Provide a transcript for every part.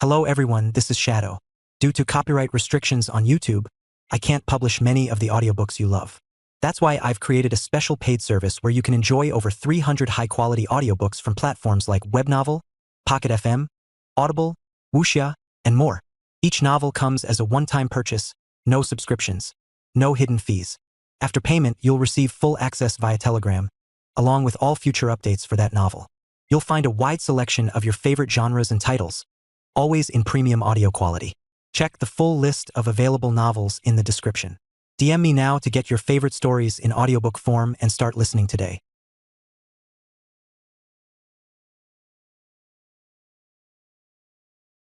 Hello everyone, this is Shadow. Due to copyright restrictions on YouTube, I can't publish many of the audiobooks you love. That's why I've created a special paid service where you can enjoy over 300 high-quality audiobooks from platforms like Webnovel, Pocket FM, Audible, Wuxia, and more. Each novel comes as a one-time purchase, no subscriptions, no hidden fees. After payment, you'll receive full access via Telegram, along with all future updates for that novel. You'll find a wide selection of your favorite genres and titles, always in premium audio quality. Check the full list of available novels in the description. DM me now to get your favorite stories in audiobook form and start listening today.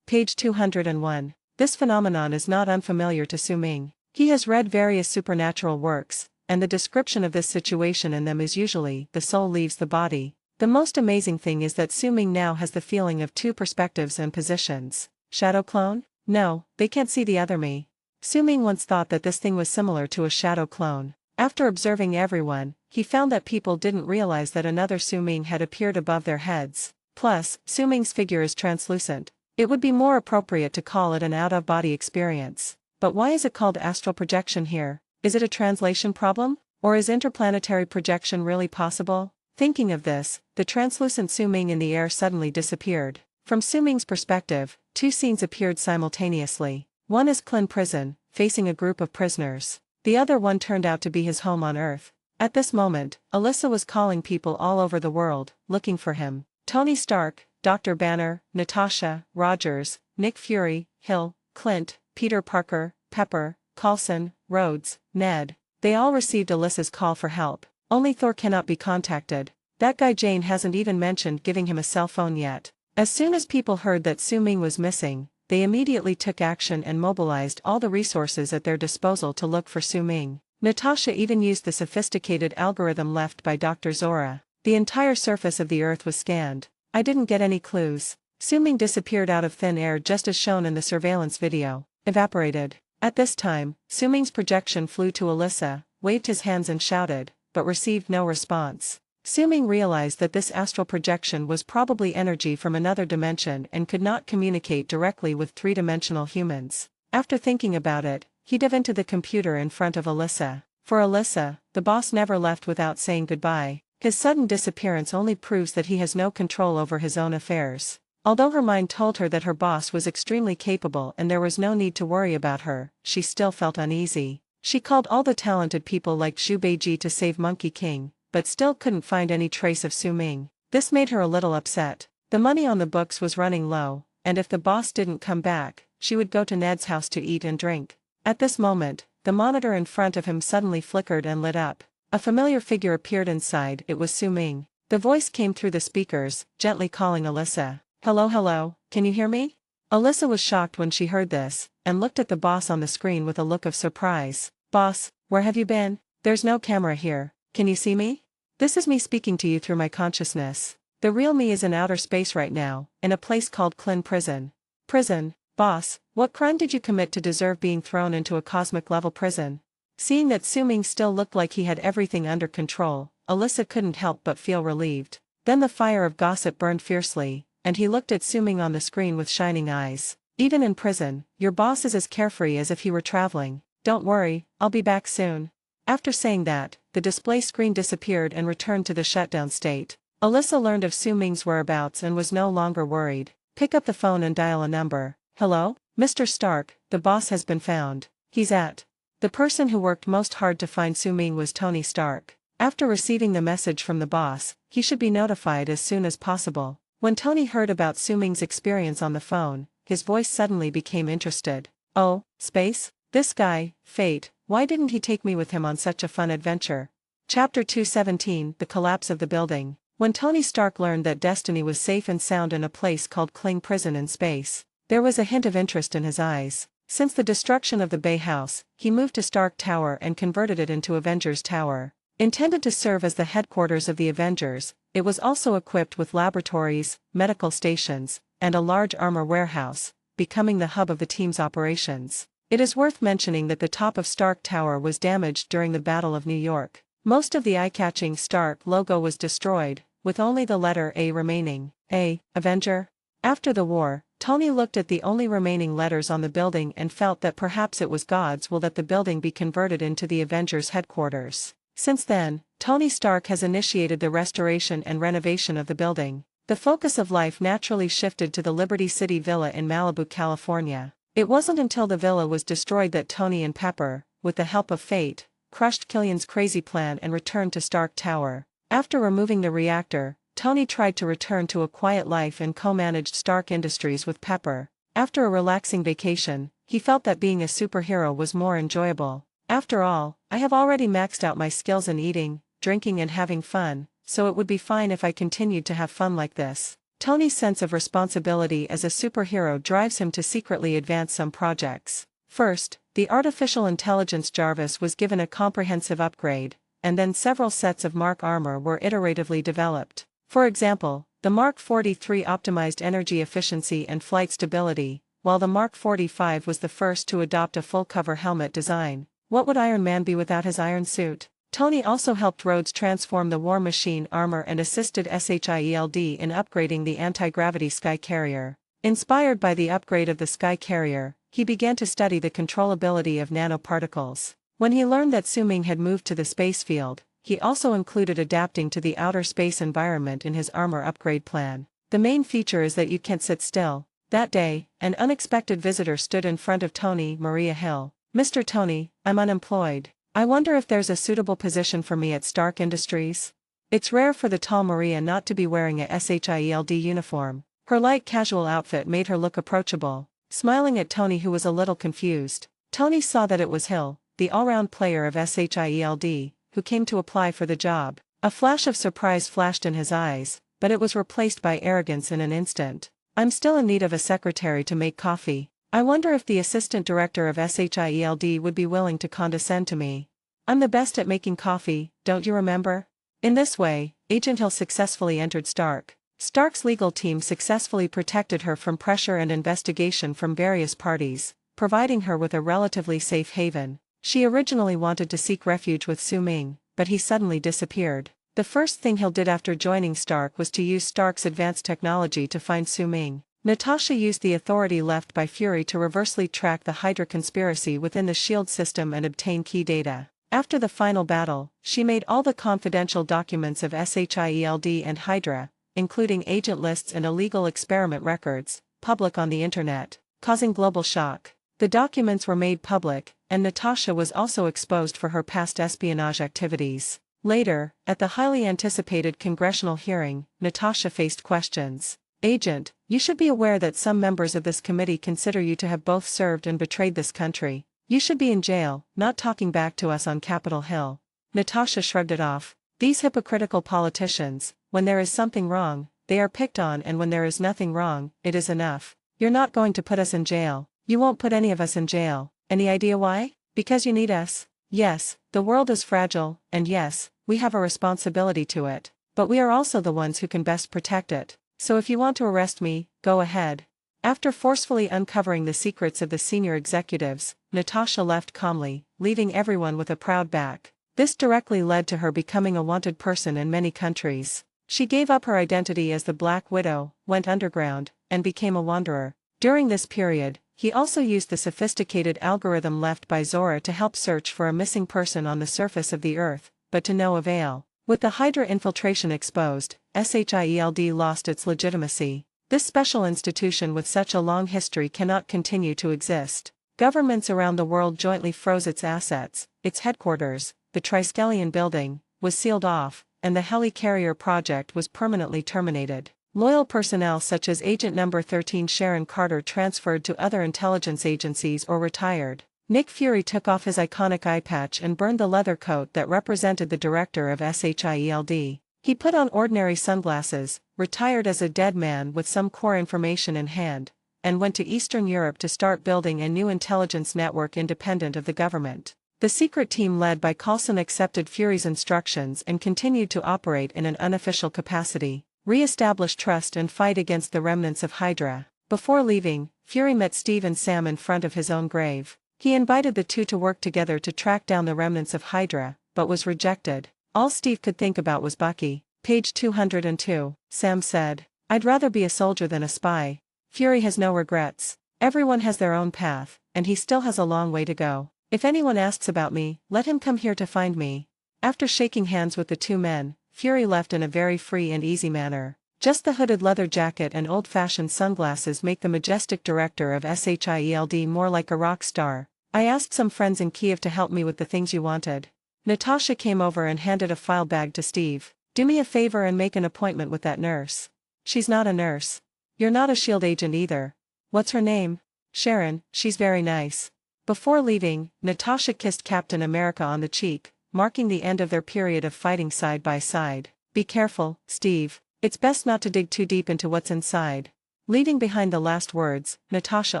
Page 201. This phenomenon is not unfamiliar to Su Ming. He has read various supernatural works, and the description of this situation in them is usually, the soul leaves the body. The most amazing thing is that Su Ming now has the feeling of two perspectives and positions. Shadow clone? No, they can't see the other me. Su Ming once thought that this thing was similar to a shadow clone. After observing everyone, he found that people didn't realize that another Su Ming had appeared above their heads. Plus, Su Ming's figure is translucent. It would be more appropriate to call it an out-of-body experience. But why is it called astral projection here? Is it a translation problem? Or is interplanetary projection really possible? Thinking of this, the translucent Su Ming in the air suddenly disappeared. From Su Ming's perspective, two scenes appeared simultaneously. One is Klin Prison, facing a group of prisoners. The other one turned out to be his home on Earth. At this moment, Alyssa was calling people all over the world, looking for him. Tony Stark, Dr. Banner, Natasha, Rogers, Nick Fury, Hill, Clint, Peter Parker, Pepper, Coulson, Rhodes, Ned. They all received Alyssa's call for help. Only Thor cannot be contacted. That guy Jane hasn't even mentioned giving him a cell phone yet. As soon as people heard that Su Ming was missing, they immediately took action and mobilized all the resources at their disposal to look for Su Ming. Natasha even used the sophisticated algorithm left by Dr. Zora. The entire surface of the Earth was scanned. I didn't get any clues. Su Ming disappeared out of thin air just as shown in the surveillance video. Evaporated. At this time, Su Ming's projection flew to Alyssa, waved his hands and shouted, but received no response. Su Ming realized that this astral projection was probably energy from another dimension and could not communicate directly with three-dimensional humans. After thinking about it, he dove into the computer in front of Alyssa. For Alyssa, the boss never left without saying goodbye. His sudden disappearance only proves that he has no control over his own affairs. Although her mind told her that her boss was extremely capable and there was no need to worry about her, she still felt uneasy. She called all the talented people like Zhu Beiji to save Monkey King, but still couldn't find any trace of Su Ming. This made her a little upset. The money on the books was running low, and if the boss didn't come back, she would go to Ned's house to eat and drink. At this moment, the monitor in front of him suddenly flickered and lit up. A familiar figure appeared inside. It was Su Ming. The voice came through the speakers, gently calling Alyssa. Hello, hello, can you hear me? Alyssa was shocked when she heard this, and looked at the boss on the screen with a look of surprise. Boss, where have you been? There's no camera here. Can you see me? This is me speaking to you through my consciousness. The real me is in outer space right now, in a place called Klin Prison. Prison? Boss, what crime did you commit to deserve being thrown into a cosmic-level prison? Seeing that Su Ming still looked like he had everything under control, Alyssa couldn't help but feel relieved. Then the fire of gossip burned fiercely, and he looked at Su Ming on the screen with shining eyes. Even in prison, your boss is as carefree as if he were traveling. Don't worry, I'll be back soon. After saying that, the display screen disappeared and returned to the shutdown state. Alyssa learned of Su Ming's whereabouts and was no longer worried. Pick up the phone and dial a number. Hello? Mr. Stark, the boss has been found. He's at. The person who worked most hard to find Su Ming was Tony Stark. After receiving the message from the boss, he should be notified as soon as possible. When Tony heard about Su Ming's experience on the phone, his voice suddenly became interested. Oh, space? This guy, Fate, why didn't he take me with him on such a fun adventure? Chapter 217, The Collapse of the Building. When Tony Stark learned that Destiny was safe and sound in a place called Kling Prison in space, there was a hint of interest in his eyes. Since the destruction of the Bay House, he moved to Stark Tower and converted it into Avengers Tower. Intended to serve as the headquarters of the Avengers, it was also equipped with laboratories, medical stations, and a large armor warehouse, becoming the hub of the team's operations. It is worth mentioning that the top of Stark Tower was damaged during the Battle of New York. Most of the eye-catching Stark logo was destroyed, with only the letter A remaining. A, Avenger? After the war, Tony looked at the only remaining letters on the building and felt that perhaps it was God's will that the building be converted into the Avengers' headquarters. Since then, Tony Stark has initiated the restoration and renovation of the building. The focus of life naturally shifted to the Liberty City Villa in Malibu, California. It wasn't until the villa was destroyed that Tony and Pepper, with the help of fate, crushed Killian's crazy plan and returned to Stark Tower. After removing the reactor, Tony tried to return to a quiet life and co-managed Stark Industries with Pepper. After a relaxing vacation, he felt that being a superhero was more enjoyable. After all, I have already maxed out my skills in eating, drinking and having fun, so it would be fine if I continued to have fun like this. Tony's sense of responsibility as a superhero drives him to secretly advance some projects. First, the artificial intelligence Jarvis was given a comprehensive upgrade, and then several sets of Mark armor were iteratively developed. For example, the Mark 43 optimized energy efficiency and flight stability, while the Mark 45 was the first to adopt a full-cover helmet design. What would Iron Man be without his iron suit? Tony also helped Rhodes transform the War Machine armor and assisted SHIELD in upgrading the anti-gravity Sky Carrier. Inspired by the upgrade of the Sky Carrier, he began to study the controllability of nanoparticles. When he learned that Su-Ming had moved to the space field, he also included adapting to the outer space environment in his armor upgrade plan. The main feature is that you can't sit still. That day, an unexpected visitor stood in front of Tony Maria Hill. "Mr. Tony, I'm unemployed. I wonder if there's a suitable position for me at Stark Industries?" It's rare for the tall Maria not to be wearing a SHIELD uniform. Her light casual outfit made her look approachable. Smiling at Tony, who was a little confused, Tony saw that it was Hill, the all-round player of SHIELD, who came to apply for the job. A flash of surprise flashed in his eyes, but it was replaced by arrogance in an instant. "I'm still in need of a secretary to make coffee. I wonder if the assistant director of SHIELD would be willing to condescend to me. I'm the best at making coffee, don't you remember?" In this way, Agent Hill successfully entered Stark. Stark's legal team successfully protected her from pressure and investigation from various parties, providing her with a relatively safe haven. She originally wanted to seek refuge with Su-Ming, but he suddenly disappeared. The first thing Hill did after joining Stark was to use Stark's advanced technology to find Su-Ming. Natasha used the authority left by Fury to reversely track the Hydra conspiracy within the SHIELD system and obtain key data. After the final battle, she made all the confidential documents of SHIELD and Hydra, including agent lists and illegal experiment records, public on the internet, causing global shock. The documents were made public, and Natasha was also exposed for her past espionage activities. Later, at the highly anticipated congressional hearing, Natasha faced questions. "Agent, you should be aware that some members of this committee consider you to have both served and betrayed this country. You should be in jail, not talking back to us on Capitol Hill." Natasha shrugged it off. "These hypocritical politicians, when there is something wrong, they are picked on, and when there is nothing wrong, it is enough. You're not going to put us in jail. You won't put any of us in jail. Any idea why? Because you need us. Yes, the world is fragile, and yes, we have a responsibility to it, but we are also the ones who can best protect it. So if you want to arrest me, go ahead." After forcefully uncovering the secrets of the senior executives, Natasha left calmly, leaving everyone with a proud back. This directly led to her becoming a wanted person in many countries. She gave up her identity as the Black Widow, went underground, and became a wanderer. During this period, he also used the sophisticated algorithm left by Zora to help search for a missing person on the surface of the Earth, but to no avail. With the Hydra infiltration exposed, SHIELD lost its legitimacy. This special institution with such a long history cannot continue to exist. Governments around the world jointly froze its assets. Its headquarters, the Triskelion building, was sealed off, and the helicarrier project was permanently terminated. Loyal personnel such as Agent No. 13 Sharon Carter transferred to other intelligence agencies or retired. Nick Fury took off his iconic eye patch and burned the leather coat that represented the director of SHIELD. He put on ordinary sunglasses, retired as a dead man with some core information in hand, and went to Eastern Europe to start building a new intelligence network independent of the government. The secret team led by Coulson accepted Fury's instructions and continued to operate in an unofficial capacity, re-establish trust and fight against the remnants of Hydra. Before leaving, Fury met Steve and Sam in front of his own grave. He invited the two to work together to track down the remnants of Hydra, but was rejected. All Steve could think about was Bucky. Page 202, Sam said, "I'd rather be a soldier than a spy." Fury has no regrets. Everyone has their own path, and he still has a long way to go. If anyone asks about me, let him come here to find me. After shaking hands with the two men, Fury left in a very free and easy manner. Just the hooded leather jacket and old-fashioned sunglasses make the majestic director of SHIELD more like a rock star. I asked some friends in Kiev to help me with the things you wanted. Natasha came over and handed a file bag to Steve. Do me a favor and make an appointment with that nurse. She's not a nurse. You're not a SHIELD agent either. What's her name? Sharon, she's very nice. Before leaving, Natasha kissed Captain America on the cheek, marking the end of their period of fighting side by side. Be careful, Steve. It's best not to dig too deep into what's inside. Leaving behind the last words, Natasha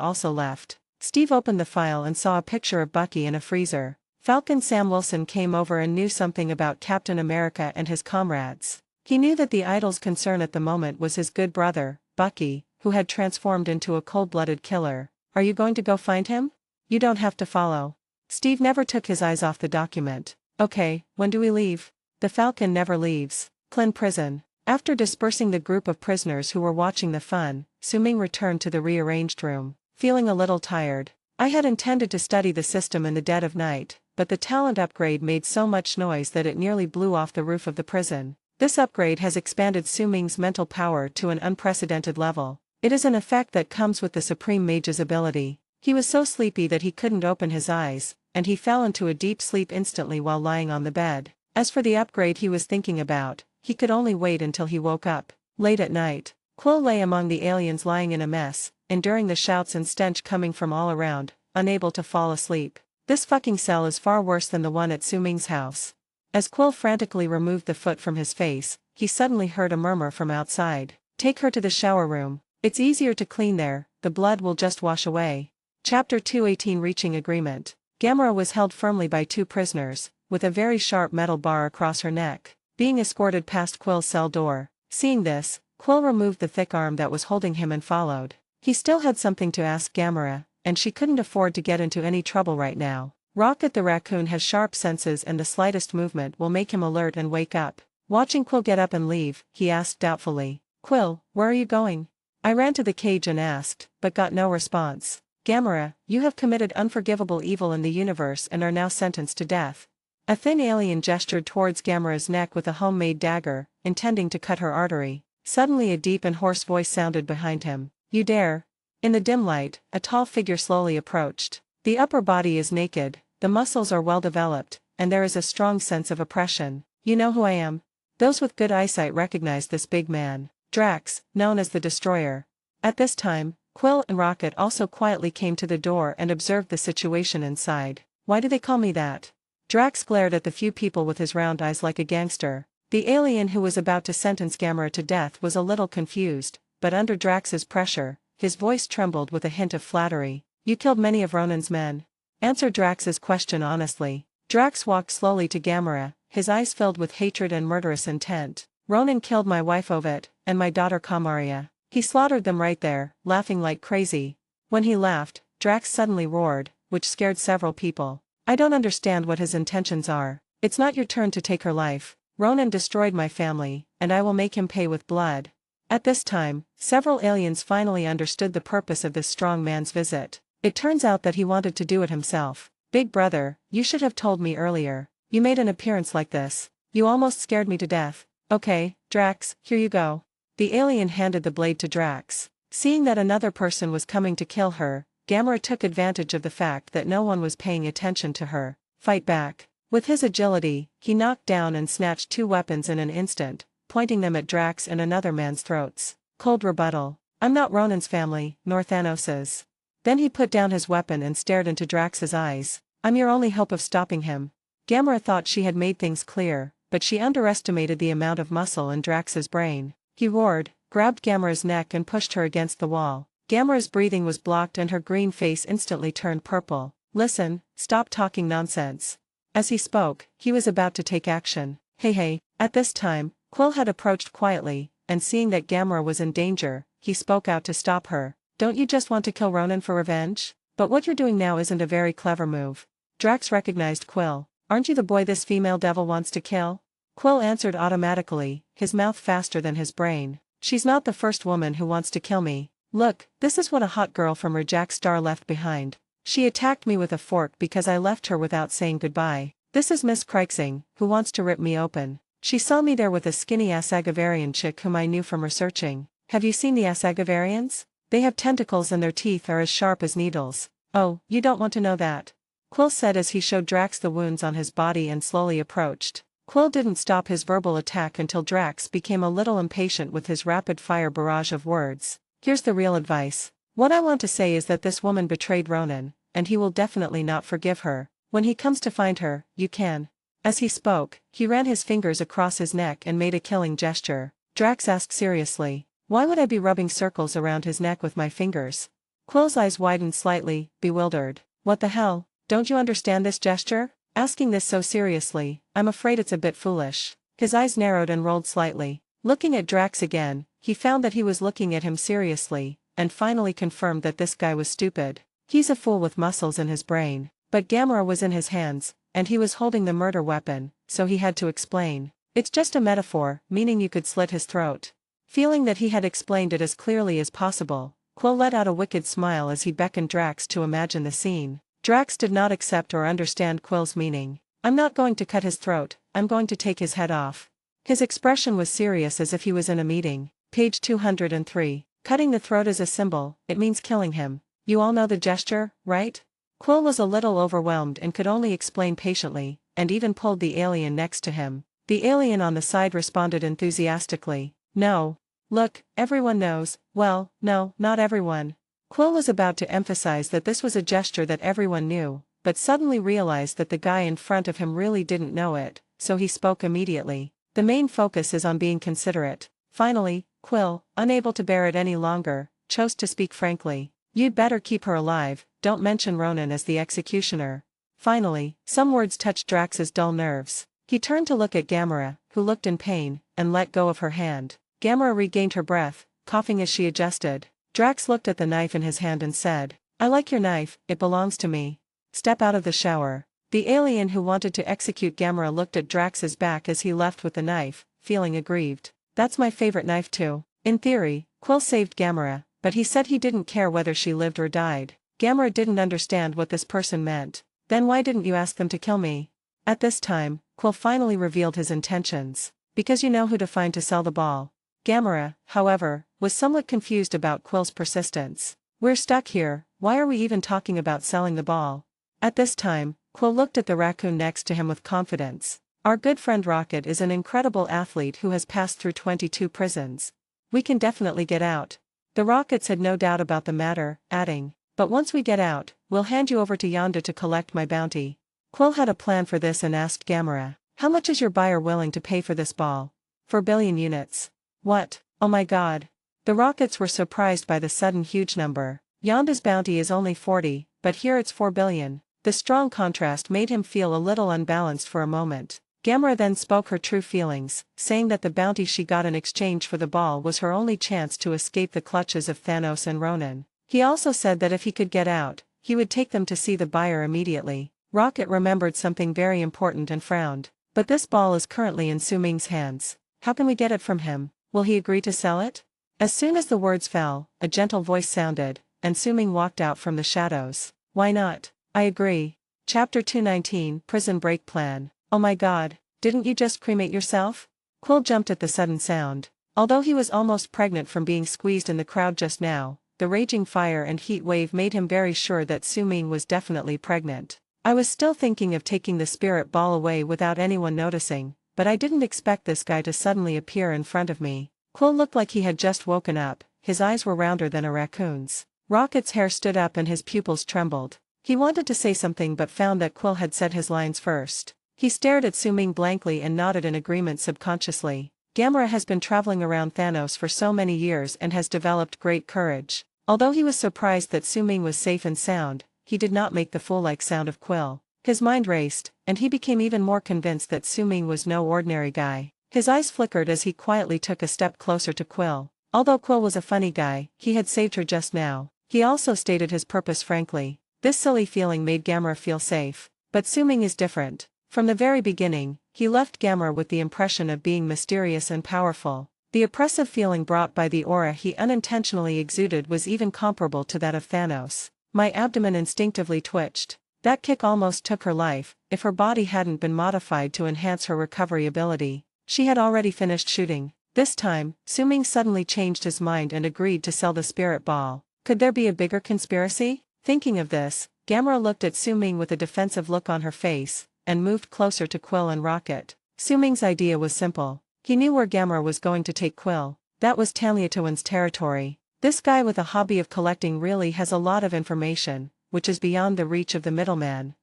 also left. Steve opened the file and saw a picture of Bucky in a freezer. Falcon Sam Wilson came over and knew something about Captain America and his comrades. He knew that the idol's concern at the moment was his good brother, Bucky, who had transformed into a cold-blooded killer. Are you going to go find him? You don't have to follow. Steve never took his eyes off the document. Okay, when do we leave? The Falcon never leaves. Klin Prison. After dispersing the group of prisoners who were watching the fun, Su-Ming returned to the rearranged room, feeling a little tired. I had intended to study the system in the dead of night, but the talent upgrade made so much noise that it nearly blew off the roof of the prison. This upgrade has expanded Su-Ming's mental power to an unprecedented level. It is an effect that comes with the Supreme Mage's ability. He was so sleepy that he couldn't open his eyes, and he fell into a deep sleep instantly while lying on the bed. As for the upgrade he was thinking about, he could only wait until he woke up. Late at night, Quill lay among the aliens lying in a mess, enduring the shouts and stench coming from all around, unable to fall asleep. This fucking cell is far worse than the one at Su-Ming's house. As Quill frantically removed the foot from his face, he suddenly heard a murmur from outside. Take her to the shower room. It's easier to clean there, the blood will just wash away. Chapter 218 Reaching Agreement. Gamera was held firmly by two prisoners, with a very sharp metal bar across her neck, being escorted past Quill's cell door. Seeing this, Quill removed the thick arm that was holding him and followed. He still had something to ask Gamera, and she couldn't afford to get into any trouble right now. Rocket the raccoon has sharp senses and the slightest movement will make him alert and wake up. Watching Quill get up and leave, he asked doubtfully, Quill, where are you going? I ran to the cage and asked, but got no response. Gamera, you have committed unforgivable evil in the universe and are now sentenced to death. A thin alien gestured towards Gamera's neck with a homemade dagger, intending to cut her artery. Suddenly a deep and hoarse voice sounded behind him. You dare. In the dim light, a tall figure slowly approached. The upper body is naked, the muscles are well developed, and there is a strong sense of oppression. You know who I am? Those with good eyesight recognize this big man. Drax, known as the Destroyer. At this time, Quill and Rocket also quietly came to the door and observed the situation inside. Why do they call me that? Drax glared at the few people with his round eyes like a gangster. The alien who was about to sentence Gamera to death was a little confused, but under Drax's pressure, his voice trembled with a hint of flattery. You killed many of Ronan's men. Answer Drax's question honestly. Drax walked slowly to Gamera, his eyes filled with hatred and murderous intent. Ronan killed my wife Ovet, and my daughter Kamaria. He slaughtered them right there, laughing like crazy. When he laughed, Drax suddenly roared, which scared several people. I don't understand what his intentions are. It's not your turn to take her life. Ronan destroyed my family, and I will make him pay with blood. At this time, several aliens finally understood the purpose of this strong man's visit. It turns out that he wanted to do it himself. Big brother, you should have told me earlier. You made an appearance like this. You almost scared me to death. Okay, Drax, here you go. The alien handed the blade to Drax. Seeing that another person was coming to kill her, Gamera took advantage of the fact that no one was paying attention to her. Fight back. With his agility, he knocked down and snatched two weapons in an instant, pointing them at Drax and another man's throats. Cold rebuttal. I'm not Ronan's family, nor Thanos's. Then he put down his weapon and stared into Drax's eyes. I'm your only hope of stopping him. Gamera thought she had made things clear, but she underestimated the amount of muscle in Drax's brain. He roared, grabbed Gamera's neck and pushed her against the wall. Gamera's breathing was blocked and her green face instantly turned purple. Listen, stop talking nonsense. As he spoke, he was about to take action. Hey. At this time, Quill had approached quietly, and seeing that Gamera was in danger, he spoke out to stop her. Don't you just want to kill Ronan for revenge? But what you're doing now isn't a very clever move. Drax recognized Quill. Aren't you the boy this female devil wants to kill? Quill answered automatically, his mouth faster than his brain. She's not the first woman who wants to kill me. Look, this is what a hot girl from Reject Star left behind. She attacked me with a fork because I left her without saying goodbye. This is Miss Creixing, who wants to rip me open. She saw me there with a skinny Asagavarian chick whom I knew from researching. Have you seen the Asagavarians? They have tentacles and their teeth are as sharp as needles. Oh, you don't want to know that. Quill said as he showed Drax the wounds on his body and slowly approached. Quill didn't stop his verbal attack until Drax became a little impatient with his rapid-fire barrage of words. Here's the real advice. What I want to say is that this woman betrayed Ronan, and he will definitely not forgive her. When he comes to find her, you can. As he spoke, he ran his fingers across his neck and made a killing gesture. Drax asked seriously, why would I be rubbing circles around his neck with my fingers? Quill's eyes widened slightly, bewildered. What the hell? Don't you understand this gesture? Asking this so seriously, I'm afraid it's a bit foolish. His eyes narrowed and rolled slightly. Looking at Drax again, he found that he was looking at him seriously, and finally confirmed that this guy was stupid. He's a fool with muscles in his brain. But Gamera was in his hands, and he was holding the murder weapon, so he had to explain. It's just a metaphor, meaning you could slit his throat. Feeling that he had explained it as clearly as possible, Quill let out a wicked smile as he beckoned Drax to imagine the scene. Drax did not accept or understand Quill's meaning. I'm not going to cut his throat, I'm going to take his head off. His expression was serious as if he was in a meeting. Page 203. Cutting the throat is a symbol, it means killing him. You all know the gesture, right? Quill was a little overwhelmed and could only explain patiently, and even pulled the alien next to him. The alien on the side responded enthusiastically. No. Look, everyone knows. Well, no, not everyone. Quill was about to emphasize that this was a gesture that everyone knew, but suddenly realized that the guy in front of him really didn't know it, so he spoke immediately. The main focus is on being considerate. Finally, Quill, unable to bear it any longer, chose to speak frankly. You'd better keep her alive, don't mention Ronan as the executioner. Finally, some words touched Drax's dull nerves. He turned to look at Gamera, who looked in pain, and let go of her hand. Gamera regained her breath, coughing as she adjusted. Drax looked at the knife in his hand and said, I like your knife, it belongs to me. Step out of the shower. The alien who wanted to execute Gamera looked at Drax's back as he left with the knife, feeling aggrieved. That's my favorite knife too. In theory, Quill saved Gamera, but he said he didn't care whether she lived or died. Gamera didn't understand what this person meant. Then why didn't you ask them to kill me? At this time, Quill finally revealed his intentions. Because you know who to find to sell the ball. Gamera, however, was somewhat confused about Quill's persistence. We're stuck here, why are we even talking about selling the ball? At this time, Quill looked at the raccoon next to him with confidence. Our good friend Rocket is an incredible athlete who has passed through 22 prisons. We can definitely get out. The Rockets had no doubt about the matter, adding, but once we get out, we'll hand you over to Yonda to collect my bounty. Quill had a plan for this and asked Gamera, how much is your buyer willing to pay for this ball? 4 billion units. What? Oh my god. The Rockets were surprised by the sudden huge number. Yonda's bounty is only 40, but here it's 4 billion. The strong contrast made him feel a little unbalanced for a moment. Gamera then spoke her true feelings, saying that the bounty she got in exchange for the ball was her only chance to escape the clutches of Thanos and Ronan. He also said that if he could get out, he would take them to see the buyer immediately. Rocket remembered something very important and frowned. But this ball is currently in Su Ming's hands. How can we get it from him? Will he agree to sell it? As soon as the words fell, a gentle voice sounded, and Su Ming walked out from the shadows. Why not? I agree. Chapter 219, Prison Break Plan. Oh my god, didn't you just cremate yourself? Quill jumped at the sudden sound. Although he was almost pregnant from being squeezed in the crowd just now, the raging fire and heat wave made him very sure that Su Ming was definitely pregnant. I was still thinking of taking the spirit ball away without anyone noticing, but I didn't expect this guy to suddenly appear in front of me. Quill looked like he had just woken up, his eyes were rounder than a raccoon's. Rocket's hair stood up and his pupils trembled. He wanted to say something but found that Quill had said his lines first. He stared at Su Ming blankly and nodded in agreement subconsciously. Gamera has been traveling around Thanos for so many years and has developed great courage. Although he was surprised that Su Ming was safe and sound, he did not make the fool-like sound of Quill. His mind raced, and he became even more convinced that Su Ming was no ordinary guy. His eyes flickered as he quietly took a step closer to Quill. Although Quill was a funny guy, he had saved her just now. He also stated his purpose frankly. This silly feeling made Gamera feel safe. But Su Ming is different. From the very beginning, he left Gamera with the impression of being mysterious and powerful. The oppressive feeling brought by the aura he unintentionally exuded was even comparable to that of Thanos. My abdomen instinctively twitched. That kick almost took her life, if her body hadn't been modified to enhance her recovery ability. She had already finished shooting. This time, Suming suddenly changed his mind and agreed to sell the spirit ball. Could there be a bigger conspiracy? Thinking of this, Gamera looked at Suming with a defensive look on her face, and moved closer to Quill and Rocket. Suming's idea was simple. He knew where Gamera was going to take Quill. That was Tanliatuan's territory. This guy with a hobby of collecting really has a lot of information, which is beyond the reach of the middleman.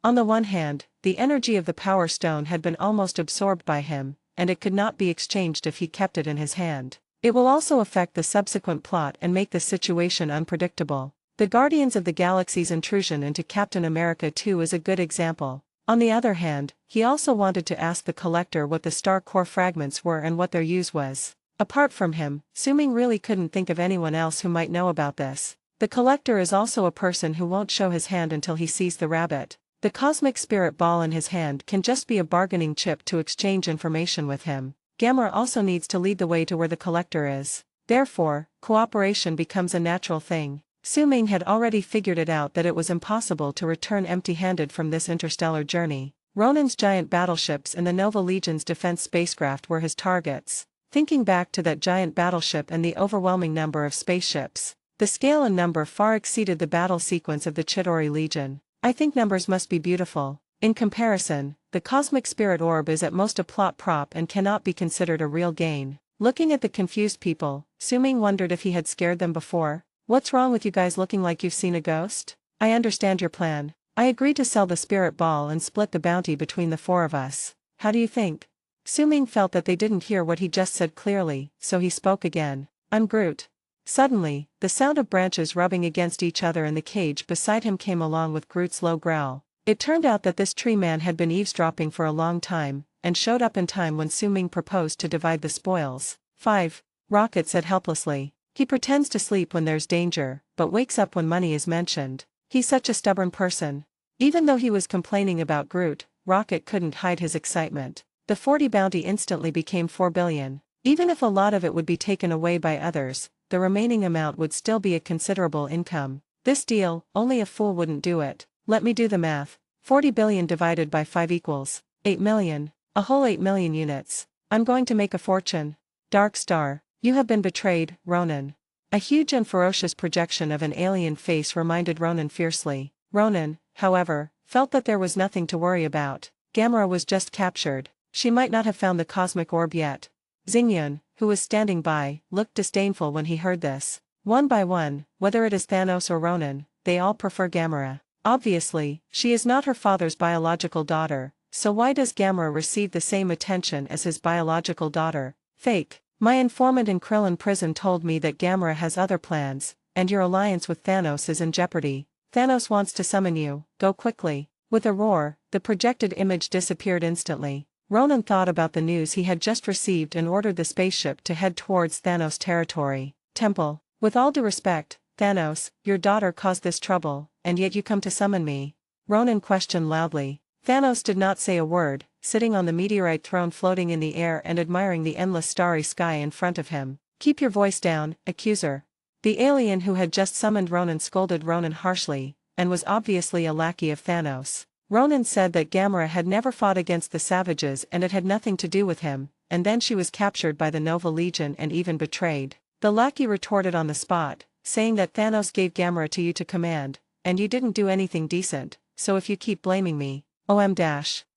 On the one hand, the energy of the Power Stone had been almost absorbed by him, and it could not be exchanged if he kept it in his hand. It will also affect the subsequent plot and make the situation unpredictable. The Guardians of the Galaxy's intrusion into Captain America 2 is a good example. On the other hand, he also wanted to ask the Collector what the Star Core fragments were and what their use was. Apart from him, Suming really couldn't think of anyone else who might know about this. The Collector is also a person who won't show his hand until he sees the rabbit. The cosmic spirit ball in his hand can just be a bargaining chip to exchange information with him. Gamera also needs to lead the way to where the Collector is. Therefore, cooperation becomes a natural thing. Suming had already figured it out that it was impossible to return empty-handed from this interstellar journey. Ronan's giant battleships and the Nova Legion's defense spacecraft were his targets. Thinking back to that giant battleship and the overwhelming number of spaceships, the scale and number far exceeded the battle sequence of the Chidori Legion. I think numbers must be beautiful. In comparison, the cosmic spirit orb is at most a plot prop and cannot be considered a real gain. Looking at the confused people, Suming wondered if he had scared them before. What's wrong with you guys looking like you've seen a ghost? I understand your plan. I agree to sell the spirit ball and split the bounty between the four of us. How do you think? Suming felt that they didn't hear what he just said clearly, so he spoke again. I'm Groot. Suddenly, the sound of branches rubbing against each other in the cage beside him came along with Groot's low growl. It turned out that this tree man had been eavesdropping for a long time, and showed up in time when Suming proposed to divide the spoils. 5. Rocket said helplessly. He pretends to sleep when there's danger, but wakes up when money is mentioned. He's such a stubborn person. Even though he was complaining about Groot, Rocket couldn't hide his excitement. The 40 bounty instantly became 4 billion. Even if a lot of it would be taken away by others, the remaining amount would still be a considerable income. This deal, only a fool wouldn't do it. Let me do the math. 40 billion divided by 5 equals 8 million. A whole 8 million units. I'm going to make a fortune. Dark Star, you have been betrayed, Ronan. A huge and ferocious projection of an alien face reminded Ronan fiercely. Ronan, however, felt that there was nothing to worry about. Gamera was just captured. She might not have found the cosmic orb yet. Xingyun, who was standing by, looked disdainful when he heard this. One by one, whether it is Thanos or Ronan, they all prefer Gamera. Obviously, she is not her father's biological daughter, so why does Gamera receive the same attention as his biological daughter? Fake. My informant in Krillin prison told me that Gamera has other plans, and your alliance with Thanos is in jeopardy. Thanos wants to summon you, go quickly. With a roar, the projected image disappeared instantly. Ronan thought about the news he had just received and ordered the spaceship to head towards Thanos' territory. Temple. With all due respect, Thanos, your daughter caused this trouble, and yet you come to summon me? Ronan questioned loudly. Thanos did not say a word, sitting on the meteorite throne floating in the air and admiring the endless starry sky in front of him. Keep your voice down, accuser. The alien who had just summoned Ronan scolded Ronan harshly, and was obviously a lackey of Thanos. Ronan said that Gamera had never fought against the savages and it had nothing to do with him, and then she was captured by the Nova Legion and even betrayed. The lackey retorted on the spot, saying that Thanos gave Gamera to you to command, and you didn't do anything decent, so if you keep blaming me,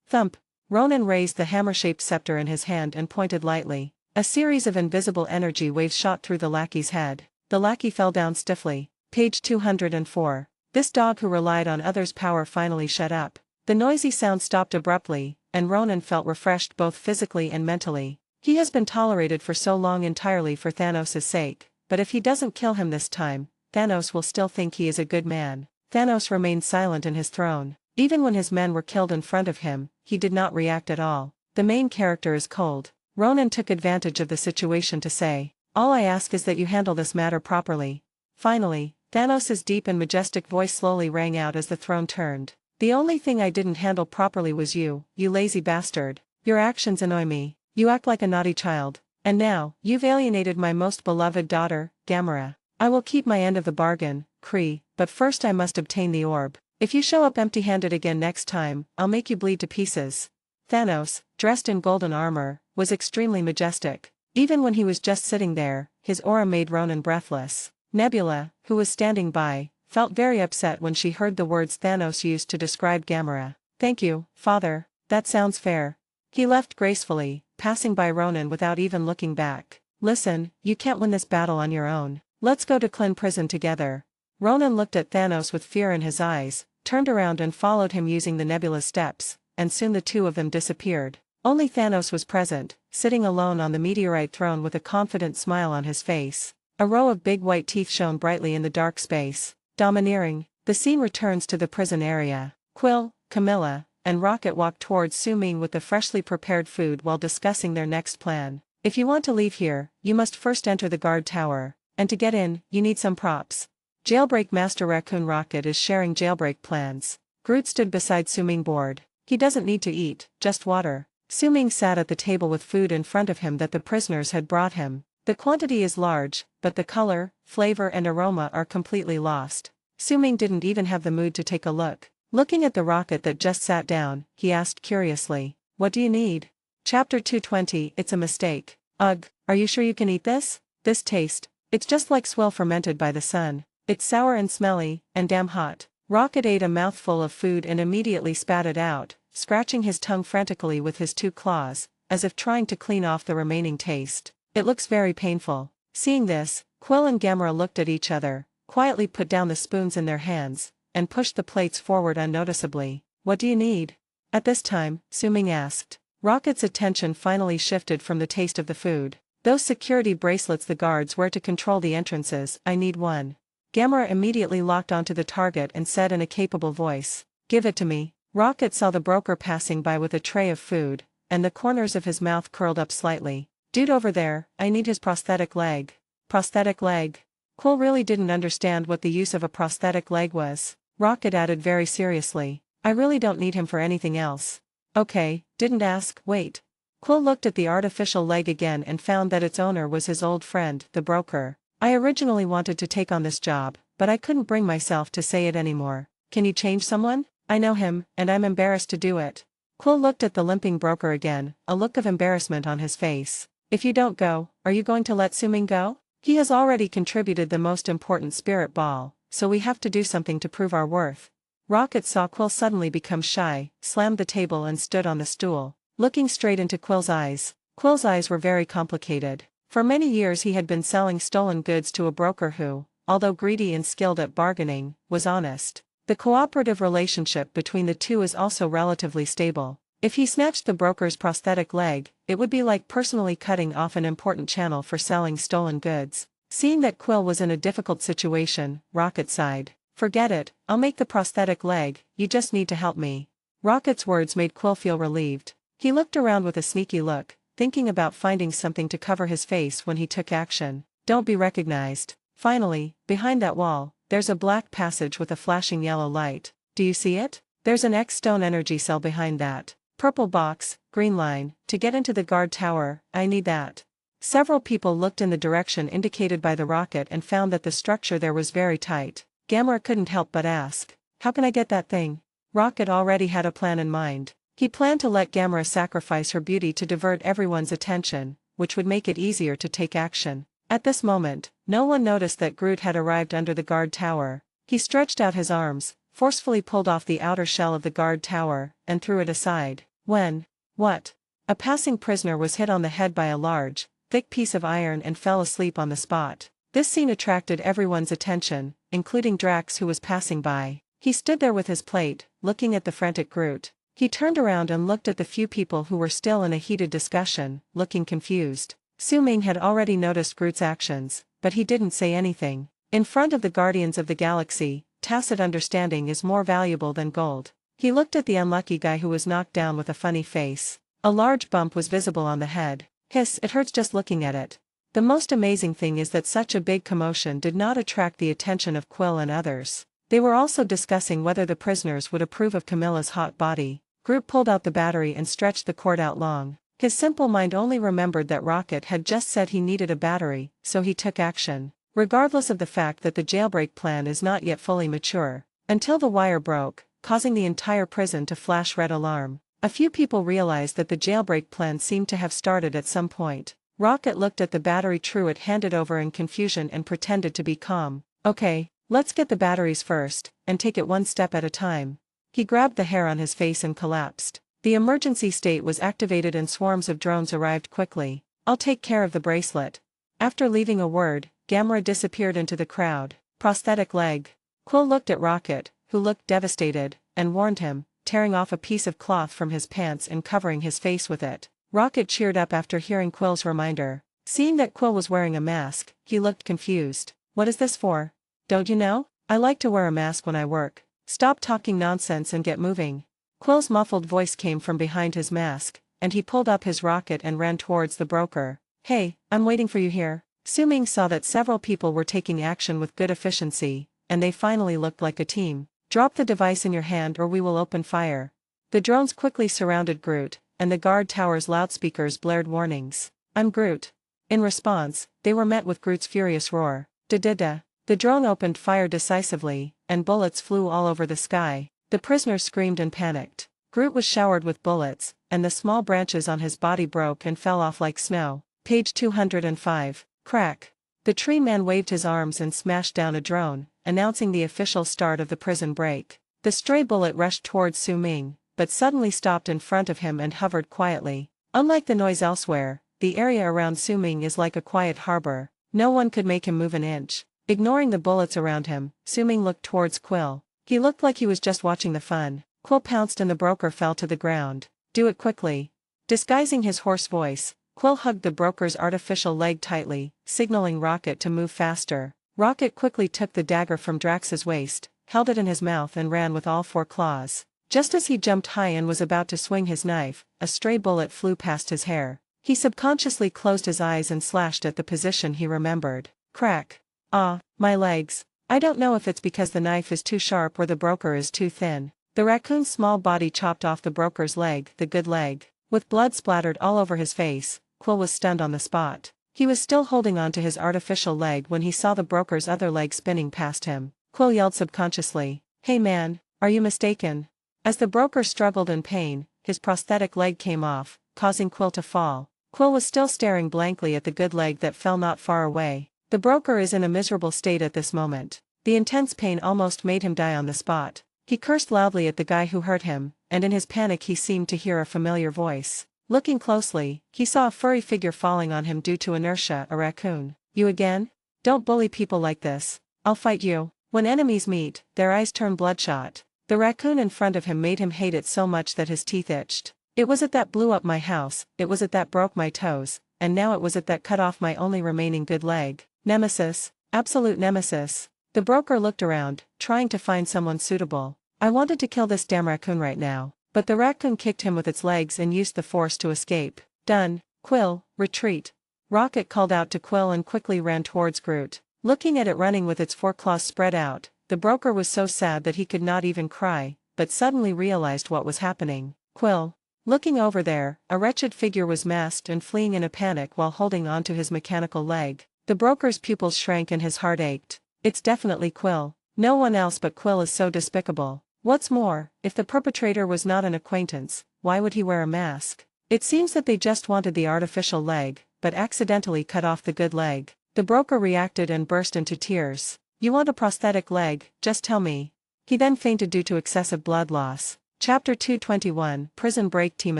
thump. Ronan raised the hammer-shaped scepter in his hand and pointed lightly. A series of invisible energy waves shot through the lackey's head. The lackey fell down stiffly. Page 204. This dog who relied on others' power finally shut up. The noisy sound stopped abruptly, and Ronan felt refreshed both physically and mentally. He has been tolerated for so long entirely for Thanos' sake, but if he doesn't kill him this time, Thanos will still think he is a good man. Thanos remained silent in his throne. Even when his men were killed in front of him, he did not react at all. The main character is cold. Ronan took advantage of the situation to say, all I ask is that you handle this matter properly. Finally, Thanos' deep and majestic voice slowly rang out as the throne turned. The only thing I didn't handle properly was you lazy bastard. Your actions annoy me. You act like a naughty child. And now, you've alienated my most beloved daughter, Gamera. I will keep my end of the bargain, Kree, but first I must obtain the orb. If you show up empty-handed again next time, I'll make you bleed to pieces. Thanos, dressed in golden armor, was extremely majestic. Even when he was just sitting there, his aura made Ronan breathless. Nebula, who was standing by, felt very upset when she heard the words Thanos used to describe Gamera. Thank you, father, that sounds fair. He left gracefully, passing by Ronan without even looking back. Listen, you can't win this battle on your own. Let's go to Klin prison together. Ronan looked at Thanos with fear in his eyes, turned around and followed him using the Nebula's steps, and soon the two of them disappeared. Only Thanos was present, sitting alone on the meteorite throne with a confident smile on his face. A row of big white teeth shone brightly in the dark space. Domineering, the scene returns to the prison area. Quill, Camilla, and Rocket walk towards Su Ming with the freshly prepared food while discussing their next plan. If you want to leave here, you must first enter the guard tower, and to get in, you need some props. Jailbreak Master Raccoon Rocket is sharing jailbreak plans. Groot stood beside Su Ming bored. He doesn't need to eat, just water. Su Ming sat at the table with food in front of him that the prisoners had brought him. The quantity is large, but the color, flavor and aroma are completely lost. Su Ming didn't even have the mood to take a look. Looking at the rocket that just sat down, he asked curiously, "What do you need?" Chapter 220, It's a Mistake. Ugh, are you sure you can eat this? This taste, it's just like swill fermented by the sun. It's sour and smelly, and damn hot. Rocket ate a mouthful of food and immediately spat it out, scratching his tongue frantically with his two claws, as if trying to clean off the remaining taste. It looks very painful. Seeing this, Quill and Gamera looked at each other, quietly put down the spoons in their hands, and pushed the plates forward unnoticeably. What do you need? At this time, Su Ming asked. Rocket's attention finally shifted from the taste of the food. Those security bracelets the guards wear to control the entrances, I need one. Gamera immediately locked onto the target and said in a capable voice, "Give it to me." Rocket saw the broker passing by with a tray of food, and the corners of his mouth curled up slightly. "Dude over there, I need his prosthetic leg." Prosthetic leg? Quill really didn't understand what the use of a prosthetic leg was. Rocket added very seriously, "I really don't need him for anything else." Okay, didn't ask, wait. Quill looked at the artificial leg again and found that its owner was his old friend, the broker. "I originally wanted to take on this job, but I couldn't bring myself to say it anymore. Can you change someone? I know him, and I'm embarrassed to do it." Quill looked at the limping broker again, a look of embarrassment on his face. "If you don't go, are you going to let Su Ming go? He has already contributed the most important spirit ball, so we have to do something to prove our worth." Rocket saw Quill suddenly become shy, slammed the table and stood on the stool, looking straight into Quill's eyes. Quill's eyes were very complicated. For many years he had been selling stolen goods to a broker who, although greedy and skilled at bargaining, was honest. The cooperative relationship between the two is also relatively stable. If he snatched the broker's prosthetic leg, it would be like personally cutting off an important channel for selling stolen goods. Seeing that Quill was in a difficult situation, Rocket sighed. "Forget it, I'll make the prosthetic leg, you just need to help me." Rocket's words made Quill feel relieved. He looked around with a sneaky look, thinking about finding something to cover his face when he took action. Don't be recognized. Finally, behind that wall, there's a black passage with a flashing yellow light. Do you see it? There's an X-stone energy cell behind that. Purple box, green line, to get into the guard tower, I need that. Several people looked in the direction indicated by the rocket and found that the structure there was very tight. Gamera couldn't help but ask, "How can I get that thing?" Rocket already had a plan in mind. He planned to let Gamera sacrifice her beauty to divert everyone's attention, which would make it easier to take action. At this moment, no one noticed that Groot had arrived under the guard tower. He stretched out his arms, forcefully pulled off the outer shell of the guard tower, and threw it aside. What? A passing prisoner was hit on the head by a large, thick piece of iron and fell asleep on the spot. This scene attracted everyone's attention, including Drax who was passing by. He stood there with his plate, looking at the frantic Groot. He turned around and looked at the few people who were still in a heated discussion, looking confused. Su Ming had already noticed Groot's actions, but he didn't say anything. In front of the Guardians of the Galaxy, tacit understanding is more valuable than gold. He looked at the unlucky guy who was knocked down with a funny face. A large bump was visible on the head. Hiss, it hurts just looking at it. The most amazing thing is that such a big commotion did not attract the attention of Quill and others. They were also discussing whether the prisoners would approve of Camilla's hot body. Groot pulled out the battery and stretched the cord out long. His simple mind only remembered that Rocket had just said he needed a battery, so he took action. Regardless of the fact that the jailbreak plan is not yet fully mature. Until the wire broke, causing the entire prison to flash red alarm. A few people realized that the jailbreak plan seemed to have started at some point. Rocket looked at the battery Truett handed over in confusion and pretended to be calm. Okay, let's get the batteries first, and take it one step at a time. He grabbed the hair on his face and collapsed. The emergency state was activated and swarms of drones arrived quickly. I'll take care of the bracelet. After leaving a word, Gamera disappeared into the crowd. Prosthetic leg. Quill looked at Rocket, who looked devastated, and warned him, tearing off a piece of cloth from his pants and covering his face with it. Rocket cheered up after hearing Quill's reminder. Seeing that Quill was wearing a mask, he looked confused. What is this for? Don't you know? I like to wear a mask when I work. Stop talking nonsense and get moving. Quill's muffled voice came from behind his mask, and he pulled up his rocket and ran towards the broker. Hey, I'm waiting for you here. Su-Ming saw that several people were taking action with good efficiency, and they finally looked like a team. Drop the device in your hand or we will open fire. The drones quickly surrounded Groot, and the guard tower's loudspeakers blared warnings. I'm Groot. In response, they were met with Groot's furious roar. Da-da-da. The drone opened fire decisively, and bullets flew all over the sky. The prisoners screamed and panicked. Groot was showered with bullets, and the small branches on his body broke and fell off like snow. Page 205. Crack. The tree man waved his arms and smashed down a drone, announcing the official start of the prison break. The stray bullet rushed towards Su-Ming, but suddenly stopped in front of him and hovered quietly. Unlike the noise elsewhere, the area around Su-Ming is like a quiet harbor. No one could make him move an inch. Ignoring the bullets around him, Su-Ming looked towards Quill. He looked like he was just watching the fun. Quill pounced and the broker fell to the ground. Do it quickly. Disguising his hoarse voice, Quill hugged the broker's artificial leg tightly, signaling Rocket to move faster. Rocket quickly took the dagger from Drax's waist, held it in his mouth and ran with all four claws. Just as he jumped high and was about to swing his knife, a stray bullet flew past his hair. He subconsciously closed his eyes and slashed at the position he remembered. Crack. Ah, my legs. I don't know if it's because the knife is too sharp or the broker is too thin. The raccoon's small body chopped off the broker's leg, the good leg. With blood splattered all over his face, Quill was stunned on the spot. He was still holding on to his artificial leg when he saw the broker's other leg spinning past him. Quill yelled subconsciously, "Hey man, are you mistaken?" As the broker struggled in pain, his prosthetic leg came off, causing Quill to fall. Quill was still staring blankly at the good leg that fell not far away. The broker is in a miserable state at this moment. The intense pain almost made him die on the spot. He cursed loudly at the guy who hurt him, and in his panic he seemed to hear a familiar voice. Looking closely, he saw a furry figure falling on him due to inertia, a raccoon. You again? Don't bully people like this. I'll fight you. When enemies meet, their eyes turn bloodshot. The raccoon in front of him made him hate it so much that his teeth itched. It was it that blew up my house, it was it that broke my toes, and now it was it that cut off my only remaining good leg. Nemesis. Absolute nemesis. The broker looked around, trying to find someone suitable. I wanted to kill this damn raccoon right now, but the raccoon kicked him with its legs and used the force to escape. Done. Quill, retreat. Rocket called out to Quill and quickly ran towards Groot. Looking at it running with its four claws spread out, the broker was so sad that he could not even cry, but suddenly realized what was happening. Quill. Looking over there, a wretched figure was masked and fleeing in a panic while holding onto his mechanical leg. The broker's pupils shrank and his heart ached. It's definitely Quill. No one else but Quill is so despicable. What's more, if the perpetrator was not an acquaintance, why would he wear a mask? It seems that they just wanted the artificial leg, but accidentally cut off the good leg. The broker reacted and burst into tears. You want a prosthetic leg, just tell me. He then fainted due to excessive blood loss. Chapter 221, Prison Break Team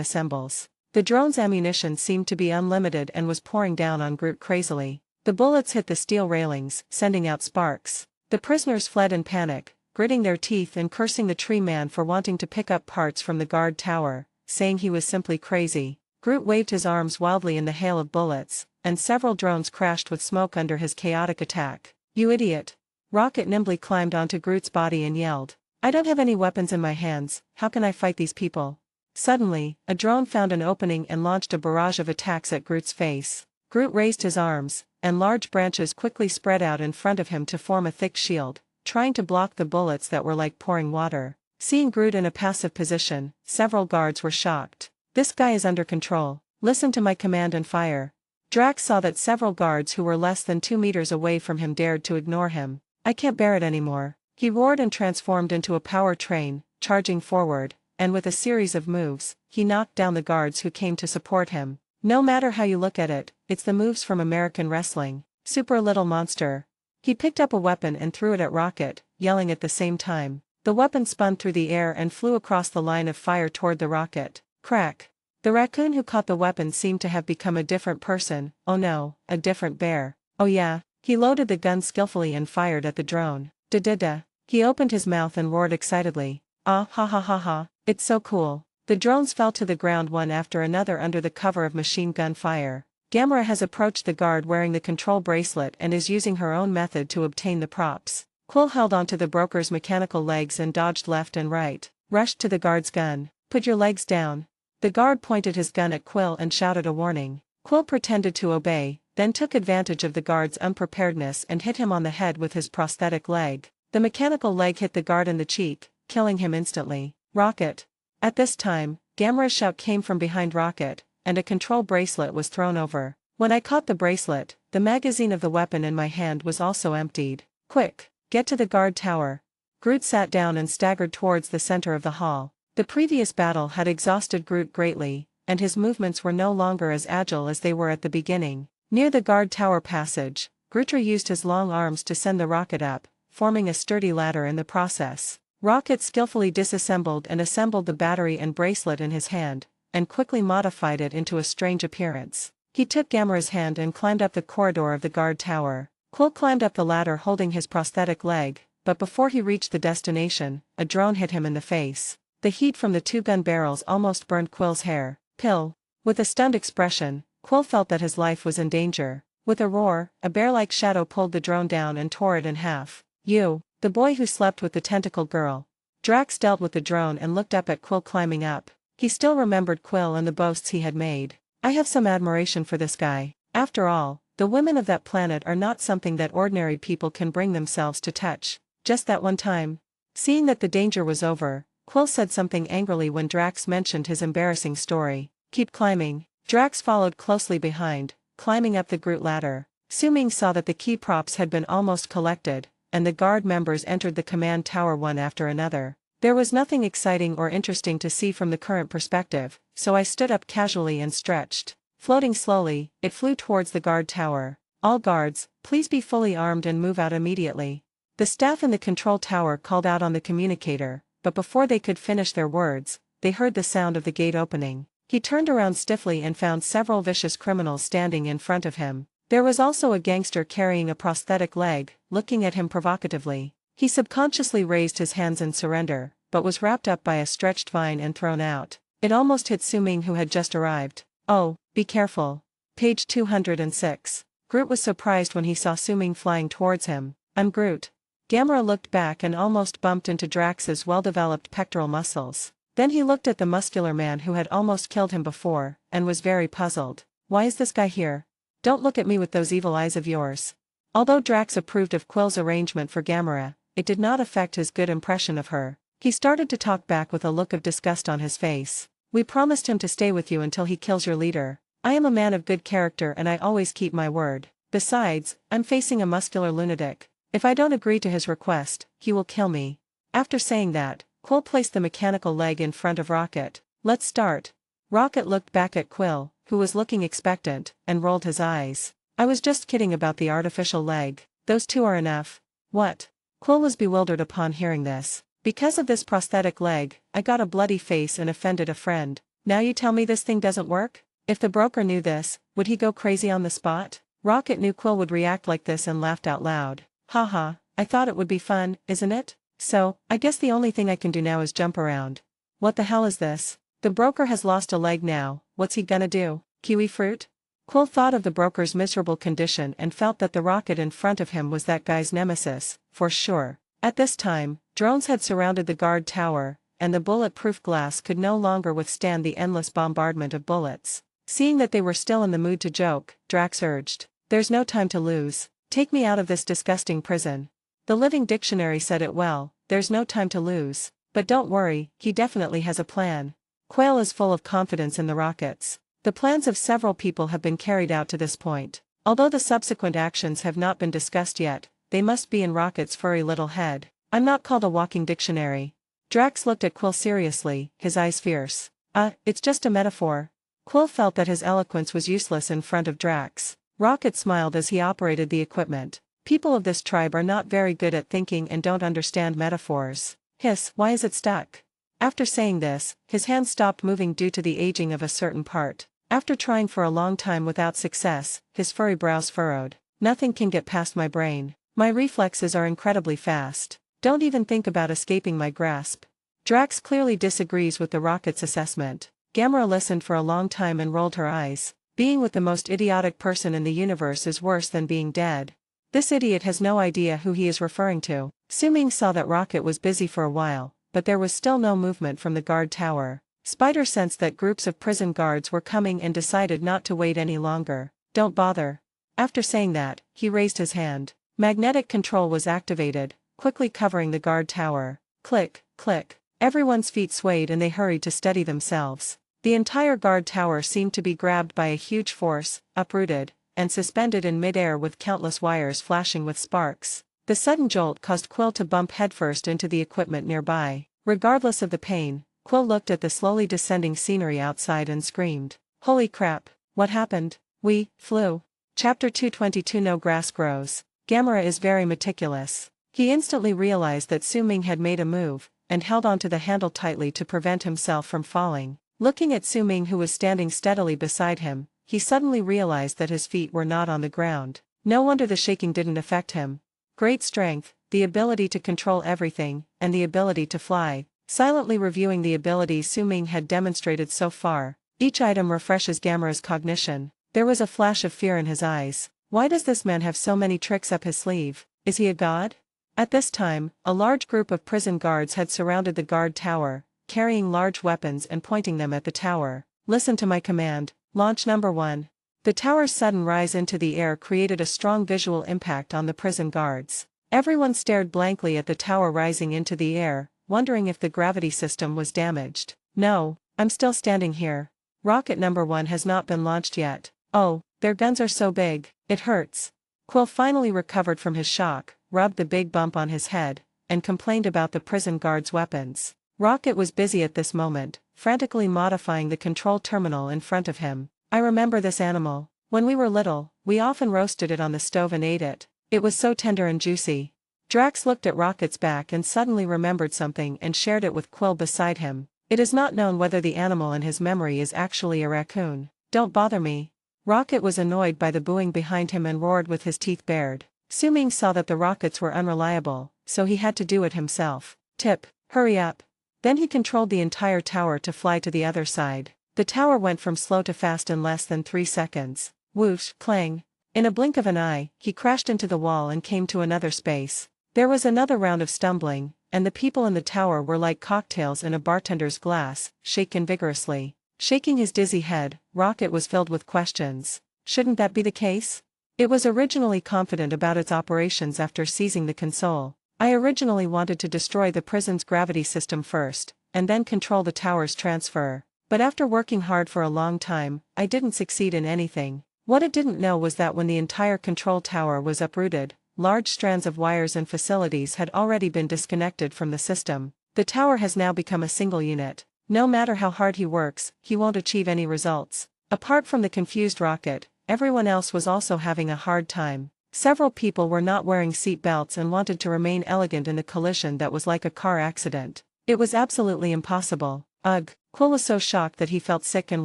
Assembles. The drone's ammunition seemed to be unlimited and was pouring down on Groot crazily. The bullets hit the steel railings, sending out sparks. The prisoners fled in panic, gritting their teeth and cursing the tree man for wanting to pick up parts from the guard tower, saying he was simply crazy. Groot waved his arms wildly in the hail of bullets, and several drones crashed with smoke under his chaotic attack. You idiot. Rocket nimbly climbed onto Groot's body and yelled, I don't have any weapons in my hands, how can I fight these people? Suddenly, a drone found an opening and launched a barrage of attacks at Groot's face. Groot raised his arms, and large branches quickly spread out in front of him to form a thick shield, trying to block the bullets that were like pouring water. Seeing Groot in a passive position, several guards were shocked. This guy is under control. Listen to my command and fire. Drax saw that several guards who were less than 2 meters away from him dared to ignore him. I can't bear it anymore. He roared and transformed into a power train, charging forward, and with a series of moves, he knocked down the guards who came to support him. No matter how you look at it, it's the moves from American wrestling. Super little monster. He picked up a weapon and threw it at Rocket, yelling at the same time. The weapon spun through the air and flew across the line of fire toward the rocket. Crack. The raccoon who caught the weapon seemed to have become a different person. Oh no, a different bear. Oh yeah. He loaded the gun skillfully and fired at the drone. Da-da-da. He opened his mouth and roared excitedly. Ah ha ha ha ha, it's so cool. The drones fell to the ground one after another under the cover of machine gun fire. Gamera has approached the guard wearing the control bracelet and is using her own method to obtain the props. Quill held onto the broker's mechanical legs and dodged left and right, rushed to the guard's gun. Put your legs down. The guard pointed his gun at Quill and shouted a warning. Quill pretended to obey, then took advantage of the guard's unpreparedness and hit him on the head with his prosthetic leg. The mechanical leg hit the guard in the cheek, killing him instantly. Rocket. At this time, Gamera's shout came from behind Rocket, and a control bracelet was thrown over. When I caught the bracelet, the magazine of the weapon in my hand was also emptied. Quick, get to the guard tower. Groot sat down and staggered towards the center of the hall. The previous battle had exhausted Groot greatly, and his movements were no longer as agile as they were at the beginning. Near the guard tower passage, Groot used his long arms to send the rocket up, forming a sturdy ladder in the process. Rocket skillfully disassembled and assembled the battery and bracelet in his hand, and quickly modified it into a strange appearance. He took Gamera's hand and climbed up the corridor of the guard tower. Quill climbed up the ladder holding his prosthetic leg, but before he reached the destination, a drone hit him in the face. The heat from the 2 gun barrels almost burned Quill's hair. Pill. With a stunned expression, Quill felt that his life was in danger. With a roar, a bear-like shadow pulled the drone down and tore it in half. You, the boy who slept with the tentacle girl. Drax dealt with the drone and looked up at Quill climbing up. He still remembered Quill and the boasts he had made. I have some admiration for this guy. After all, the women of that planet are not something that ordinary people can bring themselves to touch. Just that one time. Seeing that the danger was over, Quill said something angrily when Drax mentioned his embarrassing story. Keep climbing. Drax followed closely behind, climbing up the Groot ladder. Su-Ming saw that the key props had been almost collected, and the guard members entered the command tower one after another. There was nothing exciting or interesting to see from the current perspective, so I stood up casually and stretched. Floating slowly, it flew towards the guard tower. All guards, please be fully armed and move out immediately. The staff in the control tower called out on the communicator, but before they could finish their words, they heard the sound of the gate opening. He turned around stiffly and found several vicious criminals standing in front of him. There was also a gangster carrying a prosthetic leg, looking at him provocatively. He subconsciously raised his hands in surrender, but was wrapped up by a stretched vine and thrown out. It almost hit Su-Ming who had just arrived. Oh, be careful. Page 206. Groot was surprised when he saw Su-Ming flying towards him. I'm Groot. Gamera looked back and almost bumped into Drax's well-developed pectoral muscles. Then he looked at the muscular man who had almost killed him before, and was very puzzled. Why is this guy here? Don't look at me with those evil eyes of yours. Although Drax approved of Quill's arrangement for Gamera, it did not affect his good impression of her. He started to talk back with a look of disgust on his face. We promised him to stay with you until he kills your leader. I am a man of good character and I always keep my word. Besides, I'm facing a muscular lunatic. If I don't agree to his request, he will kill me. After saying that, Quill placed the mechanical leg in front of Rocket. Let's start. Rocket looked back at Quill, who was looking expectant, and rolled his eyes. I was just kidding about the artificial leg. Those 2 are enough. What? Quill was bewildered upon hearing this. Because of this prosthetic leg, I got a bloody face and offended a friend. Now you tell me this thing doesn't work? If the broker knew this, would he go crazy on the spot? Rocket knew Quill would react like this and laughed out loud. Haha, I thought it would be fun, isn't it? So, I guess the only thing I can do now is jump around. What the hell is this? The broker has lost a leg now, what's he gonna do? Kiwi fruit? Quill thought of the broker's miserable condition and felt that the rocket in front of him was that guy's nemesis, for sure. At this time, drones had surrounded the guard tower, and the bulletproof glass could no longer withstand the endless bombardment of bullets. Seeing that they were still in the mood to joke, Drax urged, "There's no time to lose. Take me out of this disgusting prison." The Living Dictionary said it well, there's no time to lose. But don't worry, he definitely has a plan. Quail is full of confidence in the rockets. The plans of several people have been carried out to this point. Although the subsequent actions have not been discussed yet, they must be in Rocket's furry little head. I'm not called a walking dictionary. Drax looked at Quill seriously, his eyes fierce. It's just a metaphor. Quill felt that his eloquence was useless in front of Drax. Rocket smiled as he operated the equipment. People of this tribe are not very good at thinking and don't understand metaphors. Hiss, why is it stuck? After saying this, his hand stopped moving due to the aging of a certain part. After trying for a long time without success, his furry brows furrowed. Nothing can get past my brain. My reflexes are incredibly fast. Don't even think about escaping my grasp. Drax clearly disagrees with the Rocket's assessment. Gamera listened for a long time and rolled her eyes. Being with the most idiotic person in the universe is worse than being dead. This idiot has no idea who he is referring to. Su-Ming saw that Rocket was busy for a while, but there was still no movement from the guard tower. Spider sensed that groups of prison guards were coming and decided not to wait any longer. Don't bother. After saying that, he raised his hand. Magnetic control was activated, quickly covering the guard tower. Click, click. Everyone's feet swayed and they hurried to steady themselves. The entire guard tower seemed to be grabbed by a huge force, uprooted, and suspended in midair with countless wires flashing with sparks. The sudden jolt caused Quill to bump headfirst into the equipment nearby. Regardless of the pain, Quill looked at the slowly descending scenery outside and screamed. Holy crap, what happened? We flew. Chapter 222 No Grass Grows. Gamera is very meticulous. He instantly realized that Su-Ming had made a move, and held onto the handle tightly to prevent himself from falling. Looking at Su-Ming who was standing steadily beside him, he suddenly realized that his feet were not on the ground. No wonder the shaking didn't affect him. Great strength, the ability to control everything, and the ability to fly. Silently reviewing the abilities Su-Ming had demonstrated so far, each item refreshes Gamera's cognition. There was a flash of fear in his eyes. Why does this man have so many tricks up his sleeve? Is he a god? At this time, a large group of prison guards had surrounded the guard tower, carrying large weapons and pointing them at the tower. Listen to my command, launch number 1. The tower's sudden rise into the air created a strong visual impact on the prison guards. Everyone stared blankly at the tower rising into the air, wondering if the gravity system was damaged. No, I'm still standing here. Rocket number 1 has not been launched yet. Oh, their guns are so big, it hurts. Quill finally recovered from his shock, rubbed the big bump on his head, and complained about the prison guards' weapons. Rocket was busy at this moment, frantically modifying the control terminal in front of him. I remember this animal. When we were little, we often roasted it on the stove and ate it. It was so tender and juicy. Drax looked at Rocket's back and suddenly remembered something and shared it with Quill beside him. It is not known whether the animal in his memory is actually a raccoon. Don't bother me. Rocket was annoyed by the booing behind him and roared with his teeth bared. Su-Ming saw that the rockets were unreliable, so he had to do it himself. Tip, hurry up. Then he controlled the entire tower to fly to the other side. The tower went from slow to fast in less than 3 seconds. Whoosh, clang. In a blink of an eye, he crashed into the wall and came to another space. There was another round of stumbling, and the people in the tower were like cocktails in a bartender's glass, shaken vigorously. Shaking his dizzy head, Rocket was filled with questions. Shouldn't that be the case? It was originally confident about its operations after seizing the console. I originally wanted to destroy the prison's gravity system first, and then control the tower's transfer. But after working hard for a long time, I didn't succeed in anything. What it didn't know was that when the entire control tower was uprooted, large strands of wires and facilities had already been disconnected from the system. The tower has now become a single unit. No matter how hard he works, he won't achieve any results. Apart from the confused Rocket, everyone else was also having a hard time. Several people were not wearing seat belts and wanted to remain elegant in the collision that was like a car accident. It was absolutely impossible. Ugh, Quill was so shocked that he felt sick and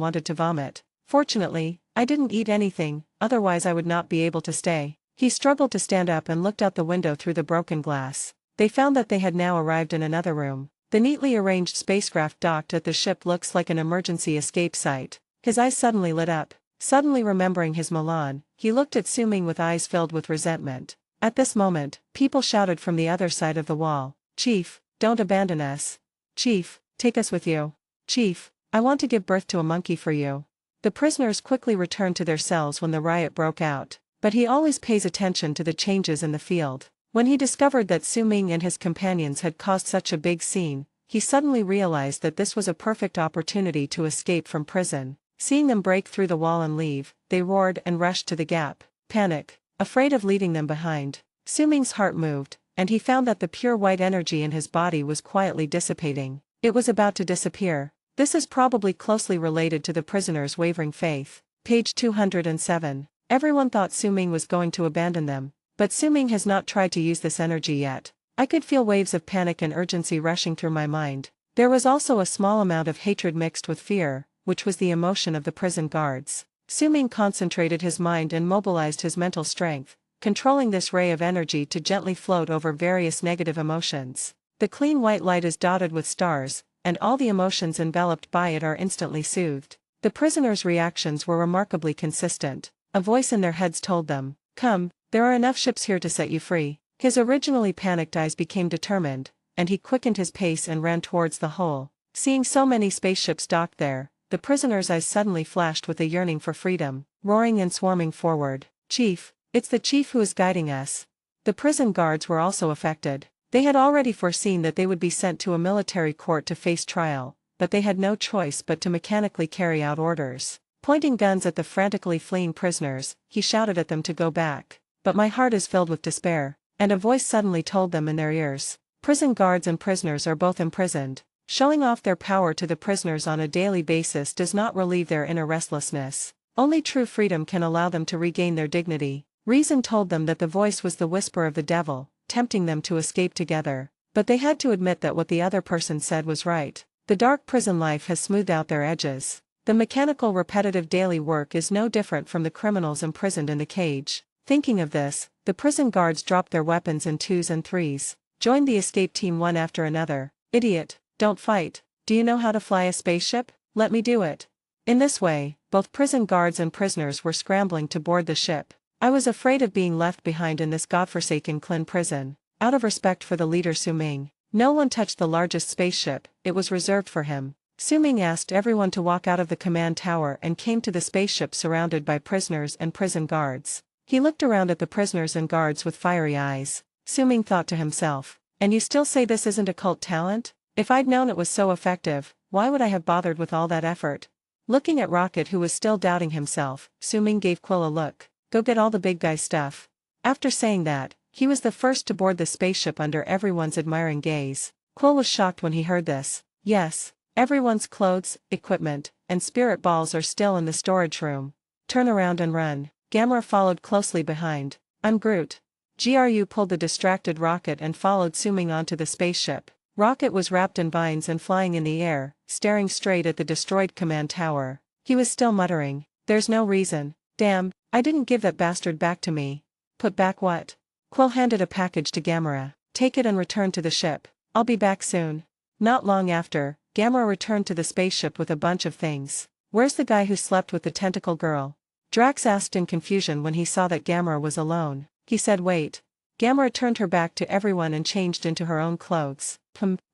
wanted to vomit. Fortunately, I didn't eat anything, otherwise I would not be able to stay. He struggled to stand up and looked out the window through the broken glass. They found that they had now arrived in another room. The neatly arranged spacecraft docked at the ship looks like an emergency escape site. His eyes suddenly lit up. Suddenly remembering his Milan, he looked at Su-Ming with eyes filled with resentment. At this moment, people shouted from the other side of the wall. Chief, don't abandon us. Chief, take us with you. Chief, I want to give birth to a monkey for you. The prisoners quickly returned to their cells when the riot broke out. But he always pays attention to the changes in the field. When he discovered that Su-Ming and his companions had caused such a big scene, he suddenly realized that this was a perfect opportunity to escape from prison. Seeing them break through the wall and leave, they roared and rushed to the gap. Panic. Afraid of leaving them behind. Su-ming's heart moved, and he found that the pure white energy in his body was quietly dissipating. It was about to disappear. This is probably closely related to the prisoner's wavering faith. Page 207. Everyone thought Su-ming was going to abandon them, but Su-ming has not tried to use this energy yet. I could feel waves of panic and urgency rushing through my mind. There was also a small amount of hatred mixed with fear, which was the emotion of the prison guards. Su-ming concentrated his mind and mobilized his mental strength, controlling this ray of energy to gently float over various negative emotions. The clean white light is dotted with stars, and all the emotions enveloped by it are instantly soothed. The prisoners' reactions were remarkably consistent. A voice in their heads told them, "Come, there are enough ships here to set you free." His originally panicked eyes became determined, and he quickened his pace and ran towards the hole. Seeing so many spaceships docked there, the prisoner's eyes suddenly flashed with a yearning for freedom, roaring and swarming forward. "Chief, it's the chief who is guiding us." The prison guards were also affected. They had already foreseen that they would be sent to a military court to face trial, but they had no choice but to mechanically carry out orders. Pointing guns at the frantically fleeing prisoners, he shouted at them to go back. "But my heart is filled with despair," and a voice suddenly told them in their ears. Prison guards and prisoners are both imprisoned. Showing off their power to the prisoners on a daily basis does not relieve their inner restlessness. Only true freedom can allow them to regain their dignity. Reason told them that the voice was the whisper of the devil, tempting them to escape together. But they had to admit that what the other person said was right. The dark prison life has smoothed out their edges. The mechanical repetitive daily work is no different from the criminals imprisoned in the cage. Thinking of this, the prison guards dropped their weapons in twos and threes, joined the escape team one after another. "Idiot, don't fight. Do you know how to fly a spaceship? Let me do it." In this way, both prison guards and prisoners were scrambling to board the ship. I was afraid of being left behind in this godforsaken Klin prison. Out of respect for the leader Su-ming, no one touched the largest spaceship, it was reserved for him. Su-ming asked everyone to walk out of the command tower and came to the spaceship surrounded by prisoners and prison guards. He looked around at the prisoners and guards with fiery eyes. Su-ming thought to himself, "And you still say this isn't a cult talent? If I'd known it was so effective, why would I have bothered with all that effort?" Looking at Rocket, who was still doubting himself, Su-ming gave Quill a look. "Go get all the big guy stuff." After saying that, he was the first to board the spaceship under everyone's admiring gaze. Quill was shocked when he heard this. Yes, everyone's clothes, equipment, and spirit balls are still in the storage room. "Turn around and run." Gamera followed closely behind. "I'm Groot." Gru pulled the distracted Rocket and followed Su-ming onto the spaceship. Rocket was wrapped in vines and flying in the air, staring straight at the destroyed command tower. He was still muttering, "There's no reason. Damn, I didn't give that bastard back to me." "Put back what?" Quill handed a package to Gamera. "Take it and return to the ship. I'll be back soon." Not long after, Gamera returned to the spaceship with a bunch of things. "Where's the guy who slept with the tentacle girl?" Drax asked in confusion when he saw that Gamera was alone. He said, "Wait." Gamera turned her back to everyone and changed into her own clothes.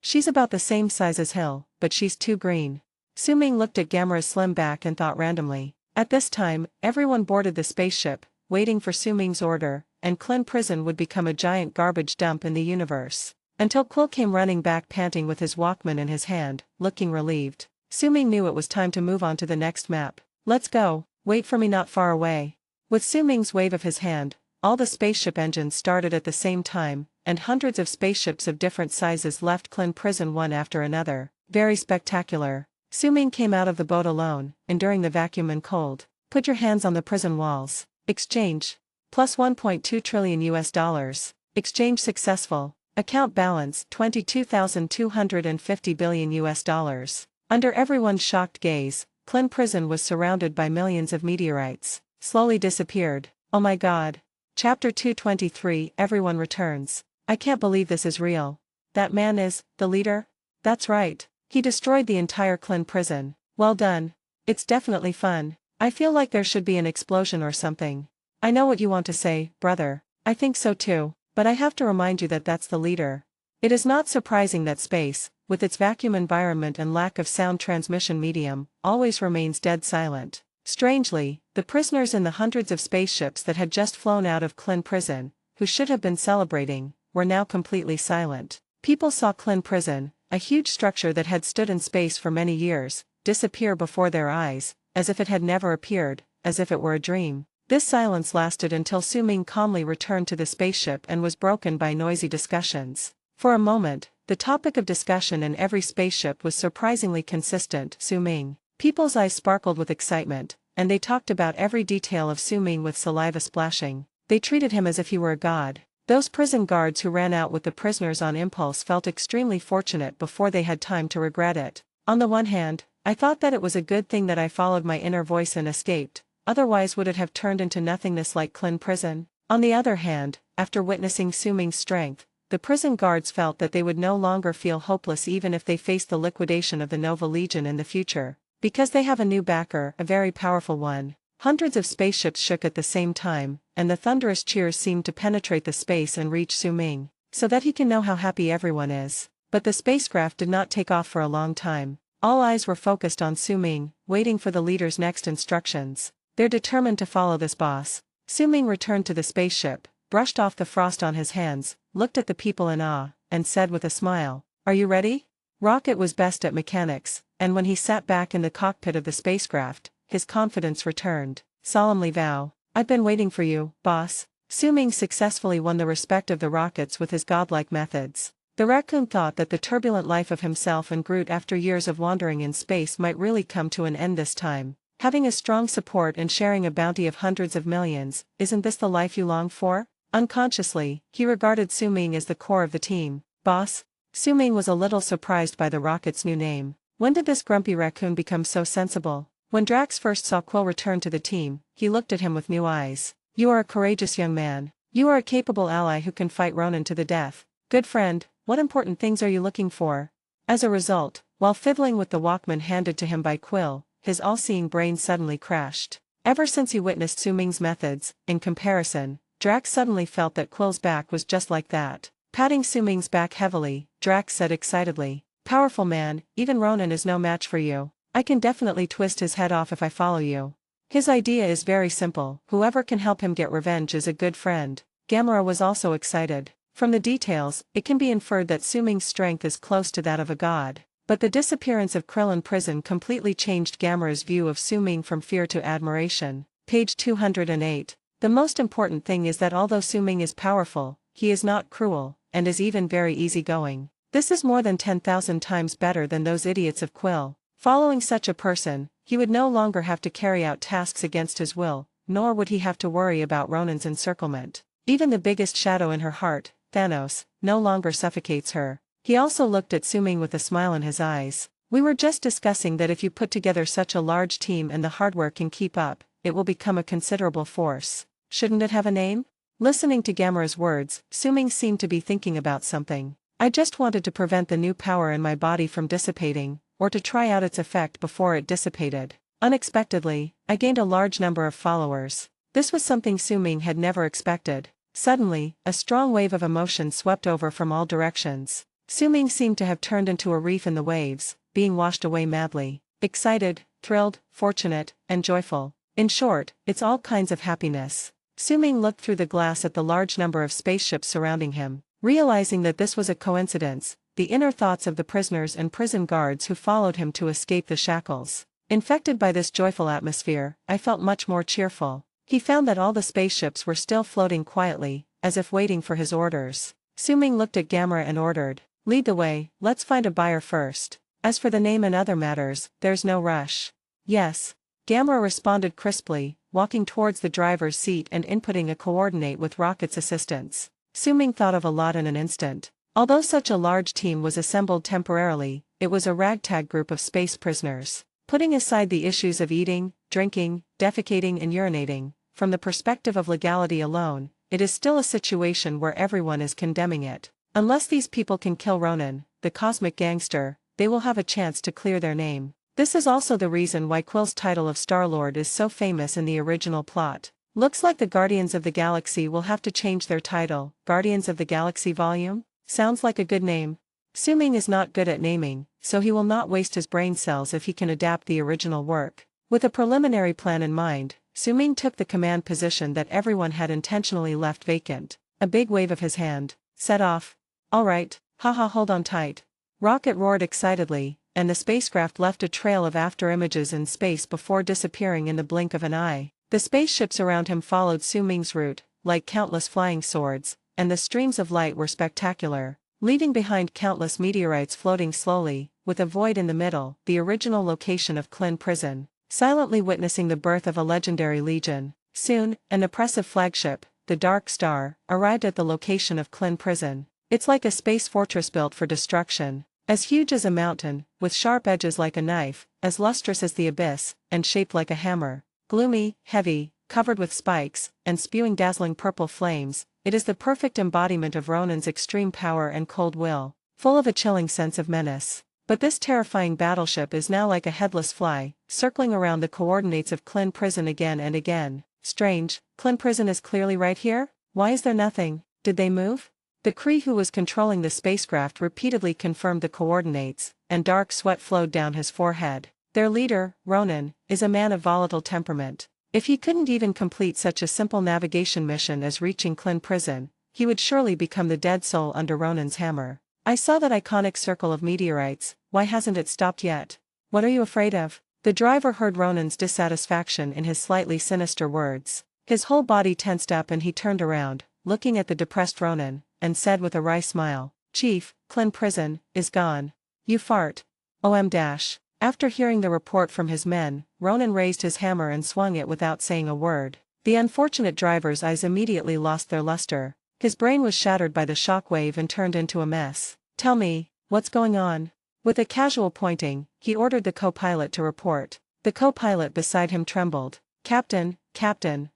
She's about the same size as Hill, but she's too green." Su-ming looked at Gamera's slim back and thought randomly. At this time, everyone boarded the spaceship, waiting for Su-ming's order, and Klin prison would become a giant garbage dump in the universe. Until Quill came running back panting with his Walkman in his hand, looking relieved. Su-ming knew it was time to move on to the next map. "Let's go, wait for me not far away." With Su-ming's wave of his hand, all the spaceship engines started at the same time, and hundreds of spaceships of different sizes left Klin prison one after another. Very spectacular. Su-ming came out of the boat alone, enduring the vacuum and cold. "Put your hands on the prison walls." Exchange. Plus $1.2 trillion US. Exchange successful. Account balance $22,250 billion US. Under everyone's shocked gaze, Klin prison was surrounded by millions of meteorites. Slowly disappeared. Oh my god. Chapter 223. Everyone returns. I can't believe this is real. That man is the leader? That's right. He destroyed the entire Klin prison. Well done. It's definitely fun. I feel like there should be an explosion or something. I know what you want to say, brother. I think so too, but I have to remind you that that's the leader. It is not surprising that space, with its vacuum environment and lack of sound transmission medium, always remains dead silent. Strangely, the prisoners in the hundreds of spaceships that had just flown out of Klin prison, who should have been celebrating, were now completely silent. People saw Klin prison, a huge structure that had stood in space for many years, disappear before their eyes, as if it had never appeared, as if it were a dream. This silence lasted until Su-Ming calmly returned to the spaceship and was broken by noisy discussions. For a moment, the topic of discussion in every spaceship was surprisingly consistent: Su-Ming. People's eyes sparkled with excitement, and they talked about every detail of Su-Ming with saliva splashing. They treated him as if he were a god. Those prison guards who ran out with the prisoners on impulse felt extremely fortunate before they had time to regret it. On the one hand, I thought that it was a good thing that I followed my inner voice and escaped, otherwise would it have turned into nothingness like Klin prison? On the other hand, after witnessing Su-Ming's strength, the prison guards felt that they would no longer feel hopeless even if they faced the liquidation of the Nova Legion in the future, because they have a new backer, a very powerful one. Hundreds of spaceships shook at the same time, and the thunderous cheers seemed to penetrate the space and reach Su-Ming, so that he can know how happy everyone is. But the spacecraft did not take off for a long time. All eyes were focused on Su-Ming, waiting for the leader's next instructions. They're determined to follow this boss. Su-Ming returned to the spaceship, brushed off the frost on his hands, looked at the people in awe, and said with a smile, "Are you ready?" Rocket was best at mechanics, and when he sat back in the cockpit of the spacecraft, his confidence returned. Solemnly vow, "I've been waiting for you, boss." Su-Ming successfully won the respect of the rockets with his godlike methods. The raccoon thought that the turbulent life of himself and Groot after years of wandering in space might really come to an end this time. Having a strong support and sharing a bounty of hundreds of millions, isn't this the life you long for? Unconsciously, he regarded Su-Ming as the core of the team. Boss? Su-Ming was a little surprised by the rocket's new name. When did this grumpy raccoon become so sensible? When Drax first saw Quill return to the team, he looked at him with new eyes. "You are a courageous young man. You are a capable ally who can fight Ronan to the death. Good friend, what important things are you looking for?" As a result, while fiddling with the Walkman handed to him by Quill, his all-seeing brain suddenly crashed. Ever since he witnessed Su-Ming's methods, in comparison, Drax suddenly felt that Quill's back was just like that. Patting Su-Ming's back heavily, Drax said excitedly, "Powerful man, even Ronan is no match for you. I can definitely twist his head off if I follow you." His idea is very simple: whoever can help him get revenge is a good friend. Gamera was also excited. From the details, it can be inferred that Su-Ming's strength is close to that of a god. But the disappearance of Krill in prison completely changed Gamera's view of Su-Ming from fear to admiration. Page 208. The most important thing is that although Su-Ming is powerful, he is not cruel, and is even very easygoing. This is more than 10,000 times better than those idiots of Quill. Following such a person, he would no longer have to carry out tasks against his will, nor would he have to worry about Ronan's encirclement. Even the biggest shadow in her heart, Thanos, no longer suffocates her. He also looked at Su-Ming with a smile in his eyes. "We were just discussing that if you put together such a large team and the hardware can keep up, it will become a considerable force. Shouldn't it have a name?" Listening to Gamera's words, Su-Ming seemed to be thinking about something. "I just wanted to prevent the new power in my body from dissipating, or to try out its effect before it dissipated. Unexpectedly, I gained a large number of followers." This was something Su-Ming had never expected. Suddenly, a strong wave of emotion swept over from all directions. Su-Ming seemed to have turned into a reef in the waves, being washed away madly. Excited, thrilled, fortunate, and joyful. In short, it's all kinds of happiness. Su-Ming looked through the glass at the large number of spaceships surrounding him. Realizing that this was a coincidence, the inner thoughts of the prisoners and prison guards who followed him to escape the shackles. Infected by this joyful atmosphere, I felt much more cheerful. He found that all the spaceships were still floating quietly, as if waiting for his orders. Su-Ming looked at Gamera and ordered, "Lead the way, let's find a buyer first. As for the name and other matters, there's no rush." "Yes." Gamera responded crisply, walking towards the driver's seat and inputting a coordinate with Rocket's assistance. Su-Ming thought of a lot in an instant. Although such a large team was assembled temporarily, it was a ragtag group of space prisoners. Putting aside the issues of eating, drinking, defecating and urinating, from the perspective of legality alone, it is still a situation where everyone is condemning it. Unless these people can kill Ronan, the cosmic gangster, they will have a chance to clear their name. This is also the reason why Quill's title of Star-Lord is so famous in the original plot. Looks like the Guardians of the Galaxy will have to change their title. Guardians of the Galaxy Volume? Sounds like a good name. Su-Ming is not good at naming, so he will not waste his brain cells if he can adapt the original work. With a preliminary plan in mind, Su-Ming took the command position that everyone had intentionally left vacant. A big wave of his hand. "Set off." "All right, haha, hold on tight." Rocket roared excitedly, and the spacecraft left a trail of afterimages in space before disappearing in the blink of an eye. The spaceships around him followed Su Ming's route, like countless flying swords, and the streams of light were spectacular, leaving behind countless meteorites floating slowly, with a void in the middle, the original location of Klin Prison, silently witnessing the birth of a legendary legion. Soon, an oppressive flagship, the Dark Star, arrived at the location of Klin Prison. It's like a space fortress built for destruction, as huge as a mountain, with sharp edges like a knife, as lustrous as the abyss, and shaped like a hammer. Gloomy, heavy, covered with spikes, and spewing dazzling purple flames, it is the perfect embodiment of Ronan's extreme power and cold will, full of a chilling sense of menace. But this terrifying battleship is now like a headless fly, circling around the coordinates of Klin Prison again and again. Strange, Klin Prison is clearly right here? Why is there nothing? Did they move? The Kree who was controlling the spacecraft repeatedly confirmed the coordinates, and dark sweat flowed down his forehead. Their leader, Ronan, is a man of volatile temperament. If he couldn't even complete such a simple navigation mission as reaching Klin Prison, he would surely become the dead soul under Ronan's hammer. I saw that iconic circle of meteorites, why hasn't it stopped yet? What are you afraid of? The driver heard Ronan's dissatisfaction in his slightly sinister words. His whole body tensed up and he turned around, looking at the depressed Ronan, and said with a wry smile, "Chief, Klin Prison is gone. You fart. OM dash." After hearing the report from his men, Ronan raised his hammer and swung it without saying a word. The unfortunate driver's eyes immediately lost their luster. His brain was shattered by the shock wave and turned into a mess. "Tell me, what's going on?" With a casual pointing, he ordered the co-pilot to report. The co-pilot beside him trembled. Captain,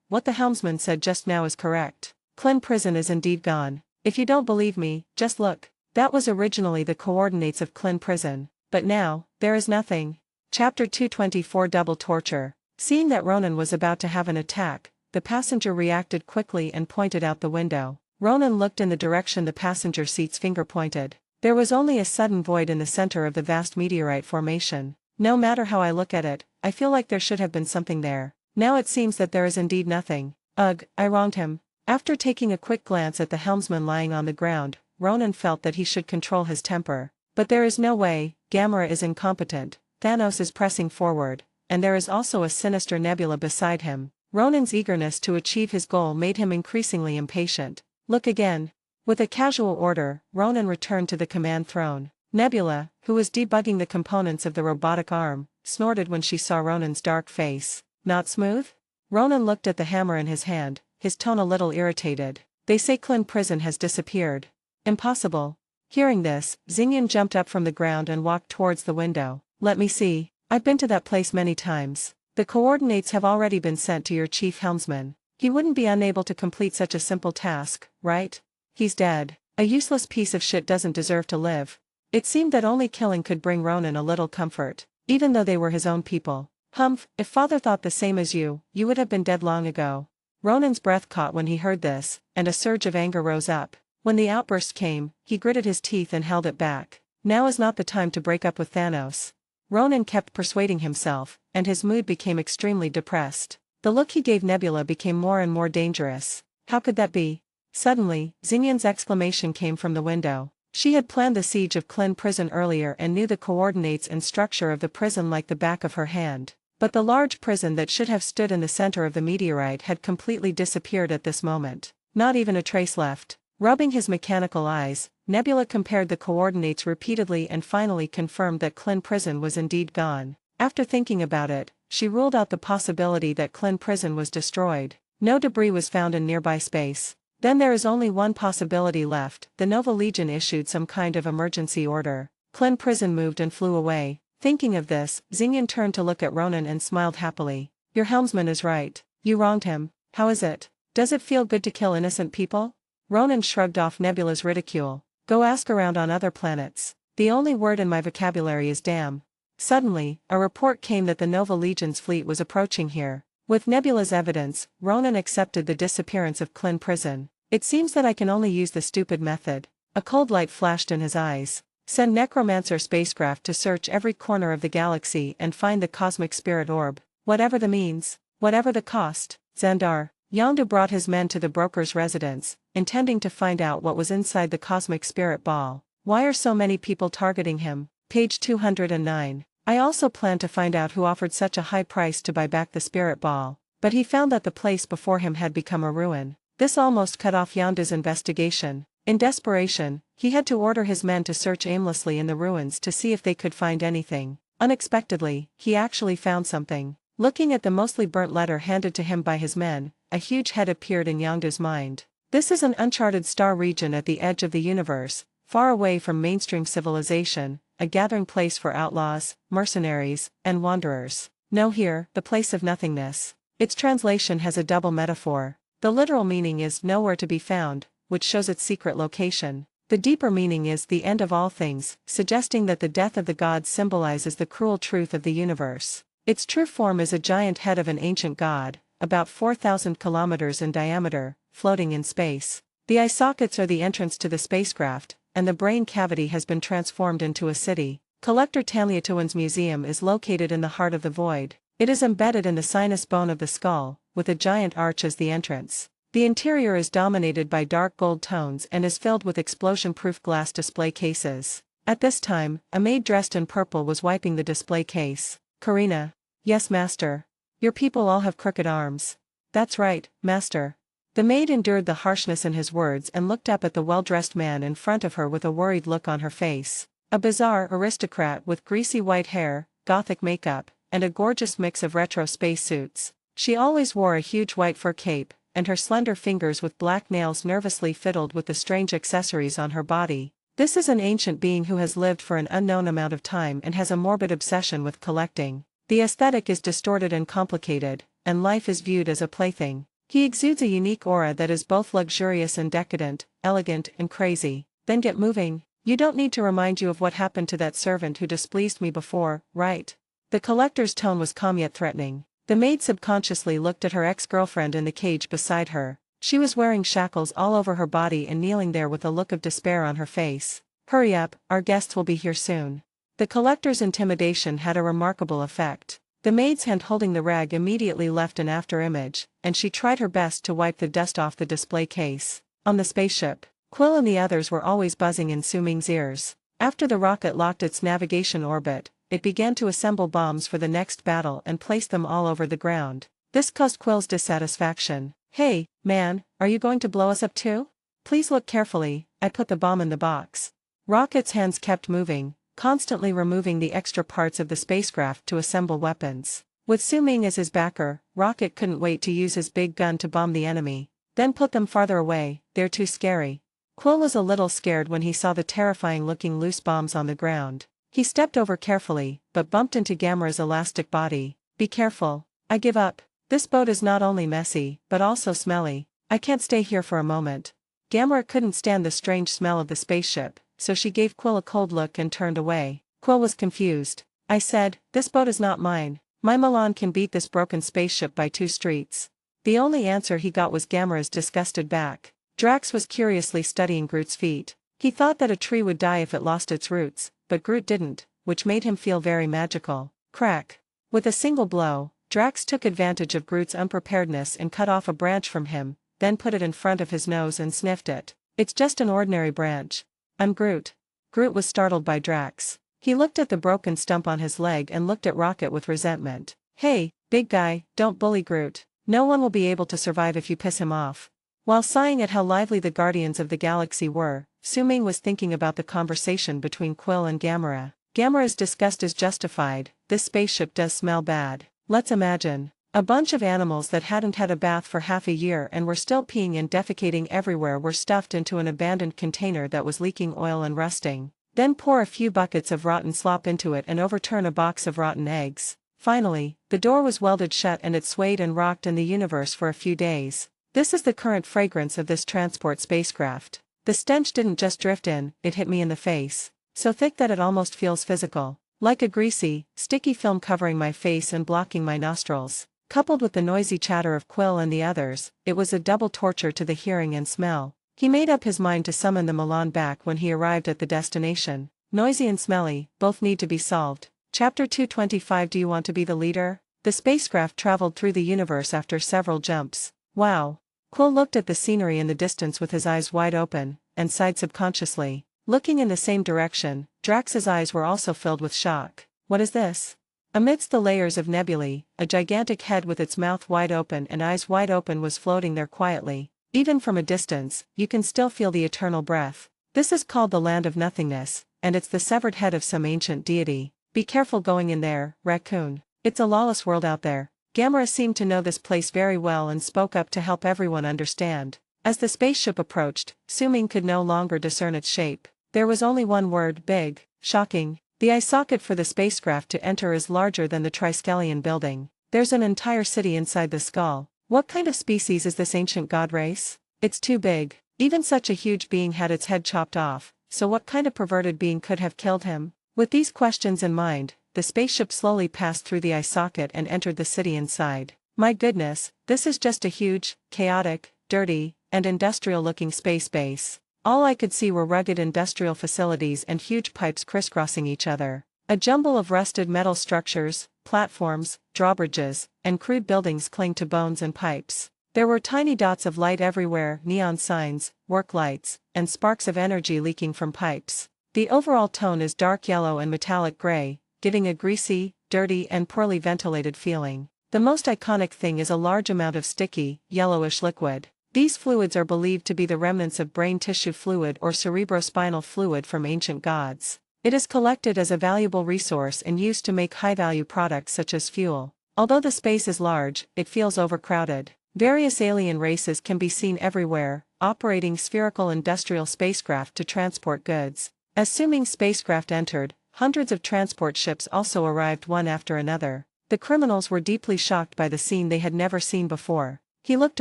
what the helmsman said just now is correct. Klin Prison is indeed gone. If you don't believe me, just look. That was originally the coordinates of Klin Prison, but now, there is nothing." Chapter 224 Double Torture. Seeing that Ronan was about to have an attack, the passenger reacted quickly and pointed out the window. Ronan looked in the direction the passenger seat's finger pointed. There was only a sudden void in the center of the vast meteorite formation. No matter how I look at it, I feel like there should have been something there. Now it seems that there is indeed nothing. Ugh, I wronged him. After taking a quick glance at the helmsman lying on the ground, Ronan felt that he should control his temper. But there is no way, Gamera is incompetent, Thanos is pressing forward, and there is also a sinister Nebula beside him. Ronan's eagerness to achieve his goal made him increasingly impatient. Look again. With a casual order, Ronan returned to the command throne. Nebula, who was debugging the components of the robotic arm, snorted when she saw Ronan's dark face. Not smooth? Ronan looked at the hammer in his hand, his tone a little irritated. They say Klin Prison has disappeared. Impossible. Hearing this, Xingyan jumped up from the ground and walked towards the window. Let me see. I've been to that place many times. The coordinates have already been sent to your chief helmsman. He wouldn't be unable to complete such a simple task, right? He's dead. A useless piece of shit doesn't deserve to live. It seemed that only killing could bring Ronan a little comfort, even though they were his own people. Humph, if father thought the same as you would have been dead long ago. Ronan's breath caught when he heard this, and a surge of anger rose up. When the outburst came, he gritted his teeth and held it back. Now is not the time to break up with Thanos. Ronan kept persuading himself, and his mood became extremely depressed. The look he gave Nebula became more and more dangerous. How could that be? Suddenly, Xingyan's exclamation came from the window. She had planned the siege of Klin Prison earlier and knew the coordinates and structure of the prison like the back of her hand. But the large prison that should have stood in the center of the meteorite had completely disappeared at this moment. Not even a trace left. Rubbing his mechanical eyes, Nebula compared the coordinates repeatedly and finally confirmed that Klin Prison was indeed gone. After thinking about it, she ruled out the possibility that Klin Prison was destroyed. No debris was found in nearby space. Then there is only one possibility left. The Nova Legion issued some kind of emergency order. Klin Prison moved and flew away. Thinking of this, Xingyan turned to look at Ronan and smiled happily. Your helmsman is right. You wronged him. How is it? Does it feel good to kill innocent people? Ronan shrugged off Nebula's ridicule. Go ask around on other planets. The only word in my vocabulary is damn. Suddenly, a report came that the Nova Legion's fleet was approaching here. With Nebula's evidence, Ronan accepted the disappearance of Klin Prison. It seems that I can only use the stupid method. A cold light flashed in his eyes. Send Necromancer spacecraft to search every corner of the galaxy and find the cosmic spirit orb. Whatever the means, whatever the cost. Xandar. Yondu brought his men to the broker's residence, intending to find out what was inside the cosmic spirit ball. Why are so many people targeting him? Page 209. I also planned to find out who offered such a high price to buy back the spirit ball, but he found that the place before him had become a ruin. This almost cut off Yonda's investigation. In desperation, he had to order his men to search aimlessly in the ruins to see if they could find anything. Unexpectedly, he actually found something. Looking at the mostly burnt letter handed to him by his men, a huge head appeared in Yonda's mind. This is an uncharted star region at the edge of the universe, far away from mainstream civilization, a gathering place for outlaws, mercenaries, and wanderers. No, here, the place of nothingness. Its translation has a double metaphor. The literal meaning is nowhere to be found, which shows its secret location. The deeper meaning is the end of all things, suggesting that the death of the gods symbolizes the cruel truth of the universe. Its true form is a giant head of an ancient god, about 4,000 kilometers in diameter, floating in space. The eye sockets are the entrance to the spacecraft, and the brain cavity has been transformed into a city. Collector Tanliatuan's museum is located in the heart of the void. It is embedded in the sinus bone of the skull, with a giant arch as the entrance. The interior is dominated by dark gold tones and is filled with explosion-proof glass display cases. At this time, a maid dressed in purple was wiping the display case. Karina. Yes, master. Your people all have crooked arms. That's right, master. The maid endured the harshness in his words and looked up at the well-dressed man in front of her with a worried look on her face. A bizarre aristocrat with greasy white hair, gothic makeup, and a gorgeous mix of retro spacesuits. She always wore a huge white fur cape, and her slender fingers with black nails nervously fiddled with the strange accessories on her body. This is an ancient being who has lived for an unknown amount of time and has a morbid obsession with collecting. The aesthetic is distorted and complicated, and life is viewed as a plaything. He exudes a unique aura that is both luxurious and decadent, elegant and crazy. Then get moving. You don't need to remind you of what happened to that servant who displeased me before, right? The collector's tone was calm yet threatening. The maid subconsciously looked at her ex-girlfriend in the cage beside her. She was wearing shackles all over her body and kneeling there with a look of despair on her face. Hurry up, our guests will be here soon. The collector's intimidation had a remarkable effect. The maid's hand holding the rag immediately left an after-image, and she tried her best to wipe the dust off the display case. On the spaceship, Quill and the others were always buzzing in Su Ming's ears. After the rocket locked its navigation orbit, it began to assemble bombs for the next battle and place them all over the ground. This caused Quill's dissatisfaction. Hey, man, are you going to blow us up too? Please look carefully, I put the bomb in the box. Rocket's hands kept moving, constantly removing the extra parts of the spacecraft to assemble weapons. With Su Ming as his backer, Rocket couldn't wait to use his big gun to bomb the enemy. Then put them farther away, they're too scary. Quill was a little scared when he saw the terrifying-looking loose bombs on the ground. He stepped over carefully, but bumped into Gamera's elastic body. Be careful. I give up. This boat is not only messy, but also smelly. I can't stay here for a moment. Gamera couldn't stand the strange smell of the spaceship, so she gave Quill a cold look and turned away. Quill was confused. I said, this boat is not mine. My Milan can beat this broken spaceship by 2 streets. The only answer he got was Gamera's disgusted back. Drax was curiously studying Groot's feet. He thought that a tree would die if it lost its roots, but Groot didn't, which made him feel very magical. Crack. With a single blow, Drax took advantage of Groot's unpreparedness and cut off a branch from him, then put it in front of his nose and sniffed it. It's just an ordinary branch. I'm Groot. Groot was startled by Drax. He looked at the broken stump on his leg and looked at Rocket with resentment. Hey, big guy, don't bully Groot. No one will be able to survive if you piss him off. While sighing at how lively the Guardians of the Galaxy were, Su Ming was thinking about the conversation between Quill and Gamera. Gamera's disgust is justified. This spaceship does smell bad. Let's imagine. A bunch of animals that hadn't had a bath for half a year and were still peeing and defecating everywhere were stuffed into an abandoned container that was leaking oil and rusting. Then pour a few buckets of rotten slop into it and overturn a box of rotten eggs. Finally, the door was welded shut and it swayed and rocked in the universe for a few days. This is the current fragrance of this transport spacecraft. The stench didn't just drift in, it hit me in the face. So thick that it almost feels physical. Like a greasy, sticky film covering my face and blocking my nostrils. Coupled with the noisy chatter of Quill and the others, it was a double torture to the hearing and smell. He made up his mind to summon the Milan back when he arrived at the destination. Noisy and smelly, both need to be solved. Chapter 225. Do you want to be the leader? The spacecraft traveled through the universe after several jumps. Wow. Quill looked at the scenery in the distance with his eyes wide open, and sighed subconsciously. Looking in the same direction, Drax's eyes were also filled with shock. What is this? Amidst the layers of nebulae, a gigantic head with its mouth wide open and eyes wide open was floating there quietly. Even from a distance, you can still feel the eternal breath. This is called the Land of Nothingness, and it's the severed head of some ancient deity. Be careful going in there, raccoon. It's a lawless world out there. Gamera seemed to know this place very well and spoke up to help everyone understand. As the spaceship approached, Su-Ming could no longer discern its shape. There was only one word: big. Shocking. The eye socket for the spacecraft to enter is larger than the Triskelion building. There's an entire city inside the skull. What kind of species is this ancient god race? It's too big. Even such a huge being had its head chopped off, so what kind of perverted being could have killed him? With these questions in mind, the spaceship slowly passed through the eye socket and entered the city inside. My goodness, this is just a huge, chaotic, dirty, and industrial-looking space base. All I could see were rugged industrial facilities and huge pipes crisscrossing each other. A jumble of rusted metal structures, platforms, drawbridges, and crude buildings cling to bones and pipes. There were tiny dots of light everywhere, neon signs, work lights, and sparks of energy leaking from pipes. The overall tone is dark yellow and metallic gray, giving a greasy, dirty and poorly ventilated feeling. The most iconic thing is a large amount of sticky, yellowish liquid. These fluids are believed to be the remnants of brain tissue fluid or cerebrospinal fluid from ancient gods. It is collected as a valuable resource and used to make high-value products such as fuel. Although the space is large, it feels overcrowded. Various alien races can be seen everywhere, operating spherical industrial spacecraft to transport goods. As Su-Ming's spacecraft entered, hundreds of transport ships also arrived one after another. The criminals were deeply shocked by the scene they had never seen before. He looked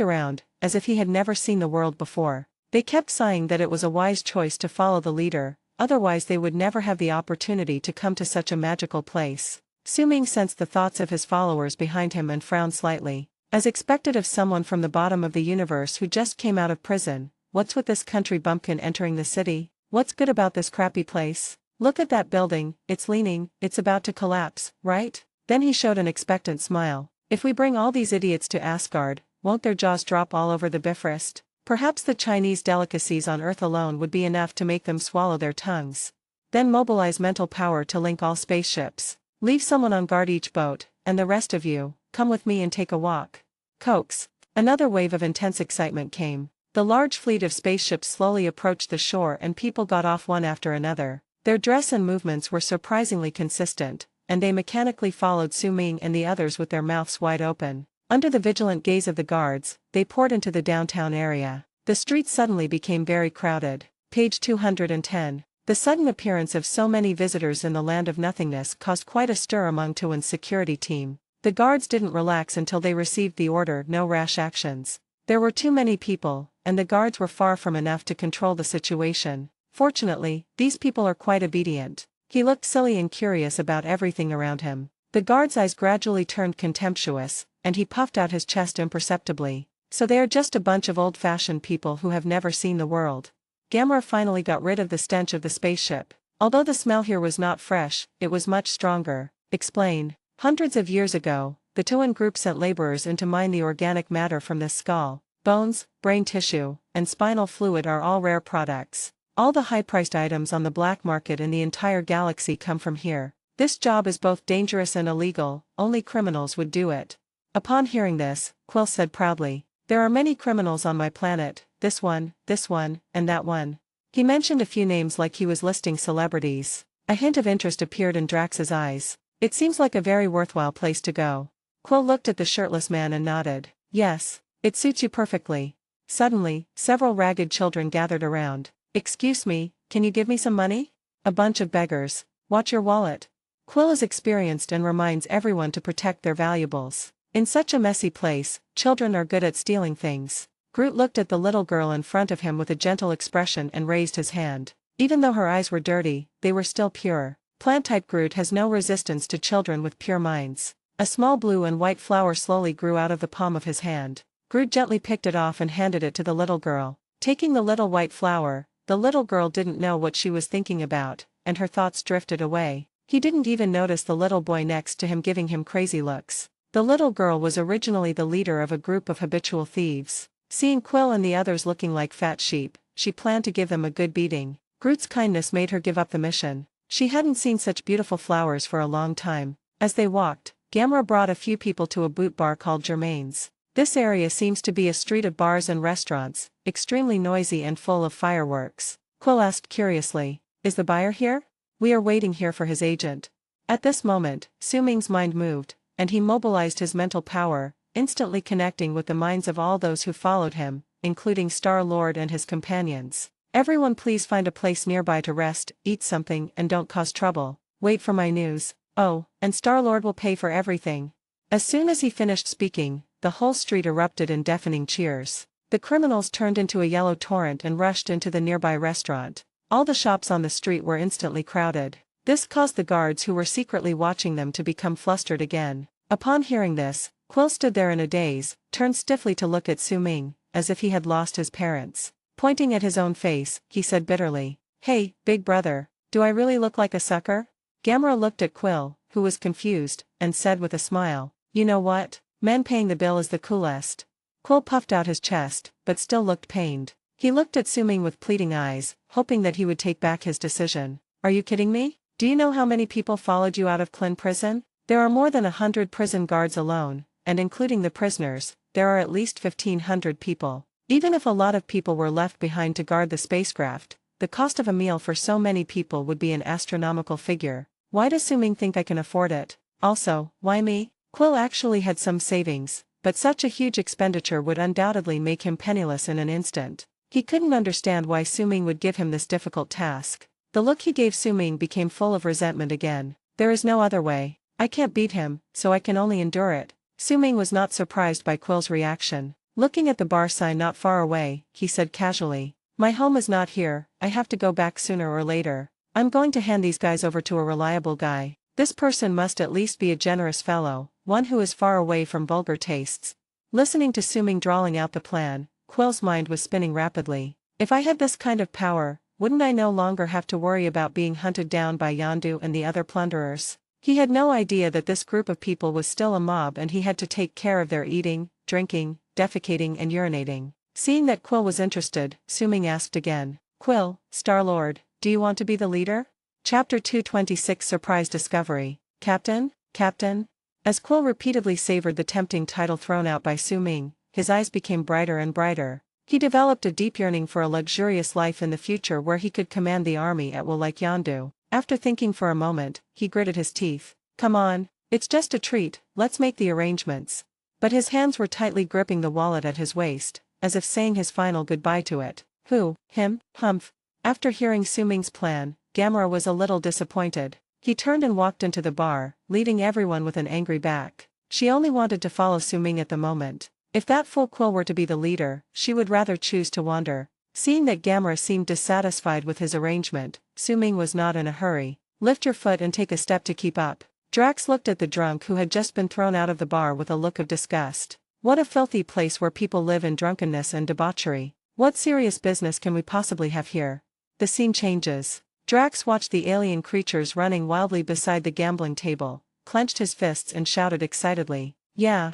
around, as if he had never seen the world before. They kept sighing that it was a wise choice to follow the leader, otherwise they would never have the opportunity to come to such a magical place. Su-Ming sensed the thoughts of his followers behind him and frowned slightly. As expected of someone from the bottom of the universe who just came out of prison, what's with this country bumpkin entering the city? What's good about this crappy place? Look at that building, it's leaning, it's about to collapse, right? Then he showed an expectant smile. If we bring all these idiots to Asgard, won't their jaws drop all over the Bifrost? Perhaps the Chinese delicacies on Earth alone would be enough to make them swallow their tongues. Then mobilize mental power to link all spaceships. Leave someone on guard each boat, and the rest of you, come with me and take a walk. Coax. Another wave of intense excitement came. The large fleet of spaceships slowly approached the shore and people got off one after another. Their dress and movements were surprisingly consistent, and they mechanically followed Su-Ming and the others with their mouths wide open. Under the vigilant gaze of the guards, they poured into the downtown area. The streets suddenly became very crowded. Page 210. The sudden appearance of so many visitors in the Land of Nothingness caused quite a stir among Tuan's security team. The guards didn't relax until they received the order: no rash actions. There were too many people, and the guards were far from enough to control the situation. Fortunately, these people are quite obedient. He looked silly and curious about everything around him. The guard's eyes gradually turned contemptuous, and he puffed out his chest imperceptibly. So they are just a bunch of old-fashioned people who have never seen the world. Gamera finally got rid of the stench of the spaceship. Although the smell here was not fresh, it was much stronger. Explain. Hundreds of years ago, the Tuan group sent laborers in to mine the organic matter from this skull. Bones, brain tissue, and spinal fluid are all rare products. All the high-priced items on the black market in the entire galaxy come from here. This job is both dangerous and illegal, only criminals would do it. Upon hearing this, Quill said proudly, "There are many criminals on my planet, this one, and that one." He mentioned a few names like he was listing celebrities. A hint of interest appeared in Drax's eyes. It seems like a very worthwhile place to go. Quill looked at the shirtless man and nodded. Yes, it suits you perfectly. Suddenly, several ragged children gathered around. "Excuse me, can you give me some money?" "A bunch of beggars. Watch your wallet." Quill is experienced and reminds everyone to protect their valuables. In such a messy place, children are good at stealing things. Groot looked at the little girl in front of him with a gentle expression and raised his hand. Even though her eyes were dirty, they were still pure. Plant-type Groot has no resistance to children with pure minds. A small blue and white flower slowly grew out of the palm of his hand. Groot gently picked it off and handed it to the little girl. Taking the little white flower, the little girl didn't know what she was thinking about, and her thoughts drifted away. He didn't even notice the little boy next to him giving him crazy looks. The little girl was originally the leader of a group of habitual thieves. Seeing Quill and the others looking like fat sheep, she planned to give them a good beating. Groot's kindness made her give up the mission. She hadn't seen such beautiful flowers for a long time. As they walked, Gamera brought a few people to a boot bar called Germain's. This area seems to be a street of bars and restaurants, extremely noisy and full of fireworks. Quill asked curiously, "Is the buyer here? We are waiting here for his agent." At this moment, Suming's mind moved, and he mobilized his mental power, instantly connecting with the minds of all those who followed him, including Star-Lord and his companions. "Everyone please find a place nearby to rest, eat something and don't cause trouble. Wait for my news. Oh, and Star-Lord will pay for everything." As soon as he finished speaking, the whole street erupted in deafening cheers. The criminals turned into a yellow torrent and rushed into the nearby restaurant. All the shops on the street were instantly crowded. This caused the guards who were secretly watching them to become flustered again. Upon hearing this, Quill stood there in a daze, turned stiffly to look at Suming, as if he had lost his parents. Pointing at his own face, he said bitterly, "Hey, big brother, do I really look like a sucker?" Gamera looked at Quill, who was confused, and said with a smile, "You know what? Man paying the bill is the coolest." Quill puffed out his chest, but still looked pained. He looked at Suming with pleading eyes, hoping that he would take back his decision. "Are you kidding me? Do you know how many people followed you out of Klin prison? There are more than 100 prison guards alone, and including the prisoners, there are at least 1,500 people. Even if a lot of people were left behind to guard the spacecraft, the cost of a meal for so many people would be an astronomical figure. Why does Suming think I can afford it? Also, why me?" Quill actually had some savings, but such a huge expenditure would undoubtedly make him penniless in an instant. He couldn't understand why Suming would give him this difficult task. The look he gave Suming became full of resentment again. "There is no other way. I can't beat him, so I can only endure it." Suming was not surprised by Quill's reaction. Looking at the bar sign not far away, he said casually, "My home is not here, I have to go back sooner or later. I'm going to hand these guys over to a reliable guy. This person must at least be a generous fellow, one who is far away from vulgar tastes." Listening to Suming drawling out the plan, Quill's mind was spinning rapidly. If I had this kind of power, wouldn't I no longer have to worry about being hunted down by Yondu and the other plunderers? He had no idea that this group of people was still a mob and he had to take care of their eating, drinking, defecating and urinating. Seeing that Quill was interested, Suming asked again, "Quill, Star-Lord, do you want to be the leader?" Chapter 226 Surprise Discovery. "Captain? Captain?" As Quill repeatedly savored the tempting title thrown out by Suming, his eyes became brighter and brighter. He developed a deep yearning for a luxurious life in the future where he could command the army at will like Yondu. After thinking for a moment, he gritted his teeth. "Come on, it's just a treat, let's make the arrangements." But his hands were tightly gripping the wallet at his waist, as if saying his final goodbye to it. "Who, him, humph." After hearing Suming's plan, Gamera was a little disappointed. He turned and walked into the bar, leading everyone with an angry back. She only wanted to follow Suming at the moment. If that fool Quill were to be the leader, she would rather choose to wander. Seeing that Gamera seemed dissatisfied with his arrangement, Suming was not in a hurry. "Lift your foot and take a step to keep up." Drax looked at the drunk who had just been thrown out of the bar with a look of disgust. "What a filthy place where people live in drunkenness and debauchery. What serious business can we possibly have here?" The scene changes. Drax watched the alien creatures running wildly beside the gambling table, clenched his fists and shouted excitedly, Yeah.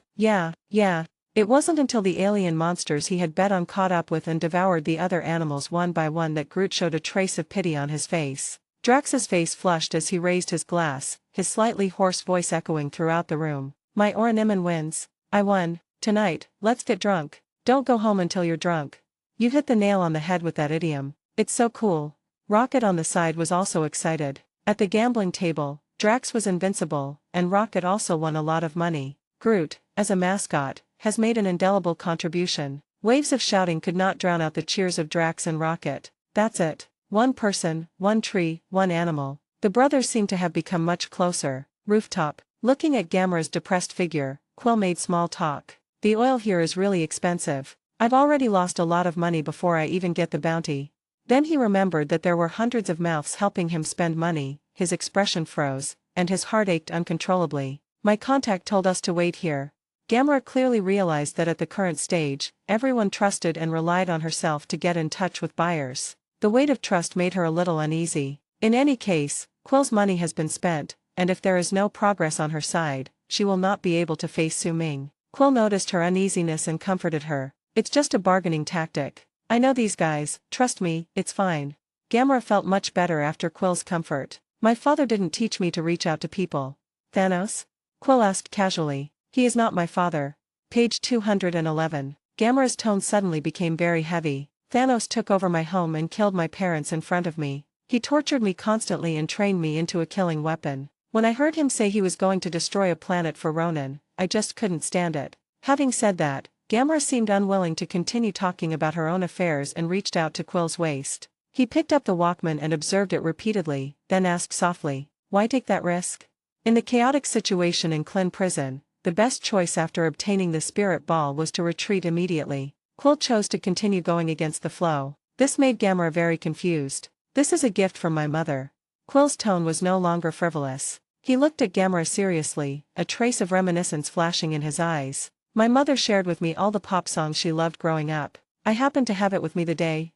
It wasn't until the alien monsters he had bet on caught up with and devoured the other animals one by one that Groot showed a trace of pity on his face. Drax's face flushed as he raised his glass, his slightly hoarse voice echoing throughout the room. "My Orniman wins. I won. Tonight, let's get drunk. Don't go home until you're drunk." "You hit the nail on the head with that idiom. It's so cool." Rocket on the side was also excited. At the gambling table, Drax was invincible, and Rocket also won a lot of money. Groot, as a mascot, has made an indelible contribution. Waves of shouting could not drown out the cheers of Drax and Rocket. "That's it. One person, one tree, one animal." The brothers seemed to have become much closer. Rooftop. Looking at Gamera's depressed figure, Quill made small talk. "The oil here is really expensive. I've already lost a lot of money before I even get the bounty." Then he remembered that there were hundreds of mouths helping him spend money, his expression froze, and his heart ached uncontrollably. "My contact told us to wait here." Gamera clearly realized that at the current stage, everyone trusted and relied on herself to get in touch with buyers. The weight of trust made her a little uneasy. In any case, Quill's money has been spent, and if there is no progress on her side, she will not be able to face Suming. Quill noticed her uneasiness and comforted her. "It's just a bargaining tactic. I know these guys, trust me, it's fine." Gamera felt much better after Quill's comfort. My father didn't teach me to reach out to people. Thanos? Quill asked casually. He is not my father. Page 211. Gamera's tone suddenly became very heavy. Thanos took over my home and killed my parents in front of me. He tortured me constantly and trained me into a killing weapon. When I heard him say he was going to destroy a planet for Ronan, I just couldn't stand it. Having said that, Gamera seemed unwilling to continue talking about her own affairs and reached out to Quill's waist. He picked up the Walkman and observed it repeatedly, then asked softly, "Why take that risk?" In the chaotic situation in Klin prison, the best choice after obtaining the spirit ball was to retreat immediately. Quill chose to continue going against the flow. This made Gamera very confused. "This is a gift from my mother." Quill's tone was no longer frivolous. He looked at Gamera seriously, a trace of reminiscence flashing in his eyes. "My mother shared with me all the pop songs she loved growing up. I happened to have it with me the day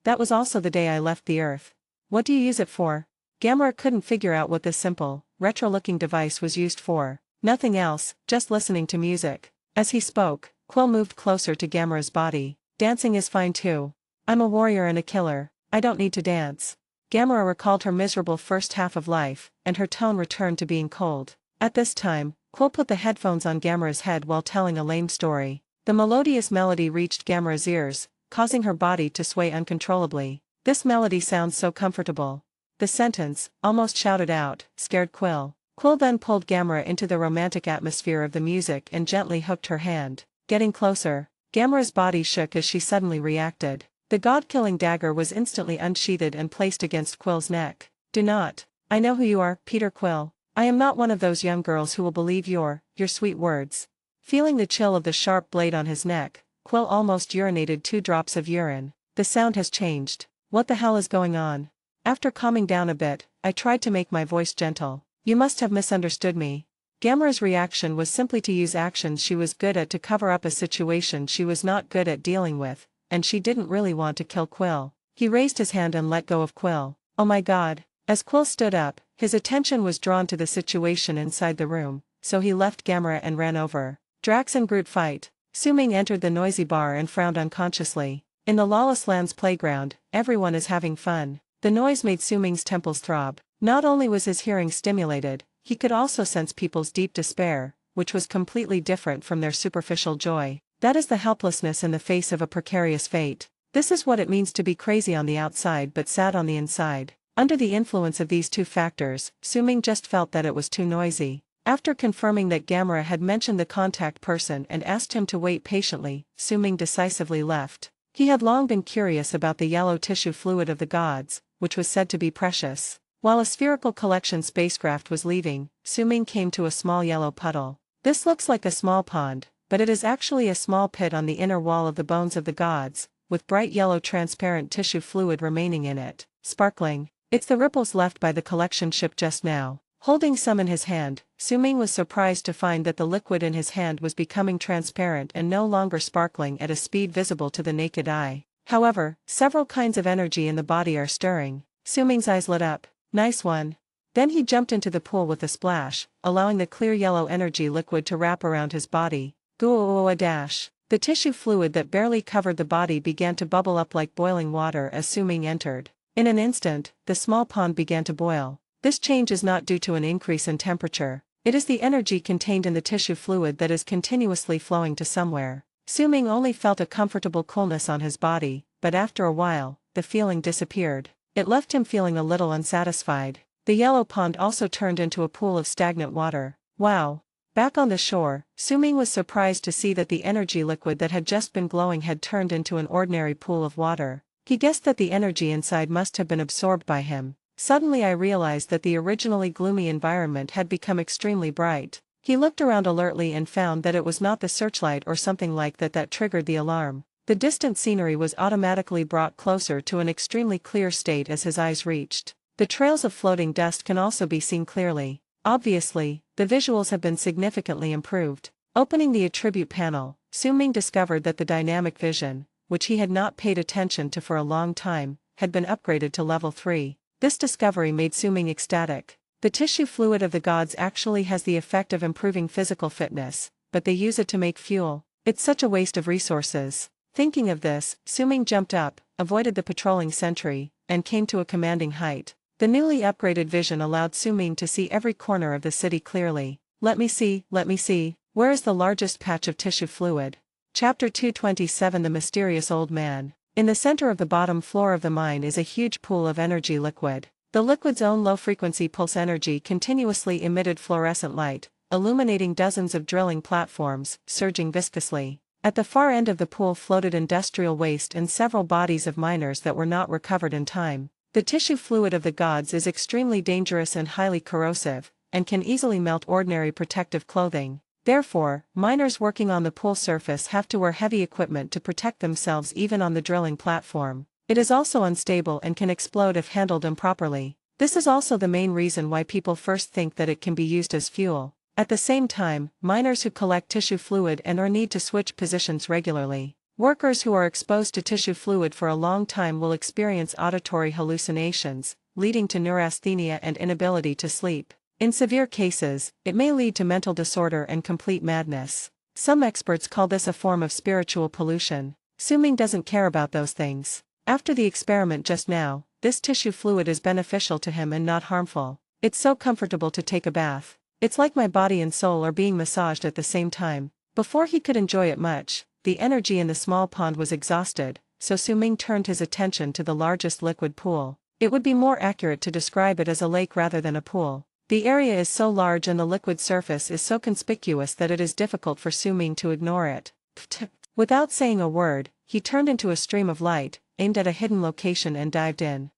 that was also the day I left the Earth." "What do you use it for?" Gamera couldn't figure out what this simple, retro-looking device was used for. "Nothing else, just listening to music." As he spoke, Quill moved closer to Gamera's body. "Dancing is fine too. I'm a warrior and a killer. I don't need to dance." Gamera recalled her miserable first half of life, and her tone returned to being cold. At this time, Quill put the headphones on Gamera's head while telling a lame story. The melodious melody reached Gamera's ears, causing her body to sway uncontrollably. "This melody sounds so comfortable." The sentence, almost shouted out, scared Quill. Quill then pulled Gamera into the romantic atmosphere of the music and gently hooked her hand. Getting closer, Gamera's body shook as she suddenly reacted. The god-killing dagger was instantly unsheathed and placed against Quill's neck. "Do not. I know who you are, Peter Quill. I am not one of those young girls who will believe your sweet words." Feeling the chill of the sharp blade on his neck, Quill almost urinated 2 drops of urine. "The sound has changed. What the hell is going on?" After calming down a bit, I tried to make my voice gentle. "You must have misunderstood me." Gamera's reaction was simply to use actions she was good at to cover up a situation she was not good at dealing with, and she didn't really want to kill Quill. He raised his hand and let go of Quill. "Oh my god." As Quill stood up, his attention was drawn to the situation inside the room, so he left Gamera and ran over. Drax and Groot fight. Su-Ming entered the noisy bar and frowned unconsciously. In the Lawless Lands playground, everyone is having fun. The noise made Su-Ming's temples throb. Not only was his hearing stimulated, he could also sense people's deep despair, which was completely different from their superficial joy. That is the helplessness in the face of a precarious fate. This is what it means to be crazy on the outside but sad on the inside. Under the influence of these two factors, Su-Ming just felt that it was too noisy. After confirming that Gamera had mentioned the contact person and asked him to wait patiently, Su-Ming decisively left. He had long been curious about the yellow tissue fluid of the gods, which was said to be precious. While a spherical collection spacecraft was leaving, Su-Ming came to a small yellow puddle. "This looks like a small pond, but it is actually a small pit on the inner wall of the bones of the gods, with bright yellow transparent tissue fluid remaining in it, sparkling. It's the ripples left by the collection ship just now." Holding some in his hand, Su-Ming was surprised to find that the liquid in his hand was becoming transparent and no longer sparkling at a speed visible to the naked eye. However, several kinds of energy in the body are stirring. Su-Ming's eyes lit up. "Nice one." Then he jumped into the pool with a splash, allowing the clear yellow energy liquid to wrap around his body. Goo-a dash. The tissue fluid that barely covered the body began to bubble up like boiling water as Su-Ming entered. In an instant, the small pond began to boil. This change is not due to an increase in temperature. It is the energy contained in the tissue fluid that is continuously flowing to somewhere. Su-Ming only felt a comfortable coolness on his body, but after a while, the feeling disappeared. It left him feeling a little unsatisfied. The yellow pond also turned into a pool of stagnant water. Wow! Back on the shore, Su-Ming was surprised to see that the energy liquid that had just been glowing had turned into an ordinary pool of water. He guessed that the energy inside must have been absorbed by him. Suddenly I realized that the originally gloomy environment had become extremely bright. He looked around alertly and found that it was not the searchlight or something like that triggered the alarm. The distant scenery was automatically brought closer to an extremely clear state as his eyes reached. The trails of floating dust can also be seen clearly. Obviously, the visuals have been significantly improved. Opening the attribute panel, Su-Ming discovered that the dynamic vision, which he had not paid attention to for a long time, had been upgraded to level 3. This discovery made Su-Ming ecstatic. The tissue fluid of the gods actually has the effect of improving physical fitness, but they use it to make fuel. It's such a waste of resources. Thinking of this, Suming jumped up, avoided the patrolling sentry, and came to a commanding height. The newly upgraded vision allowed Suming to see every corner of the city clearly. Let me see, where is the largest patch of tissue fluid? Chapter 227 The Mysterious Old Man. In the center of the bottom floor of the mine is a huge pool of energy liquid. The liquid's own low-frequency pulse energy continuously emitted fluorescent light, illuminating dozens of drilling platforms, surging viscously. At the far end of the pool floated industrial waste and several bodies of miners that were not recovered in time. The tissue fluid of the gods is extremely dangerous and highly corrosive, and can easily melt ordinary protective clothing. Therefore, miners working on the pool surface have to wear heavy equipment to protect themselves even on the drilling platform. It is also unstable and can explode if handled improperly. This is also the main reason why people first think that it can be used as fuel. At the same time, miners who collect tissue fluid and or need to switch positions regularly. Workers who are exposed to tissue fluid for a long time will experience auditory hallucinations, leading to neurasthenia and inability to sleep. In severe cases, it may lead to mental disorder and complete madness. Some experts call this a form of spiritual pollution. Suming doesn't care about those things. After the experiment just now, this tissue fluid is beneficial to him and not harmful. It's so comfortable to take a bath. It's like my body and soul are being massaged at the same time. Before he could enjoy it much, the energy in the small pond was exhausted, so Suming turned his attention to the largest liquid pool. It would be more accurate to describe it as a lake rather than a pool. The area is so large and the liquid surface is so conspicuous that it is difficult for Suming to ignore it. Without saying a word, he turned into a stream of light, aimed at a hidden location and dived in.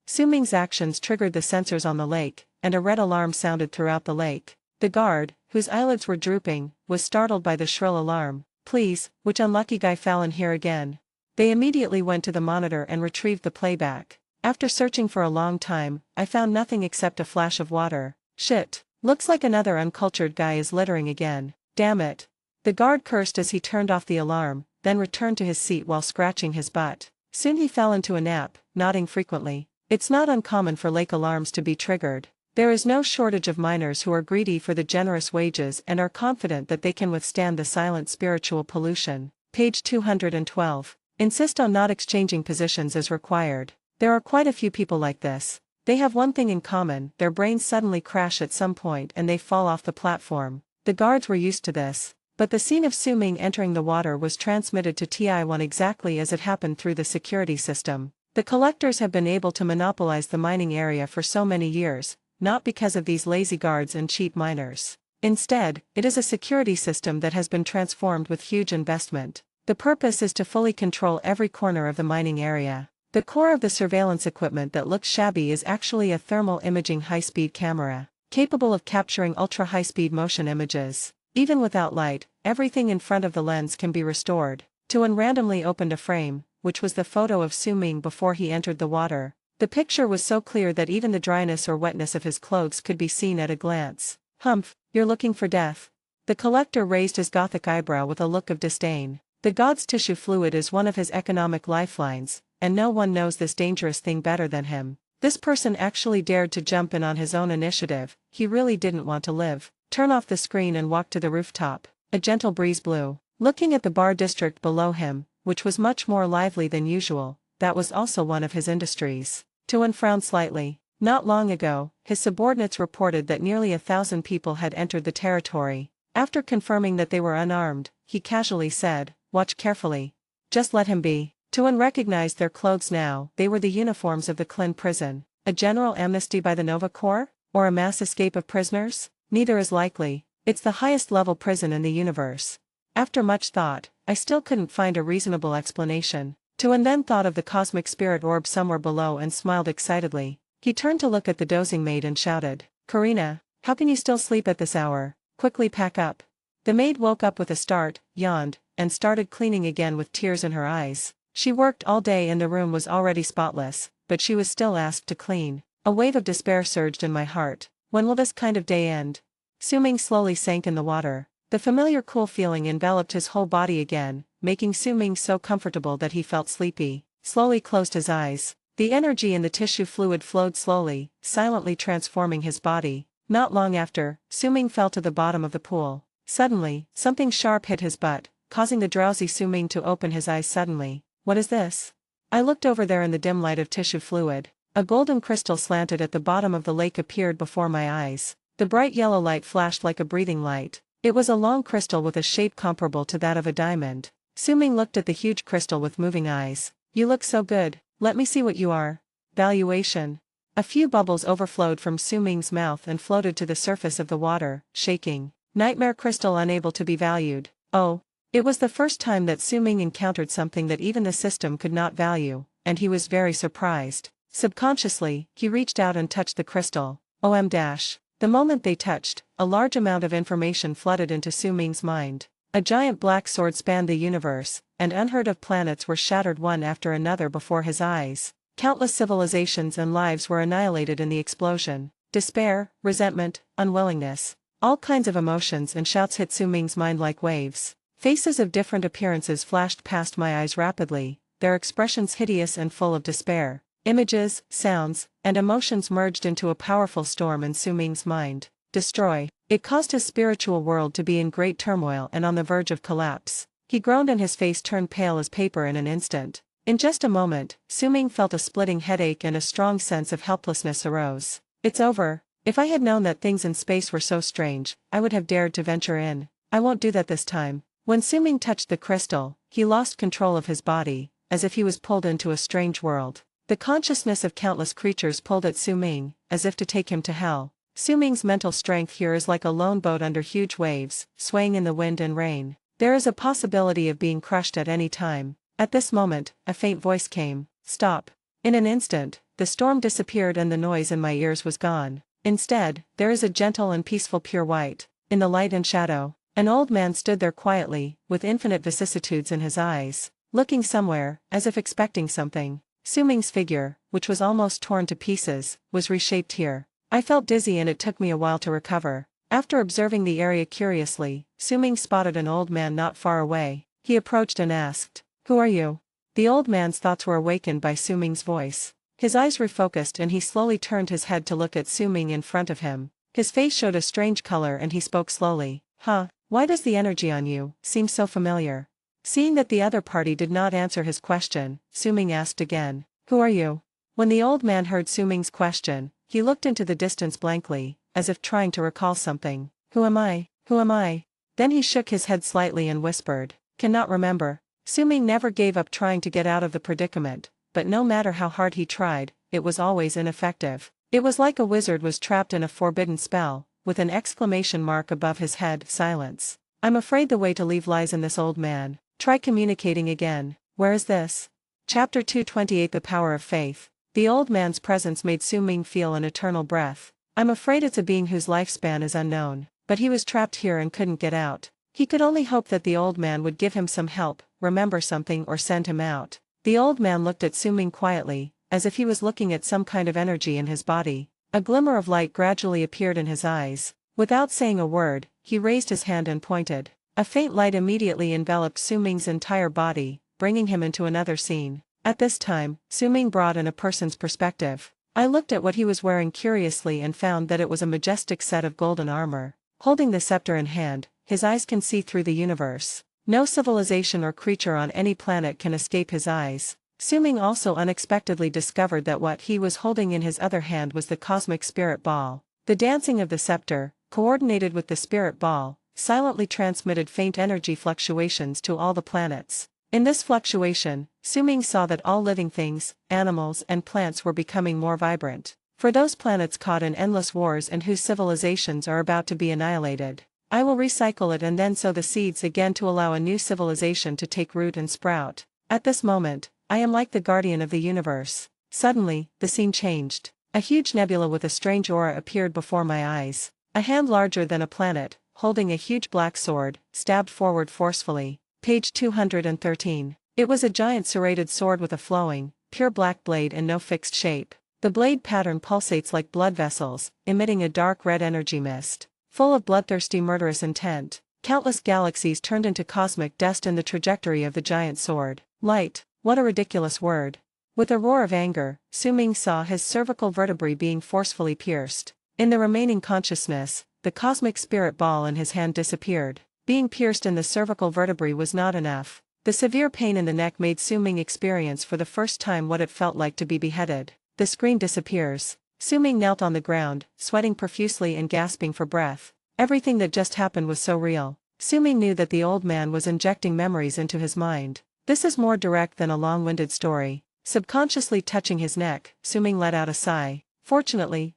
Suming's actions triggered the sensors on the lake, and a red alarm sounded throughout the lake. The guard, whose eyelids were drooping, was startled by the shrill alarm. Please, which unlucky guy fell in here again? They immediately went to the monitor and retrieved the playback. After searching for a long time, I found nothing except a flash of water. Shit. Looks like another uncultured guy is littering again. Damn it. The guard cursed as he turned off the alarm, then returned to his seat while scratching his butt. Soon he fell into a nap, nodding frequently. It's not uncommon for lake alarms to be triggered. There is no shortage of miners who are greedy for the generous wages and are confident that they can withstand the silent spiritual pollution. Page 212. Insist on not exchanging positions as required. There are quite a few people like this. They have one thing in common: their brains suddenly crash at some point and they fall off the platform. The guards were used to this. But the scene of Suming entering the water was transmitted to TI-1 exactly as it happened through the security system. The collectors have been able to monopolize the mining area for so many years, not because of these lazy guards and cheap miners. Instead, it is a security system that has been transformed with huge investment. The purpose is to fully control every corner of the mining area. The core of the surveillance equipment that looks shabby is actually a thermal imaging high-speed camera, capable of capturing ultra-high-speed motion images. Even without light, everything in front of the lens can be restored. Tuan randomly opened a frame, which was the photo of Suming before he entered the water. The picture was so clear that even the dryness or wetness of his clothes could be seen at a glance. Humph, you're looking for death. The collector raised his gothic eyebrow with a look of disdain. The god's tissue fluid is one of his economic lifelines, and no one knows this dangerous thing better than him. This person actually dared to jump in on his own initiative. He really didn't want to live. Turn off the screen and walk to the rooftop. A gentle breeze blew. Looking at the bar district below him, which was much more lively than usual, that was also one of his industries. Tuan frowned slightly. Not long ago, his subordinates reported that nearly 1,000 people had entered the territory. After confirming that they were unarmed, he casually said, "Watch carefully. Just let him be." Tuan recognized their clothes now. They were the uniforms of the Klin prison. A general amnesty by the Nova Corps? Or a mass escape of prisoners? Neither is likely. It's the highest level prison in the universe. After much thought, I still couldn't find a reasonable explanation. Tuan then thought of the cosmic spirit orb somewhere below and smiled excitedly. He turned to look at the dozing maid and shouted, "Karina, how can you still sleep at this hour? Quickly pack up." The maid woke up with a start, yawned, and started cleaning again with tears in her eyes. She worked all day and the room was already spotless, but she was still asked to clean. A wave of despair surged in my heart. When will this kind of day end? Suming slowly sank in the water. The familiar cool feeling enveloped his whole body again, making Suming so comfortable that he felt sleepy. Slowly closed his eyes. The energy in the tissue fluid flowed slowly, silently transforming his body. Not long after, Suming fell to the bottom of the pool. Suddenly, something sharp hit his butt, causing the drowsy Su-Ming to open his eyes suddenly. What is this? I looked over there in the dim light of tissue fluid. A golden crystal slanted at the bottom of the lake appeared before my eyes. The bright yellow light flashed like a breathing light. It was a long crystal with a shape comparable to that of a diamond. Su-Ming looked at the huge crystal with moving eyes. You look so good, let me see what you are. Valuation. A few bubbles overflowed from Su-Ming's mouth and floated to the surface of the water, shaking. Nightmare crystal unable to be valued. Oh. It was the first time that Su-Ming encountered something that even the system could not value, and he was very surprised. Subconsciously, he reached out and touched the crystal. The moment they touched, a large amount of information flooded into Su-Ming's mind. A giant black sword spanned the universe, and unheard of planets were shattered one after another before his eyes. Countless civilizations and lives were annihilated in the explosion. Despair, resentment, unwillingness. All kinds of emotions and shouts hit Su-Ming's mind like waves. Faces of different appearances flashed past my eyes rapidly, their expressions hideous and full of despair. Images, sounds, and emotions merged into a powerful storm in Su-Ming's mind. Destroy. It caused his spiritual world to be in great turmoil and on the verge of collapse. He groaned and his face turned pale as paper in an instant. In just a moment, Su-Ming felt a splitting headache and a strong sense of helplessness arose. It's over. If I had known that things in space were so strange, I would have dared to venture in. I won't do that this time. When Su-Ming touched the crystal, he lost control of his body, as if he was pulled into a strange world. The consciousness of countless creatures pulled at Su-Ming, as if to take him to hell. Su-Ming's mental strength here is like a lone boat under huge waves, swaying in the wind and rain. There is a possibility of being crushed at any time. At this moment, a faint voice came. Stop. In an instant, the storm disappeared and the noise in my ears was gone. Instead, there is a gentle and peaceful pure white. In the light and shadow, an old man stood there quietly, with infinite vicissitudes in his eyes, looking somewhere, as if expecting something. Su-Ming's figure, which was almost torn to pieces, was reshaped here. I felt dizzy and it took me a while to recover. After observing the area curiously, Su-Ming spotted an old man not far away. He approached and asked, "Who are you?" The old man's thoughts were awakened by Su-Ming's voice. His eyes refocused and he slowly turned his head to look at Su-Ming in front of him. His face showed a strange color and he spoke slowly. Why does the energy on you seem so familiar?" Seeing that the other party did not answer his question, Su-Ming asked again, "Who are you?" When the old man heard Su-Ming's question, he looked into the distance blankly, as if trying to recall something. "Who am I? Who am I?" Then he shook his head slightly and whispered, "Cannot remember." Su-Ming never gave up trying to get out of the predicament, but no matter how hard he tried, it was always ineffective. It was like a wizard was trapped in a forbidden spell. With an exclamation mark above his head, silence. "I'm afraid the way to leave lies in this old man. Try communicating again. Where is this?" Chapter 228 The Power of Faith. The old man's presence made Su-Ming feel an eternal breath. I'm afraid it's a being whose lifespan is unknown, but he was trapped here and couldn't get out. He could only hope that the old man would give him some help, remember something or send him out. The old man looked at Su-Ming quietly, as if he was looking at some kind of energy in his body. A glimmer of light gradually appeared in his eyes. Without saying a word, he raised his hand and pointed. A faint light immediately enveloped Su-Ming's entire body, bringing him into another scene. At this time, Su-Ming brought in a person's perspective. I looked at what he was wearing curiously and found that it was a majestic set of golden armor. Holding the scepter in hand, his eyes can see through the universe. No civilization or creature on any planet can escape his eyes. Su-Ming also unexpectedly discovered that what he was holding in his other hand was the cosmic spirit ball. The dancing of the scepter, coordinated with the spirit ball, silently transmitted faint energy fluctuations to all the planets. In this fluctuation, Su-Ming saw that all living things, animals and plants were becoming more vibrant. For those planets caught in endless wars and whose civilizations are about to be annihilated, I will recycle it and then sow the seeds again to allow a new civilization to take root and sprout. At this moment, I am like the guardian of the universe. Suddenly, the scene changed. A huge nebula with a strange aura appeared before my eyes. A hand larger than a planet, holding a huge black sword, stabbed forward forcefully. Page 213. It was a giant serrated sword with a flowing, pure black blade and no fixed shape. The blade pattern pulsates like blood vessels, emitting a dark red energy mist, full of bloodthirsty murderous intent. Countless galaxies turned into cosmic dust in the trajectory of the giant sword. Light. What a ridiculous word. With a roar of anger, Su-Ming saw his cervical vertebrae being forcefully pierced. In the remaining consciousness, the cosmic spirit ball in his hand disappeared. Being pierced in the cervical vertebrae was not enough. The severe pain in the neck made Su-Ming experience for the first time what it felt like to be beheaded. The screen disappears. Su-Ming knelt on the ground, sweating profusely and gasping for breath. Everything that just happened was so real. Su-Ming knew that the old man was injecting memories into his mind. This is more direct than a long-winded story. Subconsciously touching his neck, Su-Ming let out a sigh. Fortunately,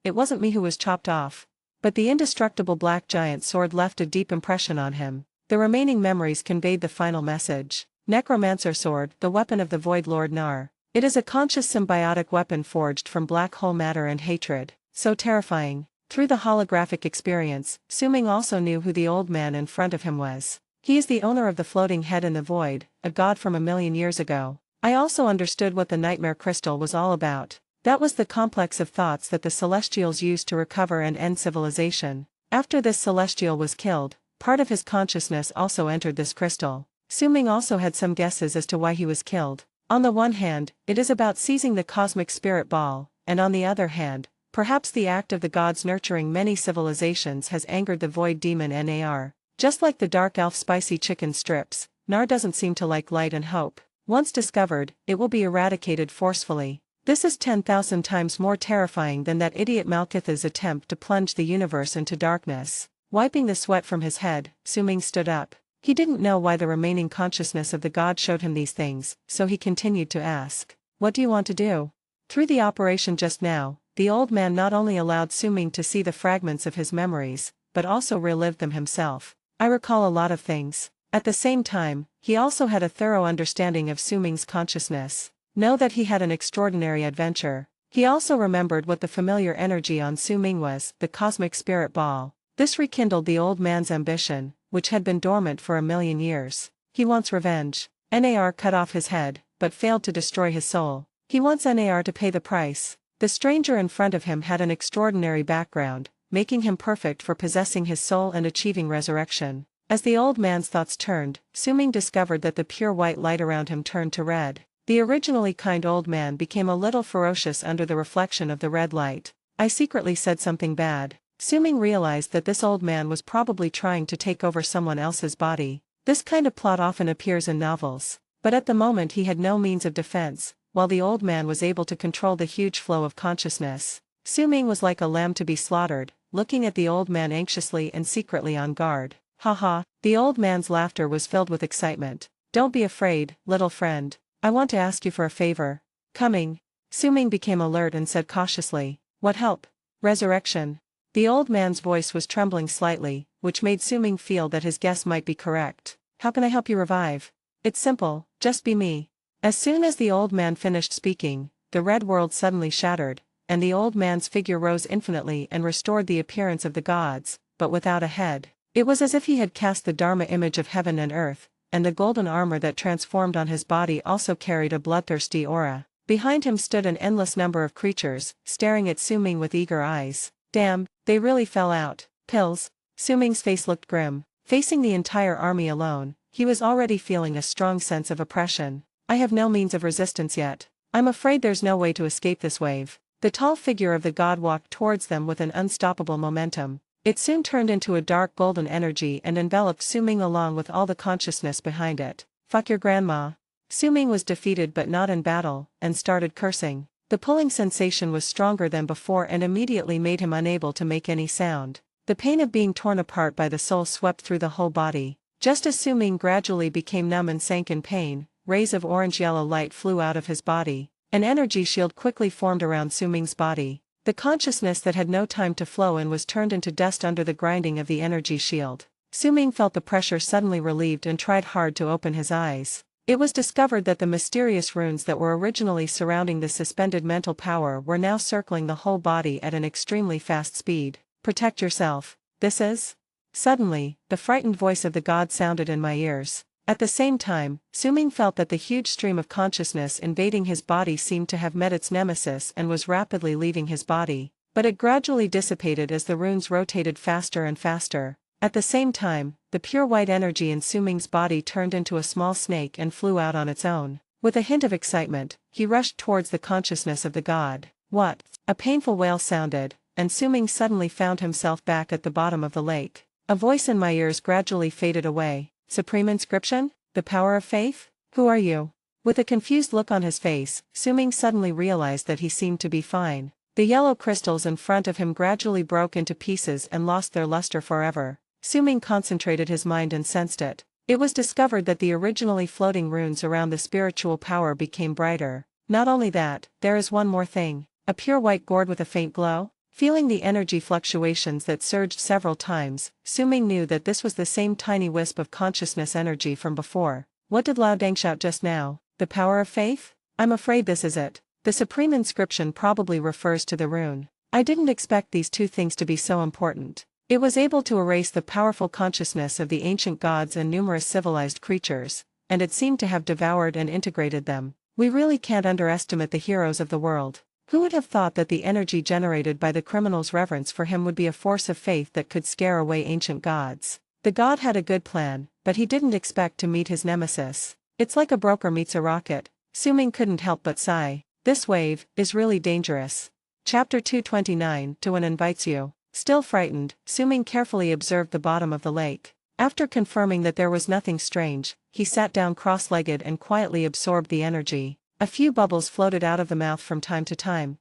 it wasn't me who was chopped off. But the indestructible black giant sword left a deep impression on him. The remaining memories conveyed the final message. Necromancer sword, the weapon of the Void Lord Nar. It is a conscious symbiotic weapon forged from black hole matter and hatred. So terrifying. Through the holographic experience, Su-Ming also knew who the old man in front of him was. He is the owner of the floating head in the void, a god from 1,000,000 years ago. I also understood what the nightmare crystal was all about. That was the complex of thoughts that the Celestials used to recover and end civilization. After this Celestial was killed, part of his consciousness also entered this crystal. Su-Ming also had some guesses as to why he was killed. On the one hand, it is about seizing the cosmic spirit ball, and on the other hand, perhaps the act of the gods nurturing many civilizations has angered the void demon Nar. Just like the dark elf spicy chicken strips, Nar doesn't seem to like light and hope. Once discovered, it will be eradicated forcefully. This is 10,000 times more terrifying than that idiot Malkitha's attempt to plunge the universe into darkness. Wiping the sweat from his head, Su-Ming stood up. He didn't know why the remaining consciousness of the god showed him these things, so he continued to ask, "What do you want to do?" Through the operation just now, the old man not only allowed Su-Ming to see the fragments of his memories, but also relived them himself. I recall a lot of things. At the same time, he also had a thorough understanding of Su-Ming's consciousness. Know that he had an extraordinary adventure. He also remembered what the familiar energy on Su-Ming was, the cosmic spirit ball. This rekindled the old man's ambition, which had been dormant for 1,000,000 years. He wants revenge. Nar cut off his head, but failed to destroy his soul. He wants Nar to pay the price. The stranger in front of him had an extraordinary background, making him perfect for possessing his soul and achieving resurrection. As the old man's thoughts turned, Su-Ming discovered that the pure white light around him turned to red. The originally kind old man became a little ferocious under the reflection of the red light. I secretly said something bad. Su-Ming realized that this old man was probably trying to take over someone else's body. This kind of plot often appears in novels. But at the moment he had no means of defense, while the old man was able to control the huge flow of consciousness. Su-Ming was like a lamb to be slaughtered, looking at the old man anxiously and secretly on guard. Haha, the old man's laughter was filled with excitement. Don't be afraid, little friend. I want to ask you for a favor. Coming. Su-Ming became alert and said cautiously, "What help?" "Resurrection." The old man's voice was trembling slightly, which made Su-Ming feel that his guess might be correct. "How can I help you revive?" "It's simple, just be me." As soon as the old man finished speaking, the red world suddenly shattered, and the old man's figure rose infinitely and restored the appearance of the gods, but without a head. It was as if he had cast the Dharma image of heaven and earth, and the golden armor that transformed on his body also carried a bloodthirsty aura. Behind him stood an endless number of creatures, staring at Su-Ming with eager eyes. Damn, they really fell out. Pills. Su-Ming's face looked grim. Facing the entire army alone, he was already feeling a strong sense of oppression. I have no means of resistance yet. I'm afraid there's no way to escape this wave. The tall figure of the god walked towards them with an unstoppable momentum. It soon turned into a dark golden energy and enveloped Su-Ming along with all the consciousness behind it. Fuck your grandma. Su-Ming was defeated but not in battle, and started cursing. The pulling sensation was stronger than before and immediately made him unable to make any sound. The pain of being torn apart by the soul swept through the whole body. Just as Su-Ming gradually became numb and sank in pain, rays of orange-yellow light flew out of his body. An energy shield quickly formed around Su-Ming's body. The consciousness that had no time to flow in was turned into dust under the grinding of the energy shield. Su-Ming felt the pressure suddenly relieved and tried hard to open his eyes. It was discovered that the mysterious runes that were originally surrounding the suspended mental power were now circling the whole body at an extremely fast speed. Protect yourself. This is? Suddenly, the frightened voice of the god sounded in my ears. At the same time, Su-Ming felt that the huge stream of consciousness invading his body seemed to have met its nemesis and was rapidly leaving his body. But it gradually dissipated as the runes rotated faster and faster. At the same time, the pure white energy in Su-Ming's body turned into a small snake and flew out on its own. With a hint of excitement, he rushed towards the consciousness of the god. What? A painful wail sounded, and Su-Ming suddenly found himself back at the bottom of the lake. A voice in my ears gradually faded away. Supreme inscription? The power of faith? Who are you? With a confused look on his face, Su-Ming suddenly realized that he seemed to be fine. The yellow crystals in front of him gradually broke into pieces and lost their luster forever. Su-Ming concentrated his mind and sensed it. It was discovered that the originally floating runes around the spiritual power became brighter. Not only that, there is one more thing. A pure white gourd with a faint glow? Feeling the energy fluctuations that surged several times, Su-Ming knew that this was the same tiny wisp of consciousness energy from before. What did Lao Deng shout just now? The power of faith? I'm afraid this is it. The supreme inscription probably refers to the rune. I didn't expect these two things to be so important. It was able to erase the powerful consciousness of the ancient gods and numerous civilized creatures, and it seemed to have devoured and integrated them. We really can't underestimate the heroes of the world. Who would have thought that the energy generated by the criminal's reverence for him would be a force of faith that could scare away ancient gods? The god had a good plan, but he didn't expect to meet his nemesis. It's like a broker meets a rocket. Su-Ming couldn't help but sigh. This wave is really dangerous. Chapter 229. Tuan invites you. Still frightened, Su-Ming carefully observed the bottom of the lake. After confirming that there was nothing strange, he sat down cross-legged and quietly absorbed the energy. A few bubbles floated out of the mouth from time to time.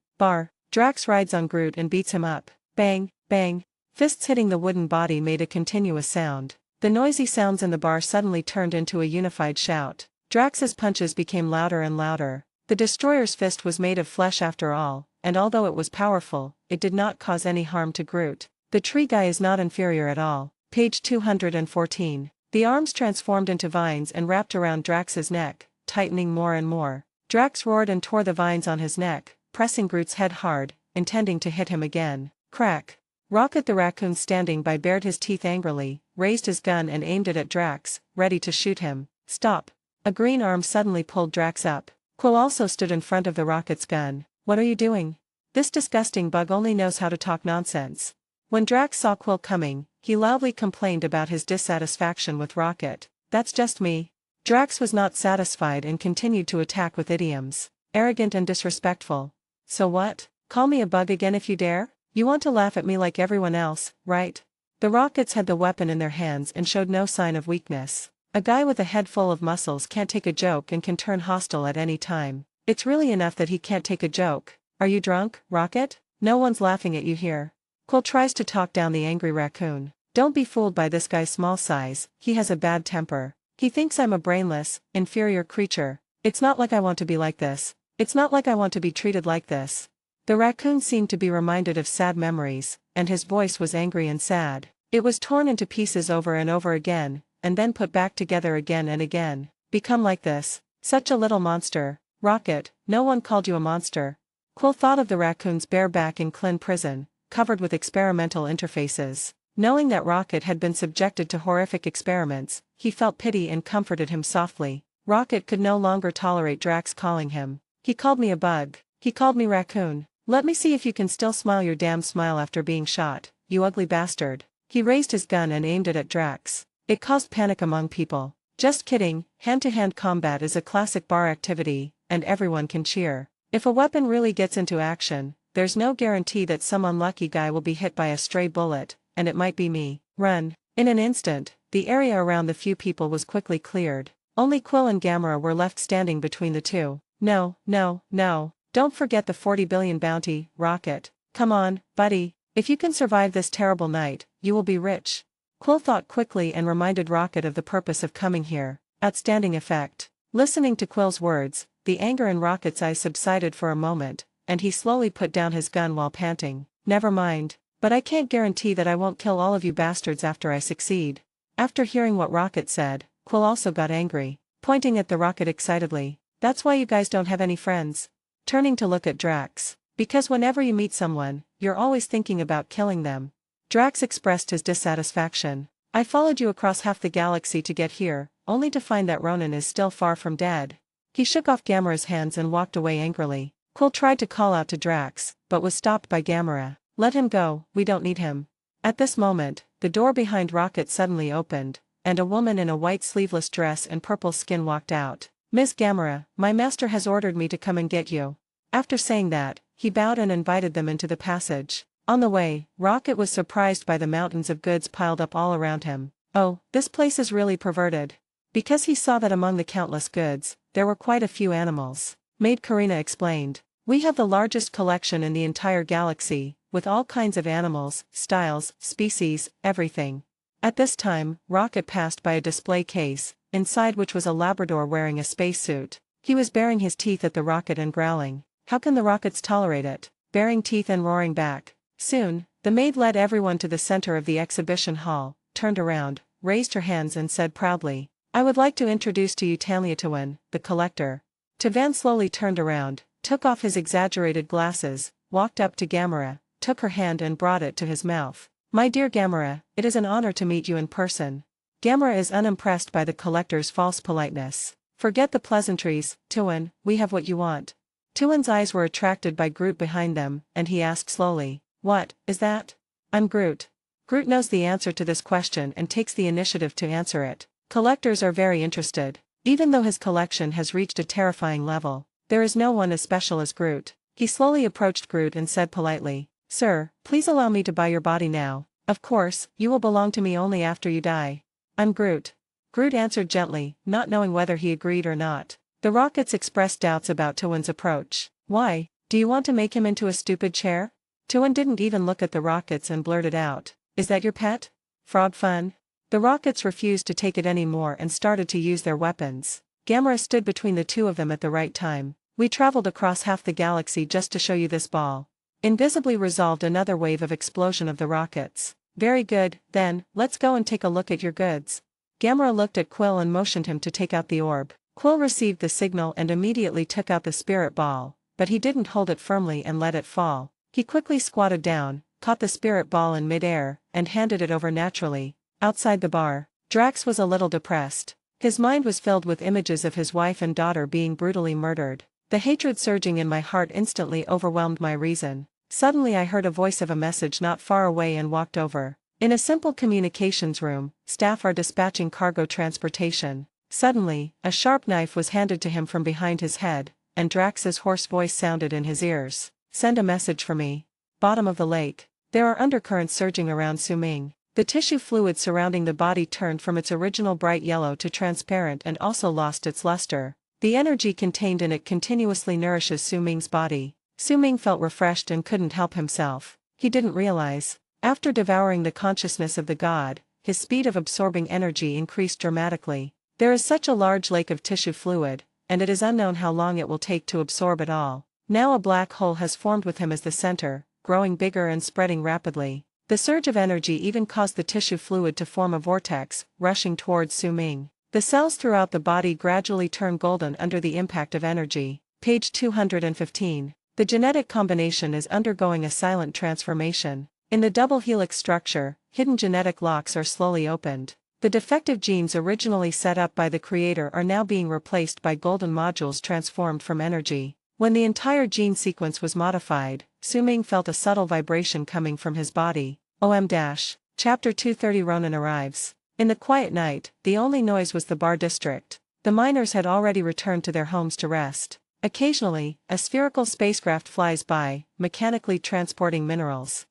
Drax rides on Groot and beats him up. Bang, bang. Fists hitting the wooden body made a continuous sound. The noisy sounds in the bar suddenly turned into a unified shout. Drax's punches became louder and louder. The destroyer's fist was made of flesh after all, and although it was powerful, it did not cause any harm to Groot. The tree guy is not inferior at all. Page 214. The arms transformed into vines and wrapped around Drax's neck, tightening more and more. Drax roared and tore the vines on his neck, pressing Groot's head hard, intending to hit him again. Crack. Rocket the raccoon standing by bared his teeth angrily, raised his gun and aimed it at Drax, ready to shoot him. Stop. A green arm suddenly pulled Drax up. Quill also stood in front of the rocket's gun. What are you doing? This disgusting bug only knows how to talk nonsense. When Drax saw Quill coming, he loudly complained about his dissatisfaction with Rocket. That's just me. Drax was not satisfied and continued to attack with idioms. Arrogant and disrespectful. So what? Call me a bug again if you dare? You want to laugh at me like everyone else, right? The Rockets had the weapon in their hands and showed no sign of weakness. A guy with a head full of muscles can't take a joke and can turn hostile at any time. It's really enough that he can't take a joke. Are you drunk, Rocket? No one's laughing at you here. Quill tries to talk down the angry raccoon. Don't be fooled by this guy's small size, he has a bad temper. He thinks I'm a brainless, inferior creature. It's not like I want to be like this. It's not like I want to be treated like this. The raccoon seemed to be reminded of sad memories, and his voice was angry and sad. It was torn into pieces over and over again, and then put back together again and again. Become like this. Such a little monster. Rocket, no one called you a monster. Quill thought of the raccoon's bare back in Klin prison, covered with experimental interfaces. Knowing that Rocket had been subjected to horrific experiments, he felt pity and comforted him softly. Rocket could no longer tolerate Drax calling him. He called me a bug. He called me raccoon. Let me see if you can still smile your damn smile after being shot, you ugly bastard. He raised his gun and aimed it at Drax. It caused panic among people. Just kidding, hand-to-hand combat is a classic bar activity, and everyone can cheer. If a weapon really gets into action, there's no guarantee that some unlucky guy will be hit by a stray bullet, and it might be me. Run. In an instant, the area around the few people was quickly cleared. Only Quill and Gamera were left standing between the two. No, no, no. Don't forget the 40 billion bounty, Rocket. Come on, buddy. If you can survive this terrible night, you will be rich. Quill thought quickly and reminded Rocket of the purpose of coming here. Outstanding effect. Listening to Quill's words, the anger in Rocket's eyes subsided for a moment, and he slowly put down his gun while panting. Never mind. But I can't guarantee that I won't kill all of you bastards after I succeed. After hearing what Rocket said, Quill also got angry, pointing at the Rocket excitedly. That's why you guys don't have any friends. Turning to look at Drax. Because whenever you meet someone, you're always thinking about killing them. Drax expressed his dissatisfaction. I followed you across half the galaxy to get here, only to find that Ronan is still far from dead. He shook off Gamera's hands and walked away angrily. Quill tried to call out to Drax, but was stopped by Gamera. Let him go, we don't need him. At this moment, the door behind Rocket suddenly opened, and a woman in a white sleeveless dress and purple skin walked out. Miss Gamera, my master has ordered me to come and get you. After saying that, he bowed and invited them into the passage. On the way, Rocket was surprised by the mountains of goods piled up all around him. Oh, this place is really perverted. Because he saw that among the countless goods, there were quite a few animals. Maid Karina explained. We have the largest collection in the entire galaxy, with all kinds of animals, styles, species, everything. At this time, Rocket passed by a display case, inside which was a Labrador wearing a spacesuit. He was baring his teeth at the Rocket and growling. How can the Rockets tolerate it? Baring teeth and roaring back. Soon, the maid led everyone to the center of the exhibition hall, turned around, raised her hands and said proudly, I would like to introduce to you Tanliatuan, the collector. Tavan slowly turned around, took off his exaggerated glasses, walked up to Gamera, took her hand and brought it to his mouth. My dear Gamera, it is an honor to meet you in person. Gamera is unimpressed by the collector's false politeness. Forget the pleasantries, Tuan, we have what you want. Tuan's eyes were attracted by Groot behind them, and he asked slowly, What is that? I'm Groot. Groot knows the answer to this question and takes the initiative to answer it. Collectors are very interested. Even though his collection has reached a terrifying level, there is no one as special as Groot. He slowly approached Groot and said politely, Sir, please allow me to buy your body now. Of course, you will belong to me only after you die. I'm Groot. Groot answered gently, not knowing whether he agreed or not. The Rockets expressed doubts about Tuan's approach. Why? Do you want to make him into a stupid chair? Tuan didn't even look at the Rockets and blurted out, Is that your pet? Frog fun? The Rockets refused to take it anymore and started to use their weapons. Gamera stood between the two of them at the right time. We traveled across half the galaxy just to show you this ball. Invisibly resolved another wave of explosion of the Rockets. Very good, then, let's go and take a look at your goods. Gamera looked at Quill and motioned him to take out the orb. Quill received the signal and immediately took out the spirit ball, but he didn't hold it firmly and let it fall. He quickly squatted down, caught the spirit ball in mid-air, and handed it over naturally. Outside the bar, Drax was a little depressed. His mind was filled with images of his wife and daughter being brutally murdered. The hatred surging in my heart instantly overwhelmed my reason. Suddenly I heard a voice of a message not far away and walked over. In a simple communications room, staff are dispatching cargo transportation. Suddenly, a sharp knife was handed to him from behind his head, and Drax's hoarse voice sounded in his ears. Send a message for me. Bottom of the lake. There are undercurrents surging around Suming. The tissue fluid surrounding the body turned from its original bright yellow to transparent and also lost its luster. The energy contained in it continuously nourishes Suming's body. Suming felt refreshed and couldn't help himself. He didn't realize. After devouring the consciousness of the god, his speed of absorbing energy increased dramatically. There is such a large lake of tissue fluid, and it is unknown how long it will take to absorb it all. Now a black hole has formed with him as the center, growing bigger and spreading rapidly. The surge of energy even caused the tissue fluid to form a vortex, rushing towards Suming. The cells throughout the body gradually turn golden under the impact of energy. Page 215. The genetic combination is undergoing a silent transformation. In the double helix structure, hidden genetic locks are slowly opened. The defective genes originally set up by the creator are now being replaced by golden modules transformed from energy. When the entire gene sequence was modified, Suming felt a subtle vibration coming from his body. Chapter 230 Ronan arrives. In the quiet night, the only noise was the bar district. The miners had already returned to their homes to rest. Occasionally, a spherical spacecraft flies by, mechanically transporting minerals.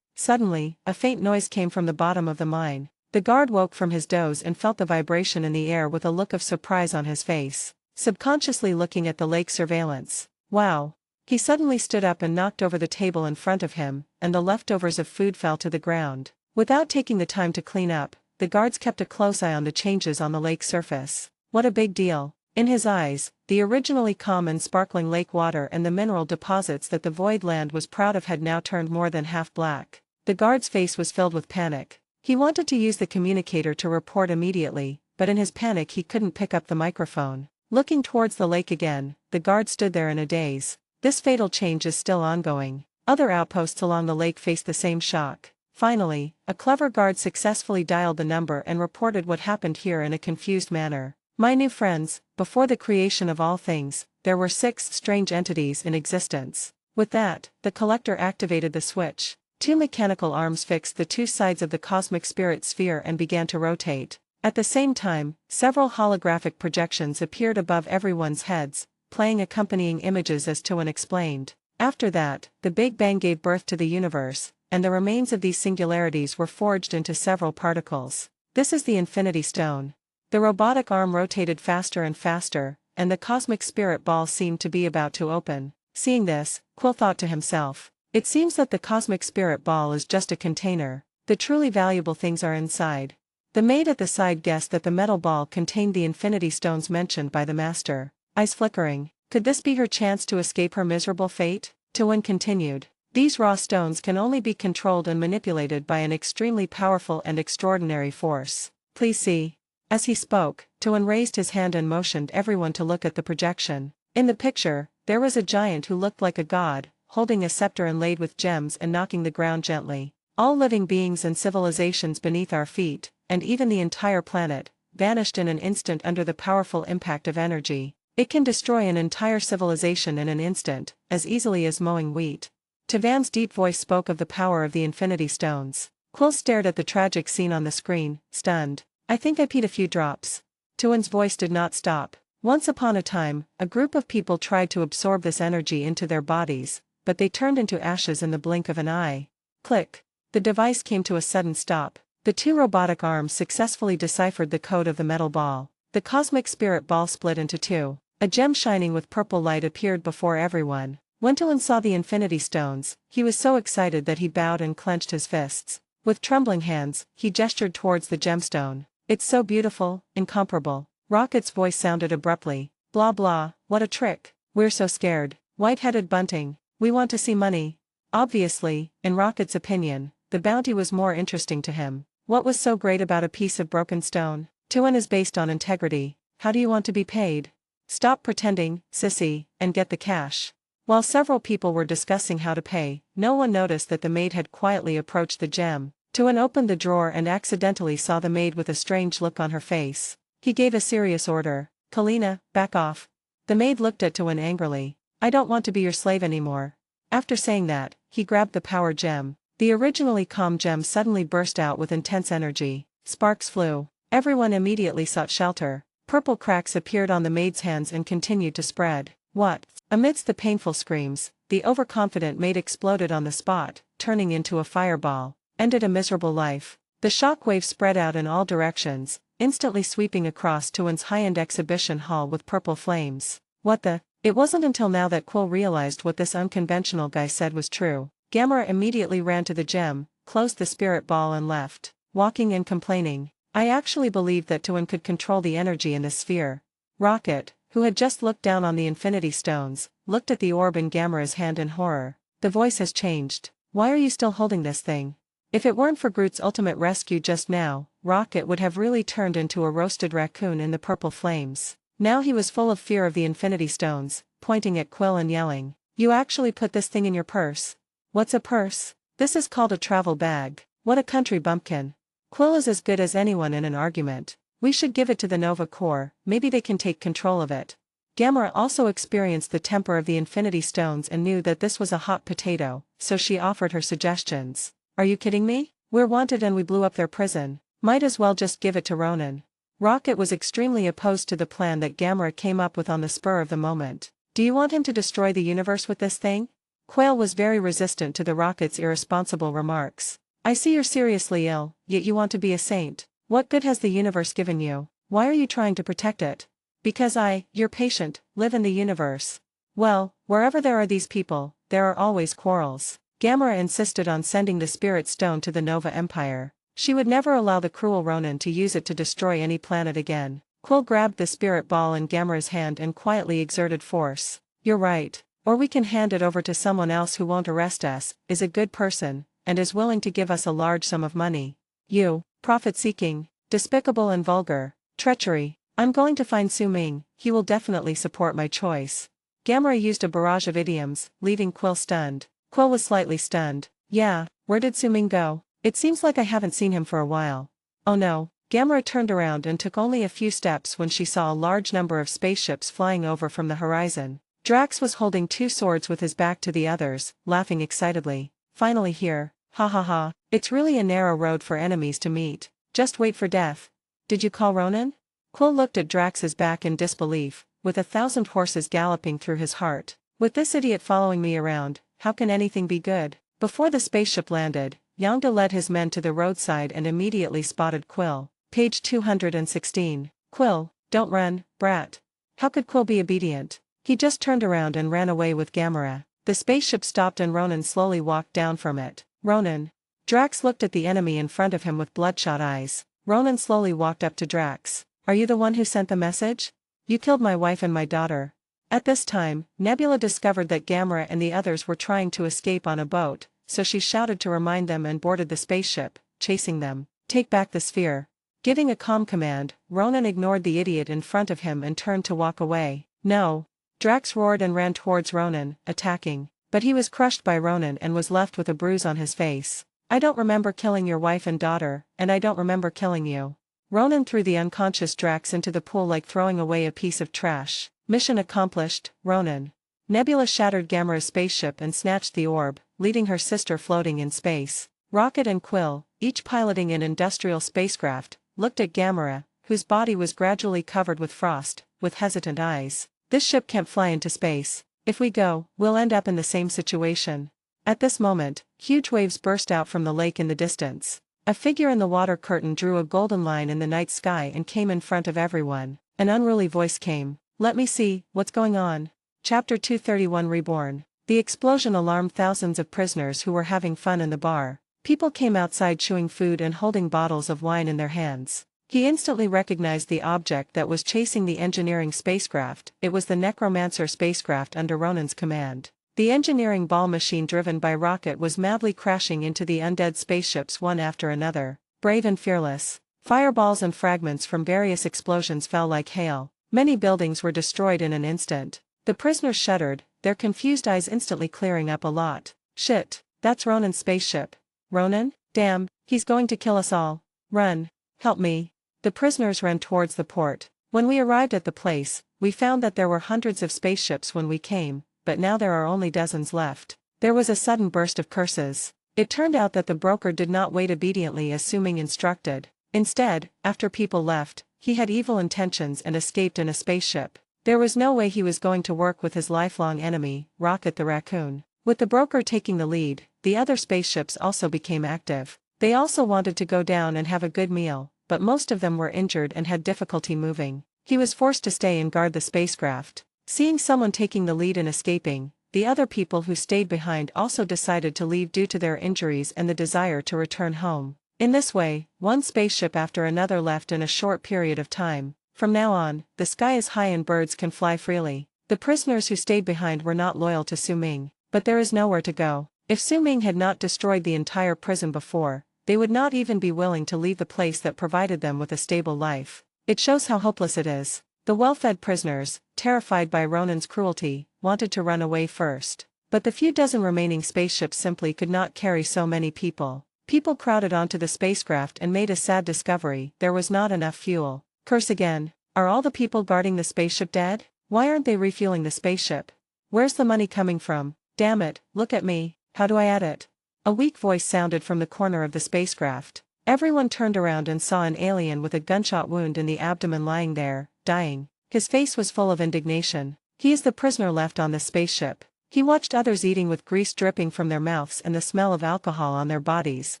Suddenly, a faint noise came from the bottom of the mine. The guard woke from his doze and felt the vibration in the air with a look of surprise on his face. Subconsciously looking at the lake surveillance. Wow! He suddenly stood up and knocked over the table in front of him, and the leftovers of food fell to the ground. Without taking the time to clean up, the guards kept a close eye on the changes on the lake surface. What a big deal! In his eyes, the originally calm and sparkling lake water and the mineral deposits that the void land was proud of had now turned more than half black. The guard's face was filled with panic. He wanted to use the communicator to report immediately, but in his panic he couldn't pick up the microphone. Looking towards the lake again, the guard stood there in a daze. This fatal change is still ongoing. Other outposts along the lake faced the same shock. Finally, a clever guard successfully dialed the number and reported what happened here in a confused manner. My new friends, before the creation of all things, there were 6 strange entities in existence. With that, the collector activated the switch. 2 mechanical arms fixed the 2 sides of the cosmic spirit sphere and began to rotate. At the same time, several holographic projections appeared above everyone's heads, playing accompanying images as Tuan explained. After that, the Big Bang gave birth to the universe, and the remains of these singularities were forged into several particles. This is the Infinity Stone. The robotic arm rotated faster and faster, and the cosmic spirit ball seemed to be about to open. Seeing this, Quill thought to himself, it seems that the cosmic spirit ball is just a container. The truly valuable things are inside. The maid at the side guessed that the metal ball contained the Infinity Stones mentioned by the master. Eyes flickering. Could this be her chance to escape her miserable fate? Tuin continued. These raw stones can only be controlled and manipulated by an extremely powerful and extraordinary force. Please see. As he spoke, Tuin raised his hand and motioned everyone to look at the projection. In the picture, there was a giant who looked like a god, holding a scepter inlaid with gems and knocking the ground gently. All living beings and civilizations beneath our feet, and even the entire planet, vanished in an instant under the powerful impact of energy. It can destroy an entire civilization in an instant, as easily as mowing wheat. Tavan's deep voice spoke of the power of the Infinity Stones. Quill stared at the tragic scene on the screen, stunned. I think I peed a few drops. Tuin's voice did not stop. Once upon a time, a group of people tried to absorb this energy into their bodies, but they turned into ashes in the blink of an eye. Click. The device came to a sudden stop. The two robotic arms successfully deciphered the code of the metal ball. The cosmic spirit ball split into two. A gem shining with purple light appeared before everyone. When Tuin saw the Infinity Stones, he was so excited that he bowed and clenched his fists. With trembling hands, he gestured towards the gemstone. It's so beautiful, incomparable. Rocket's voice sounded abruptly. Blah blah, what a trick. We're so scared. White-headed bunting. We want to see money. Obviously, in Rocket's opinion, the bounty was more interesting to him. What was so great about a piece of broken stone? Tuin is based on integrity. How do you want to be paid? Stop pretending, sissy, and get the cash. While several people were discussing how to pay, no one noticed that the maid had quietly approached the gem. Tuin opened the drawer and accidentally saw the maid with a strange look on her face. He gave a serious order. Kalina, back off. The maid looked at Tuin angrily. I don't want to be your slave anymore. After saying that, he grabbed the power gem. The originally calm gem suddenly burst out with intense energy. Sparks flew. Everyone immediately sought shelter. Purple cracks appeared on the maid's hands and continued to spread. What? Amidst the painful screams, the overconfident maid exploded on the spot, turning into a fireball. Ended a miserable life. The shockwave spread out in all directions, instantly sweeping across Tuin's high-end exhibition hall with purple flames. What the? It wasn't until now that Quill realized what this unconventional guy said was true. Gamera immediately ran to the gem, closed the spirit ball and left, walking and complaining. I actually believed that Tuin could control the energy in this sphere. Rocket, who had just looked down on the Infinity Stones, looked at the orb in Gamera's hand in horror. The voice has changed. Why are you still holding this thing? If it weren't for Groot's ultimate rescue just now, Rocket would have really turned into a roasted raccoon in the purple flames. Now he was full of fear of the Infinity Stones, pointing at Quill and yelling, "You actually put this thing in your purse? What's a purse? This is called a travel bag. What a country bumpkin. Quill is as good as anyone in an argument. We should give it to the Nova Corps, maybe they can take control of it." Gamera also experienced the temper of the Infinity Stones and knew that this was a hot potato, so she offered her suggestions. Are you kidding me? We're wanted and we blew up their prison. Might as well just give it to Ronan. Rocket was extremely opposed to the plan that Gamera came up with on the spur of the moment. Do you want him to destroy the universe with this thing? Quail was very resistant to the Rocket's irresponsible remarks. I see you're seriously ill, yet you want to be a saint. What good has the universe given you? Why are you trying to protect it? Because your patient, live in the universe. Well, wherever there are these people, there are always quarrels. Gamera insisted on sending the Spirit Stone to the Nova Empire. She would never allow the cruel Ronin to use it to destroy any planet again. Quill grabbed the spirit ball in Gamera's hand and quietly exerted force. You're right. Or we can hand it over to someone else who won't arrest us, is a good person, and is willing to give us a large sum of money. You, profit-seeking, despicable and vulgar, treachery. I'm going to find Su Ming, he will definitely support my choice. Gamera used a barrage of idioms, leaving Quill stunned. Quill was slightly stunned. Yeah, where did Su Ming go? It seems like I haven't seen him for a while. Oh no. Gamera turned around and took only a few steps when she saw a large number of spaceships flying over from the horizon. Drax was holding two swords with his back to the others, laughing excitedly. Finally here. Ha ha ha. It's really a narrow road for enemies to meet. Just wait for death. Did you call Ronan? Quill looked at Drax's back in disbelief, with 1,000 horses galloping through his heart. With this idiot following me around, how can anything be good? Before the spaceship landed, Yangda led his men to the roadside and immediately spotted Quill. Page 216. Quill, don't run, brat. How could Quill be obedient? He just turned around and ran away with Gamera. The spaceship stopped and Ronan slowly walked down from it. Ronan. Drax looked at the enemy in front of him with bloodshot eyes. Ronan slowly walked up to Drax. Are you the one who sent the message? You killed my wife and my daughter. At this time, Nebula discovered that Gamera and the others were trying to escape on a boat, so she shouted to remind them and boarded the spaceship, chasing them. Take back the sphere. Giving a calm command, Ronan ignored the idiot in front of him and turned to walk away. No. Drax roared and ran towards Ronan, attacking. But he was crushed by Ronan and was left with a bruise on his face. I don't remember killing your wife and daughter, and I don't remember killing you. Ronan threw the unconscious Drax into the pool like throwing away a piece of trash. Mission accomplished, Ronan. Nebula shattered Gamera's spaceship and snatched the orb, leaving her sister floating in space. Rocket and Quill, each piloting an industrial spacecraft, looked at Gamera, whose body was gradually covered with frost, with hesitant eyes. This ship can't fly into space. If we go, we'll end up in the same situation. At this moment, huge waves burst out from the lake in the distance. A figure in the water curtain drew a golden line in the night sky and came in front of everyone. An unruly voice came. Let me see, what's going on? Chapter 231 Reborn. The explosion alarmed thousands of prisoners who were having fun in the bar. People came outside chewing food and holding bottles of wine in their hands. He instantly recognized the object that was chasing the engineering spacecraft. It was the Necromancer spacecraft under Ronan's command. The engineering ball machine driven by Rocket was madly crashing into the undead spaceships one after another. Brave and fearless. Fireballs and fragments from various explosions fell like hail. Many buildings were destroyed in an instant. The prisoners shuddered, their confused eyes instantly clearing up a lot. Shit, that's Ronan's spaceship. Ronan? Damn, he's going to kill us all. Run. Help me. The prisoners ran towards the port. When we arrived at the place, we found that there were hundreds of spaceships when we came, but now there are only dozens left. There was a sudden burst of curses. It turned out that the broker did not wait obediently as Su Ming instructed. Instead, after people left, he had evil intentions and escaped in a spaceship. There was no way he was going to work with his lifelong enemy, Rocket the Raccoon. With the broker taking the lead, the other spaceships also became active. They also wanted to go down and have a good meal, but most of them were injured and had difficulty moving. He was forced to stay and guard the spacecraft. Seeing someone taking the lead and escaping, the other people who stayed behind also decided to leave due to their injuries and the desire to return home. In this way, one spaceship after another left in a short period of time. From now on, the sky is high and birds can fly freely. The prisoners who stayed behind were not loyal to Su Ming, but there is nowhere to go. If Su Ming had not destroyed the entire prison before, they would not even be willing to leave the place that provided them with a stable life. It shows how hopeless it is. The well-fed prisoners, terrified by Ronan's cruelty, wanted to run away first. But the few dozen remaining spaceships simply could not carry so many people. People crowded onto the spacecraft and made a sad discovery: there was not enough fuel. Curse again. Are all the people guarding the spaceship dead? Why aren't they refueling the spaceship? Where's the money coming from? Damn it, look at me. How do I add it? A weak voice sounded from the corner of the spacecraft. Everyone turned around and saw an alien with a gunshot wound in the abdomen lying there, dying. His face was full of indignation. He is the prisoner left on this spaceship. He watched others eating with grease dripping from their mouths and the smell of alcohol on their bodies,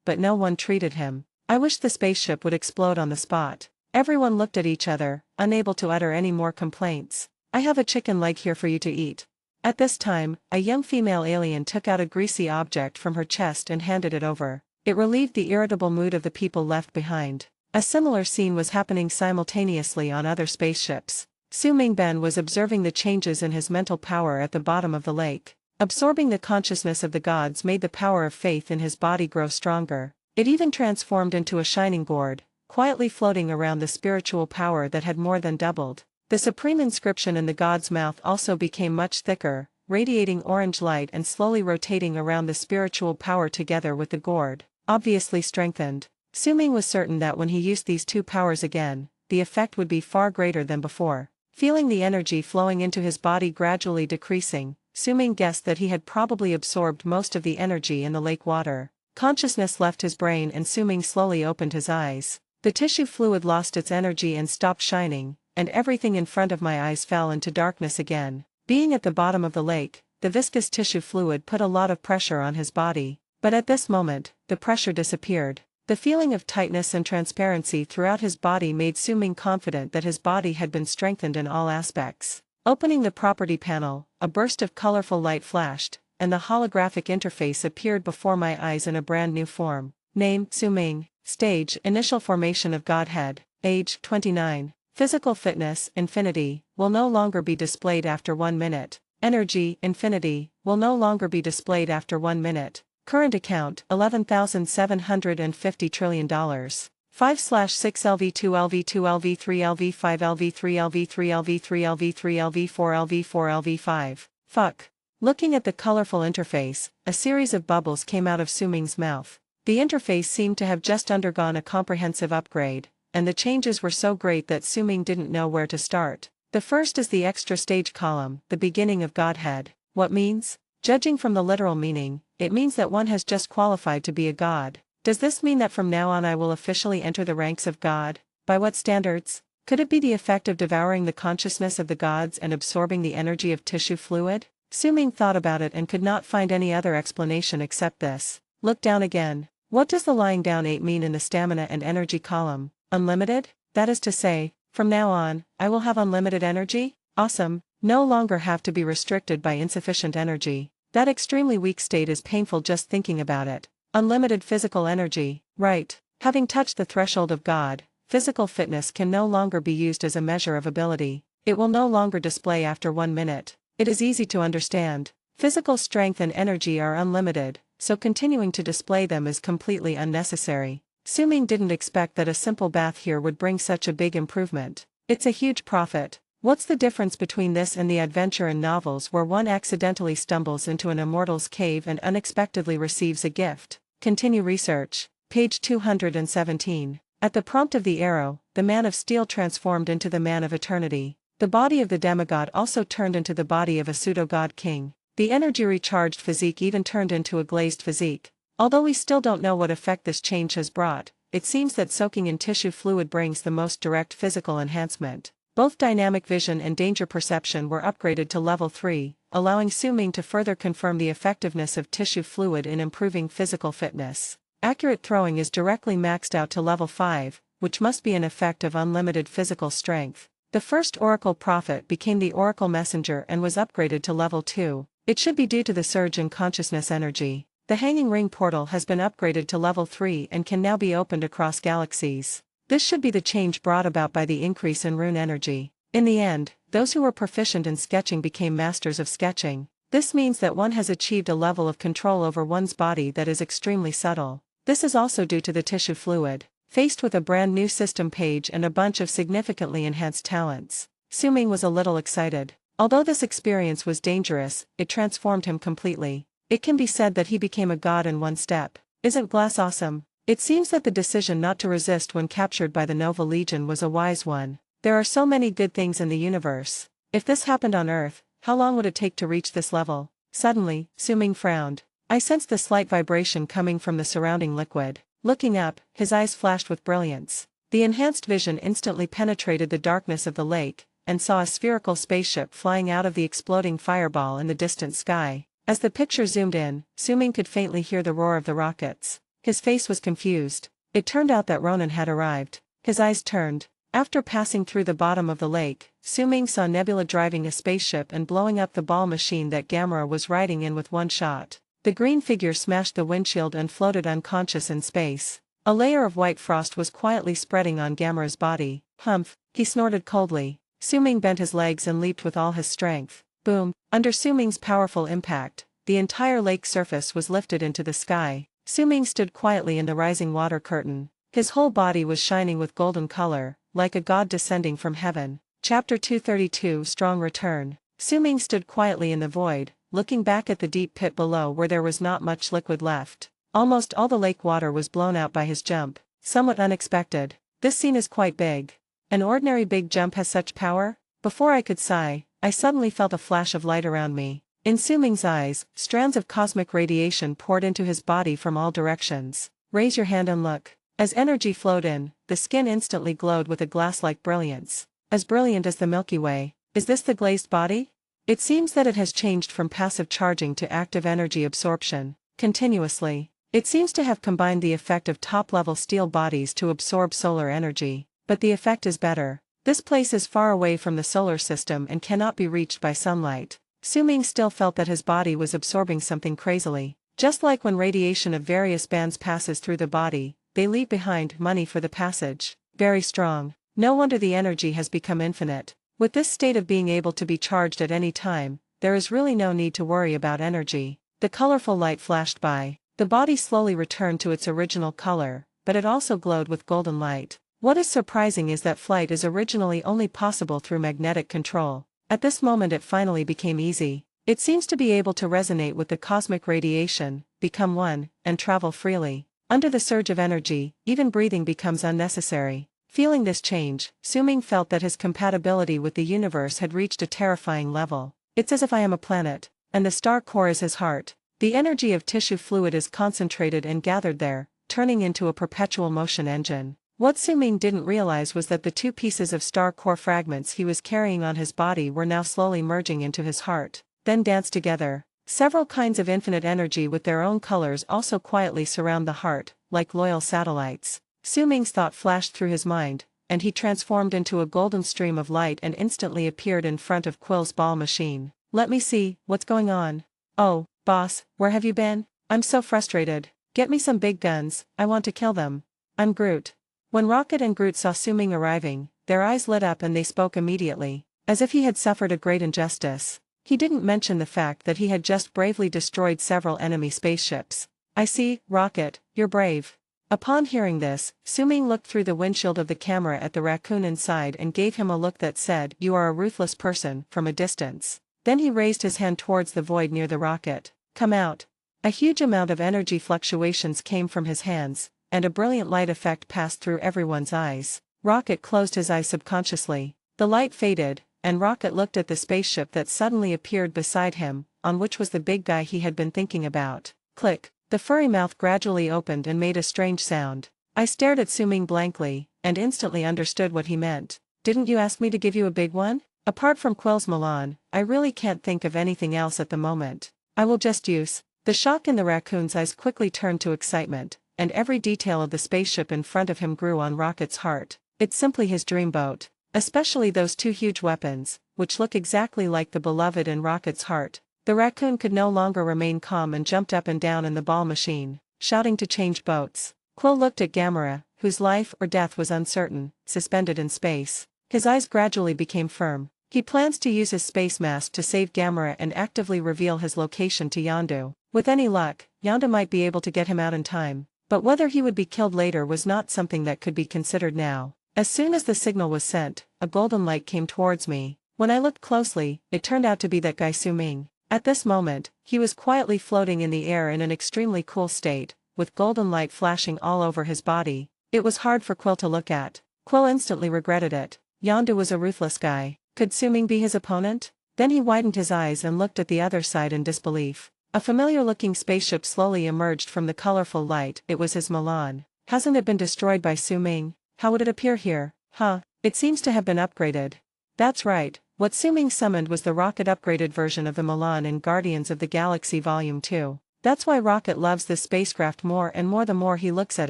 but no one treated him. I wish the spaceship would explode on the spot. Everyone looked at each other, unable to utter any more complaints. I have a chicken leg here for you to eat. At this time, a young female alien took out a greasy object from her chest and handed it over. It relieved the irritable mood of the people left behind. A similar scene was happening simultaneously on other spaceships. Su Mingben was observing the changes in his mental power at the bottom of the lake. Absorbing the consciousness of the gods made the power of faith in his body grow stronger. It even transformed into a shining gourd, quietly floating around the spiritual power that had more than doubled. The supreme inscription in the god's mouth also became much thicker, radiating orange light and slowly rotating around the spiritual power together with the gourd, obviously strengthened. Su Ming was certain that when he used these two powers again, the effect would be far greater than before. Feeling the energy flowing into his body gradually decreasing, Su Ming guessed that he had probably absorbed most of the energy in the lake water. Consciousness left his brain and Su Ming slowly opened his eyes. The tissue fluid lost its energy and stopped shining, and everything in front of my eyes fell into darkness again. Being at the bottom of the lake, the viscous tissue fluid put a lot of pressure on his body. But at this moment, the pressure disappeared. The feeling of tightness and transparency throughout his body made Suming confident that his body had been strengthened in all aspects. Opening the property panel, a burst of colorful light flashed, and the holographic interface appeared before my eyes in a brand new form. Name, Suming. Stage, initial formation of Godhead. Age, 29. Physical fitness, infinity, will no longer be displayed after 1 minute. Energy, infinity, will no longer be displayed after 1 minute. Current account, $11,750 trillion. 5/6 LV2 LV2 LV3 LV5 LV3 LV3 LV3 LV3 LV4 LV4 LV5. Fuck. Looking at the colorful interface, a series of bubbles came out of Suming's mouth. The interface seemed to have just undergone a comprehensive upgrade, and the changes were so great that Suming didn't know where to start. The first is the extra stage column, the beginning of Godhead. What means? Judging from the literal meaning, it means that one has just qualified to be a god. Does this mean that from now on I will officially enter the ranks of God? By what standards? Could it be the effect of devouring the consciousness of the gods and absorbing the energy of tissue fluid? Suming thought about it and could not find any other explanation except this. Look down again. What does the lying down 8 mean in the stamina and energy column? Unlimited? That is to say, from now on, I will have unlimited energy? Awesome. No longer have to be restricted by insufficient energy. That extremely weak state is painful just thinking about it. Unlimited physical energy, right. Having touched the threshold of God, physical fitness can no longer be used as a measure of ability. It will no longer display after 1 minute. It is easy to understand. Physical strength and energy are unlimited, so continuing to display them is completely unnecessary. Suming didn't expect that a simple bath here would bring such a big improvement. It's a huge profit. What's the difference between this and the adventure in novels where one accidentally stumbles into an immortal's cave and unexpectedly receives a gift? Continue research. Page 217. At the prompt of the arrow, the man of steel transformed into the man of eternity. The body of the demigod also turned into the body of a pseudo-god king. The energy-recharged physique even turned into a glazed physique. Although we still don't know what effect this change has brought, it seems that soaking in tissue fluid brings the most direct physical enhancement. Both dynamic vision and danger perception were upgraded to level 3, allowing Suming to further confirm the effectiveness of tissue fluid in improving physical fitness. Accurate throwing is directly maxed out to level 5, which must be an effect of unlimited physical strength. The first Oracle Prophet became the Oracle Messenger and was upgraded to level 2. It should be due to the surge in consciousness energy. The Hanging Ring portal has been upgraded to level 3 and can now be opened across galaxies. This should be the change brought about by the increase in rune energy. In the end, those who were proficient in sketching became masters of sketching. This means that one has achieved a level of control over one's body that is extremely subtle. This is also due to the tissue fluid. Faced with a brand new system page and a bunch of significantly enhanced talents, Suming was a little excited. Although this experience was dangerous, it transformed him completely. It can be said that he became a god in one step. Isn't Glass awesome? It seems that the decision not to resist when captured by the Nova Legion was a wise one. There are so many good things in the universe. If this happened on Earth, how long would it take to reach this level? Suddenly, Suming frowned. I sensed the slight vibration coming from the surrounding liquid. Looking up, his eyes flashed with brilliance. The enhanced vision instantly penetrated the darkness of the lake, and saw a spherical spaceship flying out of the exploding fireball in the distant sky. As the picture zoomed in, Suming could faintly hear the roar of the rockets. His face was confused. It turned out that Ronan had arrived. His eyes turned. After passing through the bottom of the lake, Suming saw Nebula driving a spaceship and blowing up the ball machine that Gamera was riding in with one shot. The green figure smashed the windshield and floated unconscious in space. A layer of white frost was quietly spreading on Gamera's body. Humph, he snorted coldly. Suming bent his legs and leaped with all his strength. Boom! Under Suming's powerful impact, the entire lake surface was lifted into the sky. Suming stood quietly in the rising water curtain. His whole body was shining with golden color, like a god descending from heaven. Chapter 232 Strong Return. Suming stood quietly in the void, looking back at the deep pit below where there was not much liquid left. Almost all the lake water was blown out by his jump. Somewhat unexpected. This scene is quite big. An ordinary big jump has such power? Before I could sigh, I suddenly felt a flash of light around me. In Suming's eyes, strands of cosmic radiation poured into his body from all directions. Raise your hand and look. As energy flowed in, the skin instantly glowed with a glass-like brilliance. As brilliant as the Milky Way. Is this the glazed body? It seems that it has changed from passive charging to active energy absorption, continuously. It seems to have combined the effect of top-level steel bodies to absorb solar energy, but the effect is better. This place is far away from the solar system and cannot be reached by sunlight. Su-Ming still felt that his body was absorbing something crazily. Just like when radiation of various bands passes through the body, they leave behind money for the passage. Very strong. No wonder the energy has become infinite. With this state of being able to be charged at any time, there is really no need to worry about energy. The colorful light flashed by. The body slowly returned to its original color, but it also glowed with golden light. What is surprising is that flight is originally only possible through magnetic control. At this moment it finally became easy. It seems to be able to resonate with the cosmic radiation, become one, and travel freely. Under the surge of energy, even breathing becomes unnecessary. Feeling this change, Su-Ming felt that his compatibility with the universe had reached a terrifying level. It's as if I am a planet, and the star core is his heart. The energy of tissue fluid is concentrated and gathered there, turning into a perpetual motion engine. What Su-Ming didn't realize was that the two pieces of star core fragments he was carrying on his body were now slowly merging into his heart, then dance together. Several kinds of infinite energy with their own colors also quietly surround the heart, like loyal satellites. Su-Ming's thought flashed through his mind, and he transformed into a golden stream of light and instantly appeared in front of Quill's ball machine. Let me see, what's going on? Oh, boss, where have you been? I'm so frustrated. Get me some big guns, I want to kill them. I'm Groot. When Rocket and Groot saw Su-Ming arriving, their eyes lit up and they spoke immediately, as if he had suffered a great injustice. He didn't mention the fact that he had just bravely destroyed several enemy spaceships. I see, Rocket, you're brave. Upon hearing this, Su-Ming looked through the windshield of the camera at the raccoon inside and gave him a look that said, "You are a ruthless person," from a distance. Then he raised his hand towards the void near the rocket. Come out. A huge amount of energy fluctuations came from his hands, and a brilliant light effect passed through everyone's eyes. Rocket closed his eyes subconsciously. The light faded, and Rocket looked at the spaceship that suddenly appeared beside him, on which was the big guy he had been thinking about. Click. The furry mouth gradually opened and made a strange sound. I stared at Su-Ming blankly, and instantly understood what he meant. Didn't you ask me to give you a big one? Apart from Quill's Milan, I really can't think of anything else at the moment. I will just use. The shock in the raccoon's eyes quickly turned to excitement, and every detail of the spaceship in front of him grew on Rocket's heart. It's simply his dream boat. Especially those two huge weapons, which look exactly like the beloved in Rocket's heart. The raccoon could no longer remain calm and jumped up and down in the ball machine, shouting to change boats. Quill looked at Gamera, whose life or death was uncertain, suspended in space. His eyes gradually became firm. He plans to use his space mask to save Gamera and actively reveal his location to Yondu. With any luck, Yondu might be able to get him out in time. But whether he would be killed later was not something that could be considered now. As soon as the signal was sent, a golden light came towards me. When I looked closely, it turned out to be that guy Su-Ming. At this moment, he was quietly floating in the air in an extremely cool state, with golden light flashing all over his body. It was hard for Quill to look at. Quill instantly regretted it. Yondu was a ruthless guy. Could Su-Ming be his opponent? Then he widened his eyes and looked at the other side in disbelief. A familiar-looking spaceship slowly emerged from the colorful light. It was his Milan. Hasn't it been destroyed by Su-Ming? How would it appear here? Huh, it seems to have been upgraded. That's right. What Su-Ming summoned was the Rocket upgraded version of the Milan in Guardians of the Galaxy Volume 2. That's why Rocket loves this spacecraft more and more the more he looks at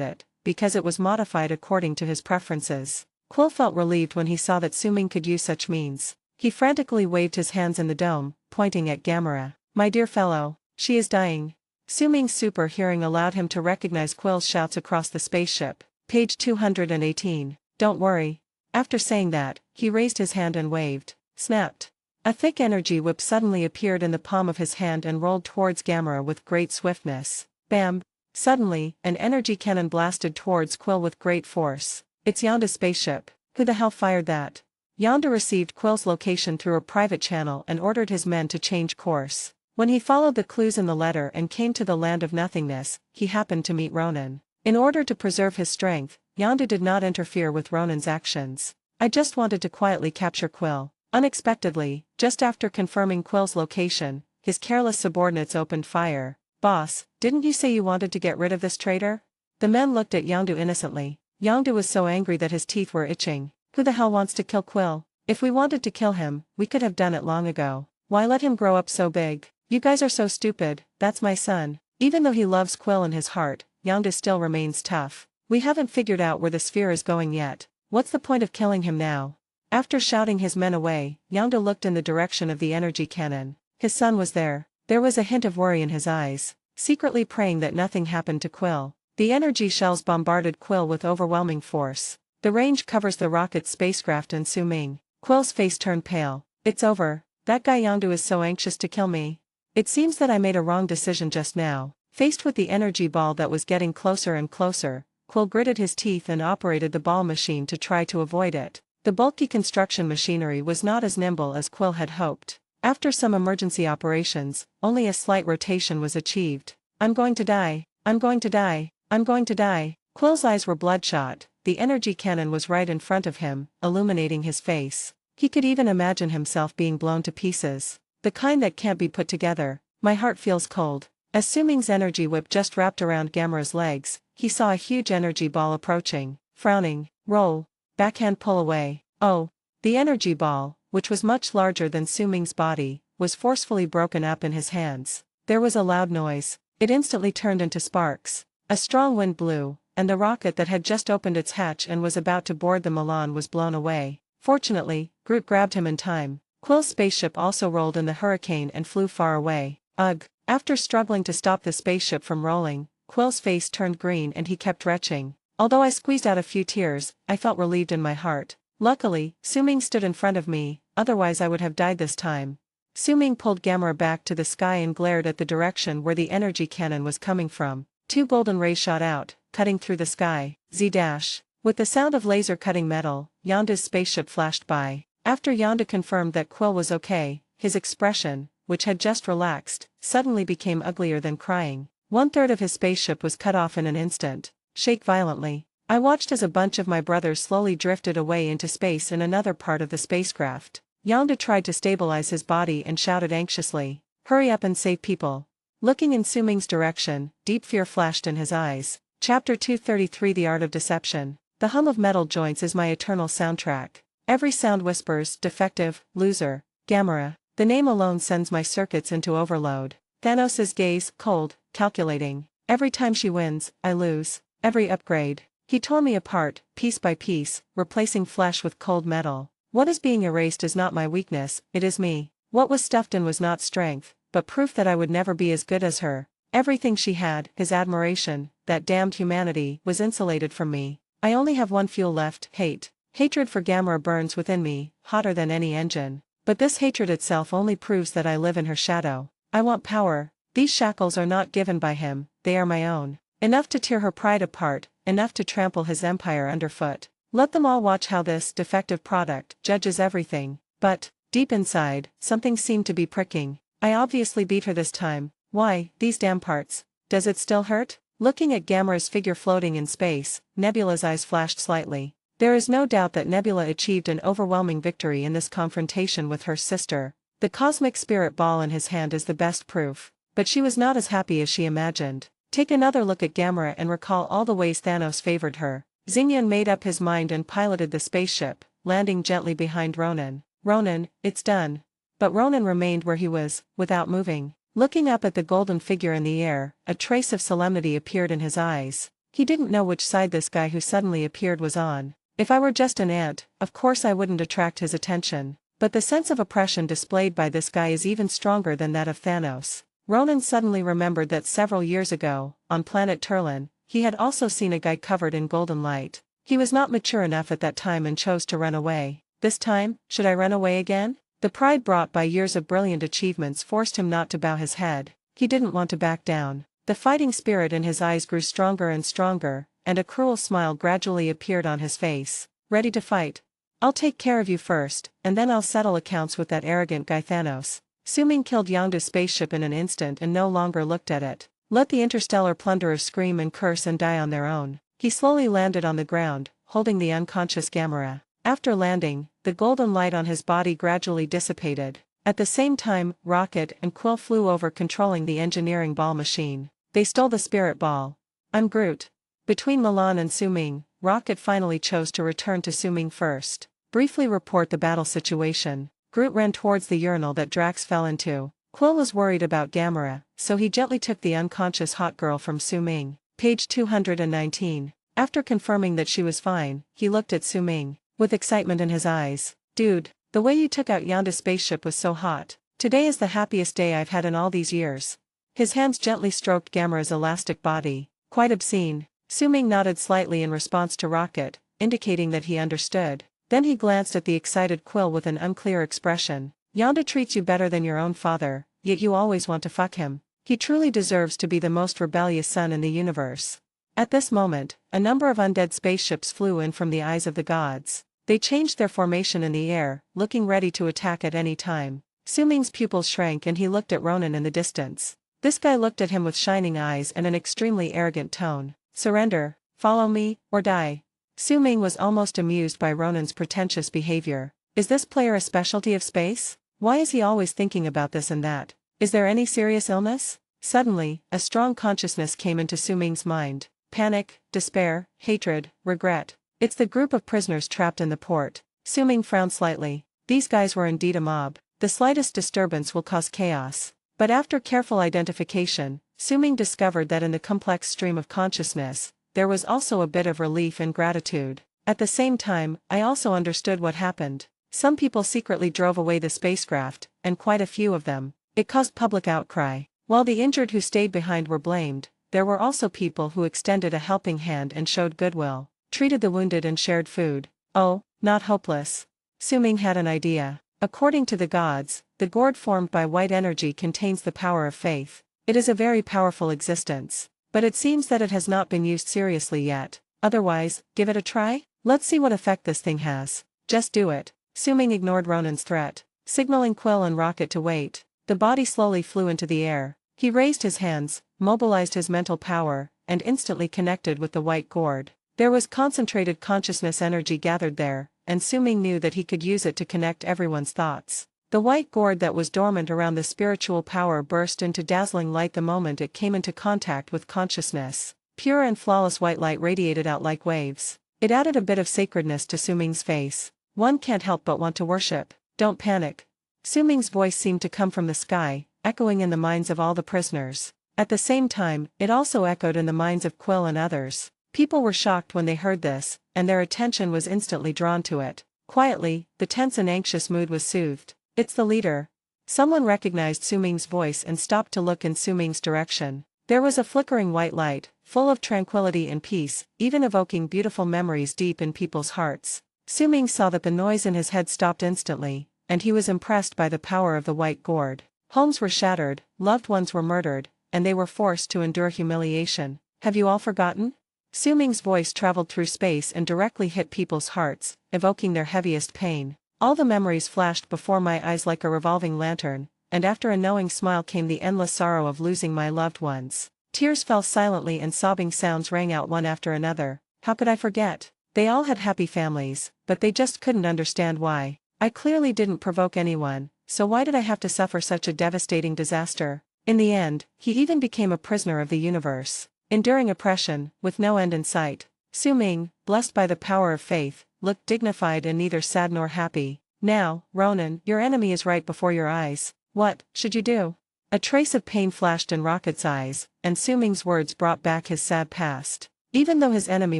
it, because it was modified according to his preferences. Quill felt relieved when he saw that Su-Ming could use such means. He frantically waved his hands in the dome, pointing at Gamera. My dear fellow, she is dying. Su-Ming's super hearing allowed him to recognize Quill's shouts across the spaceship. Page 218. Don't worry. After saying that, he raised his hand and waved. Snapped. A thick energy whip suddenly appeared in the palm of his hand and rolled towards Gamera with great swiftness. Bam! Suddenly, an energy cannon blasted towards Quill with great force. It's Yondu's spaceship. Who the hell fired that? Yondu received Quill's location through a private channel and ordered his men to change course. When he followed the clues in the letter and came to the land of nothingness, he happened to meet Ronan. In order to preserve his strength, Yondu did not interfere with Ronan's actions. I just wanted to quietly capture Quill. Unexpectedly, just after confirming Quill's location, his careless subordinates opened fire. Boss, didn't you say you wanted to get rid of this traitor? The men looked at Yondu innocently. Yondu was so angry that his teeth were itching. Who the hell wants to kill Quill? If we wanted to kill him, we could have done it long ago. Why let him grow up so big? You guys are so stupid, that's my son. Even though he loves Quill in his heart, Yondu still remains tough. We haven't figured out where the sphere is going yet. What's the point of killing him now? After shouting his men away, Yondu looked in the direction of the energy cannon. His son was there. There was a hint of worry in his eyes, secretly praying that nothing happened to Quill. The energy shells bombarded Quill with overwhelming force. The range covers the rocket's spacecraft and Su Ming. Quill's face turned pale. It's over. That guy Yondu is so anxious to kill me. It seems that I made a wrong decision just now. Faced with the energy ball that was getting closer and closer, Quill gritted his teeth and operated the ball machine to try to avoid it. The bulky construction machinery was not as nimble as Quill had hoped. After some emergency operations, only a slight rotation was achieved. I'm going to die. I'm going to die. I'm going to die. Quill's eyes were bloodshot. The energy cannon was right in front of him, illuminating his face. He could even imagine himself being blown to pieces. The kind that can't be put together. My heart feels cold. As Su Ming's energy whip just wrapped around Gamera's legs, he saw a huge energy ball approaching. Frowning, roll, backhand pull away. Oh! The energy ball, which was much larger than Su Ming's body, was forcefully broken up in his hands. There was a loud noise. It instantly turned into sparks. A strong wind blew, and the rocket that had just opened its hatch and was about to board the Milan was blown away. Fortunately, Groot grabbed him in time. Quill's spaceship also rolled in the hurricane and flew far away. Ugh! After struggling to stop the spaceship from rolling, Quill's face turned green and he kept retching. Although I squeezed out a few tears, I felt relieved in my heart. Luckily, Su Ming stood in front of me, otherwise I would have died this time. Su Ming pulled Gamera back to the sky and glared at the direction where the energy cannon was coming from. Two golden rays shot out, cutting through the sky. Z-dash. With the sound of laser cutting metal, Yondu's spaceship flashed by. After Yondu confirmed that Quill was okay, his expression, which had just relaxed, suddenly became uglier than crying. 1/3 of his spaceship was cut off in an instant. Shake violently. I watched as a bunch of my brothers slowly drifted away into space in another part of the spacecraft. Yondu tried to stabilize his body and shouted anxiously, "Hurry up and save people." Looking in Su Ming's direction, deep fear flashed in his eyes. Chapter 233 The Art of Deception. The hum of metal joints is my eternal soundtrack. Every sound whispers, defective, loser, Gamera. The name alone sends my circuits into overload. Thanos' gaze, cold, calculating. Every time she wins, I lose. Every upgrade. He tore me apart, piece by piece, replacing flesh with cold metal. What is being erased is not my weakness, it is me. What was stuffed in was not strength, but proof that I would never be as good as her. Everything she had, his admiration, that damned humanity, was insulated from me. I only have one fuel left, hate. Hatred for Gamera burns within me, hotter than any engine. But this hatred itself only proves that I live in her shadow. I want power. These shackles are not given by him, they are my own. Enough to tear her pride apart, enough to trample his empire underfoot. Let them all watch how this defective product judges everything. But, deep inside, something seemed to be pricking. I obviously beat her this time. Why, these damn parts? Does it still hurt? Looking at Gamera's figure floating in space, Nebula's eyes flashed slightly. There is no doubt that Nebula achieved an overwhelming victory in this confrontation with her sister. The cosmic spirit ball in his hand is the best proof. But she was not as happy as she imagined. Take another look at Gamera and recall all the ways Thanos favored her. Xingyan made up his mind and piloted the spaceship, landing gently behind Ronan. Ronan, it's done. But Ronan remained where he was, without moving. Looking up at the golden figure in the air, a trace of solemnity appeared in his eyes. He didn't know which side this guy who suddenly appeared was on. If I were just an ant, of course I wouldn't attract his attention. But the sense of oppression displayed by this guy is even stronger than that of Thanos. Ronan suddenly remembered that several years ago, on planet Turlin, he had also seen a guy covered in golden light. He was not mature enough at that time and chose to run away. This time, should I run away again? The pride brought by years of brilliant achievements forced him not to bow his head. He didn't want to back down. The fighting spirit in his eyes grew stronger and stronger, and a cruel smile gradually appeared on his face. Ready to fight? I'll take care of you first, and then I'll settle accounts with that arrogant guy Thanos. Su Ming killed Yondu's spaceship in an instant and no longer looked at it. Let the interstellar plunderers scream and curse and die on their own. He slowly landed on the ground, holding the unconscious Gamera. After landing, the golden light on his body gradually dissipated. At the same time, Rocket and Quill flew over controlling the engineering ball machine. They stole the spirit ball. I'm Groot. Between Milan and Su Ming, Rocket finally chose to return to Su Ming first. Briefly report the battle situation. Groot ran towards the urinal that Drax fell into. Quill was worried about Gamera, so he gently took the unconscious hot girl from Su Ming. Page 219. After confirming that she was fine, he looked at Su Ming, with excitement in his eyes. Dude, the way you took out Yanda's spaceship was so hot. Today is the happiest day I've had in all these years. His hands gently stroked Gamera's elastic body. Quite obscene. Su Ming nodded slightly in response to Rocket, indicating that he understood. Then he glanced at the excited Quill with an unclear expression. Yonda treats you better than your own father, yet you always want to fuck him. He truly deserves to be the most rebellious son in the universe. At this moment, a number of undead spaceships flew in from the eyes of the gods. They changed their formation in the air, looking ready to attack at any time. Su Ming's pupils shrank and he looked at Ronan in the distance. This guy looked at him with shining eyes and an extremely arrogant tone. Surrender, follow me, or die. Su Ming was almost amused by Ronan's pretentious behavior. Is this player a specialty of space? Why is he always thinking about this and that? Is there any serious illness? Suddenly, a strong consciousness came into Su Ming's mind. Panic, despair, hatred, regret. It's the group of prisoners trapped in the port. Su Ming frowned slightly. These guys were indeed a mob. The slightest disturbance will cause chaos. But after careful identification, Su Ming discovered that in the complex stream of consciousness, there was also a bit of relief and gratitude. At the same time, I also understood what happened. Some people secretly drove away the spacecraft, and quite a few of them. It caused public outcry. While the injured who stayed behind were blamed, there were also people who extended a helping hand and showed goodwill, treated the wounded and shared food. Oh, not hopeless. Su Ming had an idea. According to the gods, the gourd formed by white energy contains the power of faith. It is a very powerful existence. But it seems that it has not been used seriously yet. Otherwise, give it a try? Let's see what effect this thing has. Just do it. Su Ming ignored Ronan's threat, signaling Quill and Rocket to wait. The body slowly flew into the air. He raised his hands, mobilized his mental power, and instantly connected with the white gourd. There was concentrated consciousness energy gathered there, and Su Ming knew that he could use it to connect everyone's thoughts. The white gourd that was dormant around the spiritual power burst into dazzling light the moment it came into contact with consciousness. Pure and flawless white light radiated out like waves. It added a bit of sacredness to Su Ming's face. One can't help but want to worship. Don't panic. Su Ming's voice seemed to come from the sky, echoing in the minds of all the prisoners. At the same time, it also echoed in the minds of Quill and others. People were shocked when they heard this, and their attention was instantly drawn to it. Quietly, the tense and anxious mood was soothed. It's the leader. Someone recognized Su Ming's voice and stopped to look in Su Ming's direction. There was a flickering white light, full of tranquility and peace, even evoking beautiful memories deep in people's hearts. Su Ming saw that the noise in his head stopped instantly, and he was impressed by the power of the white gourd. Homes were shattered, loved ones were murdered, and they were forced to endure humiliation. Have you all forgotten? Su Ming's voice traveled through space and directly hit people's hearts, evoking their heaviest pain. All the memories flashed before my eyes like a revolving lantern, and after a knowing smile came the endless sorrow of losing my loved ones. Tears fell silently and sobbing sounds rang out one after another. How could I forget? They all had happy families, but they just couldn't understand why. I clearly didn't provoke anyone, so why did I have to suffer such a devastating disaster? In the end, he even became a prisoner of the universe, enduring oppression, with no end in sight. Su Ming, blessed by the power of faith, looked dignified and neither sad nor happy. Now, Ronan, your enemy is right before your eyes. What should you do? A trace of pain flashed in Rocket's eyes, and Su Ming's words brought back his sad past. Even though his enemy